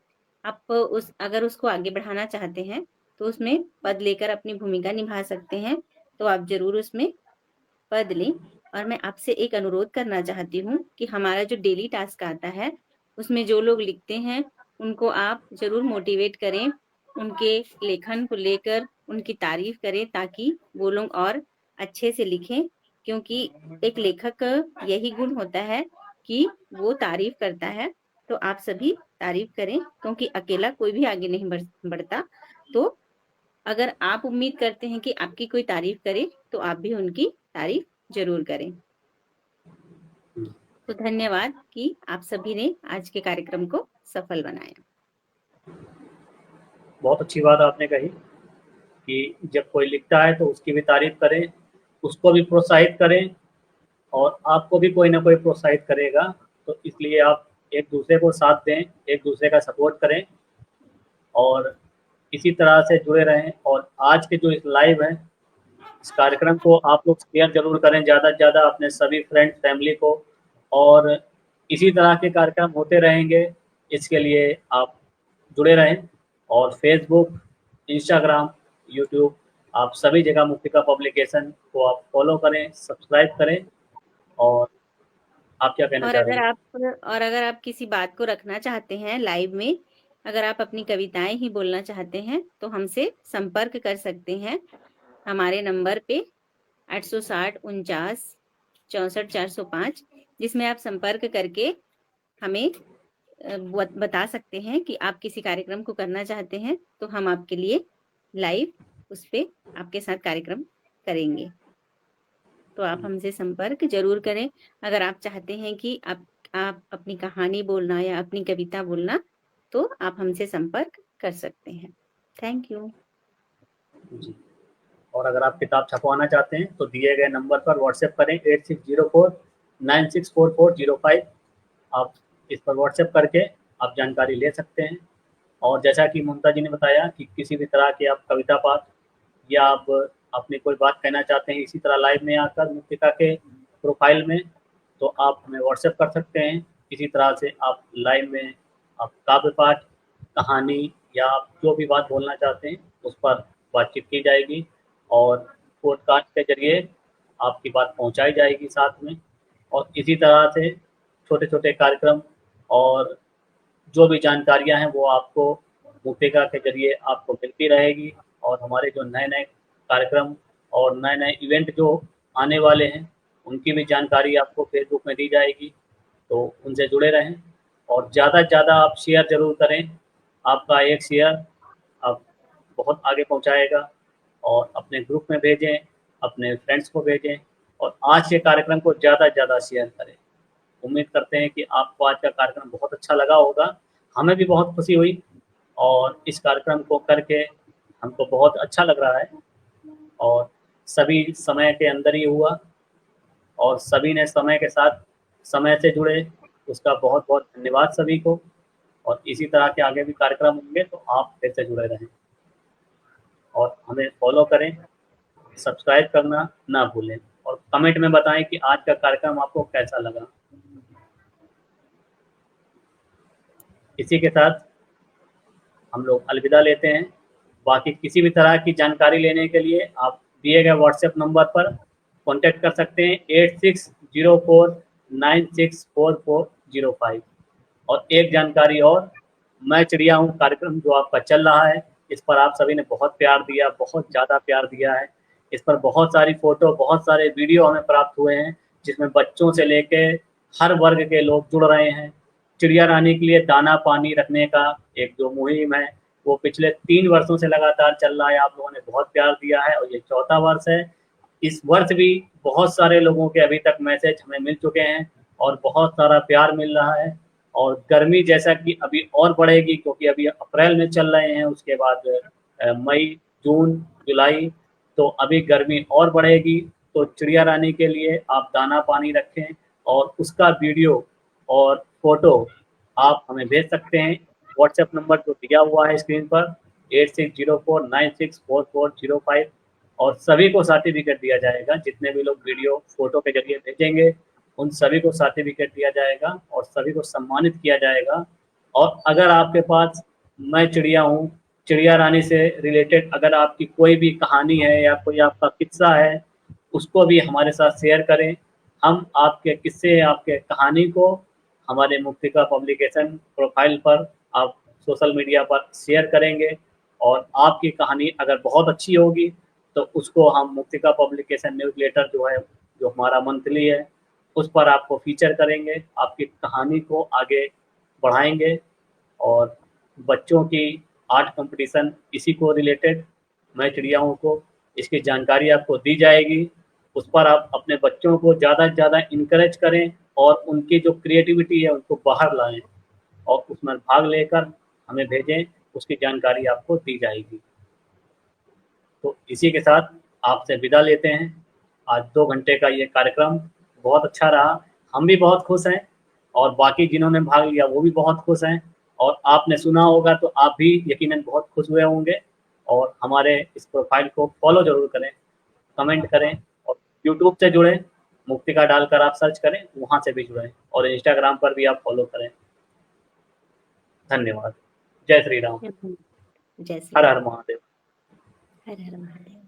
आप अगर उसको आगे बढ़ाना चाहते हैं, तो उसमें पद लेकर अपनी भूमिका निभा सकते हैं। तो आप जरूर उसमें पद लें। और मैं आपसे एक अनुरोध करना चाहती हूँ कि हमारा जो डेली टास्क आता है, उसमें जो लोग लिखते हैं उनको आप जरूर मोटिवेट करें, उनके लेखन को लेकर उनकी तारीफ करें, ताकि वो लोग और अच्छे से लिखें। क्योंकि एक लेखक यही गुण होता है कि वो तारीफ करता है। तो आप सभी तारीफ करें, क्योंकि अकेला कोई भी आगे नहीं बढ़ता। तो अगर आप उम्मीद करते हैं कि आपकी कोई तारीफ करे तो आप भी उनकी तारीफ जरूर करें। तो धन्यवाद कि आप सभी ने आज के कार्यक्रम को सफल बनाया। बहुत अच्छी बात आपने कही कि जब कोई लिखता है तो उसकी भी तारीफ करें, उसको भी प्रोत्साहित करें और आपको भी कोई ना कोई प्रोत्साहित करेगा। तो इसलिए आप एक दूसरे को साथ दें, एक दूसरे का सपोर्ट करें और इसी तरह से जुड़े रहें। और आज के जो इस लाइव है, इस कार्यक्रम को आप लोग शेयर जरूर करें ज़्यादा से ज़्यादा अपने सभी फ्रेंड फैमिली को, और इसी तरह के कार्यक्रम होते रहेंगे, इसके लिए आप जुड़े रहें। और फेसबुक, इंस्टाग्राम, यूट्यूब, आप सभी जगह मुक्तिका पब्लिकेशन को आप फॉलो करें, सब्सक्राइब करें। और आप क्या कहना चाह रहे हैं? और अगर आप किसी बात को रखना चाहते हैं लाइव में, अगर आप अपनी कविताएं ही बोलना चाहते हैं तो हमसे संपर्क कर सकते हैं हमारे नंबर पे 860 49 64 405, जिसमें आप संपर्क करके हमें बता सकते हैं कि आप किसी कार्यक्रम को करना चाहते हैं, तो हम आपके लिए लाइव उस पे आपके साथ कार्यक्रम करेंगे। तो आप हमसे संपर्क जरूर करें। अगर आप चाहते हैं कि आप अपनी कहानी बोलना या अपनी कविता बोलना, तो आप हमसे संपर्क कर सकते हैं। थैंक यू जी। और अगर आप किताब छपवाना चाहते हैं तो दिए गए नंबर पर व्हाट्सएप करें 8604 964405। आप इस पर व्हाट्सएप करके आप जानकारी ले सकते हैं। और जैसा कि ममता जी ने बताया कि किसी भी तरह की आप कविता पाठ या आप अपनी कोई बात कहना चाहते हैं इसी तरह लाइव में आकर मुक्तिका के प्रोफाइल में, तो आप हमें व्हाट्सएप कर सकते हैं। इसी तरह से आप लाइव में आप काव्य पाठ, कहानी या आप जो भी बात बोलना चाहते हैं उस पर बातचीत की जाएगी और पॉडकास्ट के जरिए आपकी बात पहुंचाई जाएगी साथ में। और इसी तरह से छोटे छोटे कार्यक्रम और जो भी जानकारियां हैं वो आपको मुक्तिका के जरिए आपको मिलती रहेगी। और हमारे जो नए नए कार्यक्रम और नए नए इवेंट जो आने वाले हैं उनकी भी जानकारी आपको फेसबुक में दी जाएगी, तो उनसे जुड़े रहें। और ज़्यादा से ज़्यादा आप शेयर ज़रूर करें, आपका एक शेयर आप बहुत आगे पहुंचाएगा। और अपने ग्रुप में भेजें, अपने फ्रेंड्स को भेजें और आज के कार्यक्रम को ज़्यादा से ज़्यादा शेयर करें। उम्मीद करते हैं कि आपको आज का कार्यक्रम बहुत अच्छा लगा होगा। हमें भी बहुत खुशी हुई और इस कार्यक्रम को करके हमको बहुत अच्छा लग रहा है। और सभी समय के अंदर ही हुआ और सभी ने समय के साथ समय से जुड़े, उसका बहुत बहुत धन्यवाद सभी को। और इसी तरह के आगे भी कार्यक्रम होंगे तो आप फिर से जुड़े रहें और हमें फॉलो करें, सब्सक्राइब करना ना भूलें और कमेंट में बताएं कि आज का कार्यक्रम आपको कैसा लगा। इसी के साथ हम लोग अलविदा लेते हैं। बाकी किसी भी तरह की जानकारी लेने के लिए आप दिए गए व्हाट्सएप नंबर पर कांटेक्ट कर सकते हैं 8604964405। और एक जानकारी और, मैं चिड़िया हूँ कार्यक्रम जो आपका चल रहा है, इस पर आप सभी ने बहुत प्यार दिया, बहुत ज़्यादा प्यार दिया है। इस पर बहुत सारी फ़ोटो, बहुत सारे वीडियो हमें प्राप्त हुए हैं जिसमें बच्चों से लेके हर वर्ग के लोग जुड़ रहे हैं। चिड़िया रानी के लिए दाना पानी रखने का एक जो मुहिम है वो पिछले 3 वर्षों से लगातार चल रहा है। आप लोगों ने बहुत प्यार दिया है और ये 4था वर्ष है। इस वर्ष भी बहुत सारे लोगों के अभी तक मैसेज हमें मिल चुके हैं और बहुत सारा प्यार मिल रहा है। और गर्मी जैसा कि अभी और बढ़ेगी क्योंकि अभी अप्रैल में चल रहे हैं, उसके बाद मई, जून, जुलाई, तो अभी गर्मी और बढ़ेगी। तो चिड़िया रानी के लिए आप दाना पानी रखें और उसका वीडियो और फोटो आप हमें भेज सकते हैं। व्हाट्सएप नंबर जो दिया हुआ है स्क्रीन पर 8604964405 और सभी को सर्टिफिकेट दिया जाएगा। जितने भी लोग वीडियो फोटो के जरिए भेजेंगे उन सभी को सर्टिफिकेट दिया जाएगा और सभी को सम्मानित किया जाएगा। और अगर आपके पास मैं चिड़िया हूँ, चिड़िया रानी से रिलेटेड अगर आपकी कोई भी कहानी है या कोई आपका किस्सा है, उसको भी हमारे साथ शेयर करें। हम आपके किस्से, आपके कहानी को हमारे मुक्तिका पब्लिकेशन प्रोफाइल पर, आप सोशल मीडिया पर शेयर करेंगे। और आपकी कहानी अगर बहुत अच्छी होगी तो उसको हम मुक्तिका पब्लिकेशन न्यूज़लेटर जो है, जो हमारा मंथली है, उस पर आपको फीचर करेंगे, आपकी कहानी को आगे बढ़ाएंगे। और बच्चों की आर्ट कंपटीशन इसी को रिलेटेड मैं चिड़िया हूँ को इसकी जानकारी आपको दी जाएगी। उस पर आप अपने बच्चों को ज़्यादा से ज़्यादा इनकरेज करें और उनकी जो क्रिएटिविटी है उनको बाहर लाएं और उसमें भाग लेकर हमें भेजें, उसकी जानकारी आपको दी जाएगी। तो इसी के साथ आपसे विदा लेते हैं। आज 2 घंटे का ये कार्यक्रम बहुत अच्छा रहा, हम भी बहुत खुश हैं और बाकी जिन्होंने भाग लिया वो भी बहुत खुश हैं और आपने सुना होगा तो आप भी यकीनन बहुत खुश हुए होंगे। और हमारे इस प्रोफाइल को फॉलो ज़रूर करें, कमेंट करें और यूट्यूब से जुड़ें, मुक्तिका डालकर आप सर्च करें, वहाँ से भी जुड़ें और इंस्टाग्राम पर भी आप फॉलो करें। धन्यवाद। जय श्री राम। जय श्री हर राम। हर महादेव। हर हर महादेव।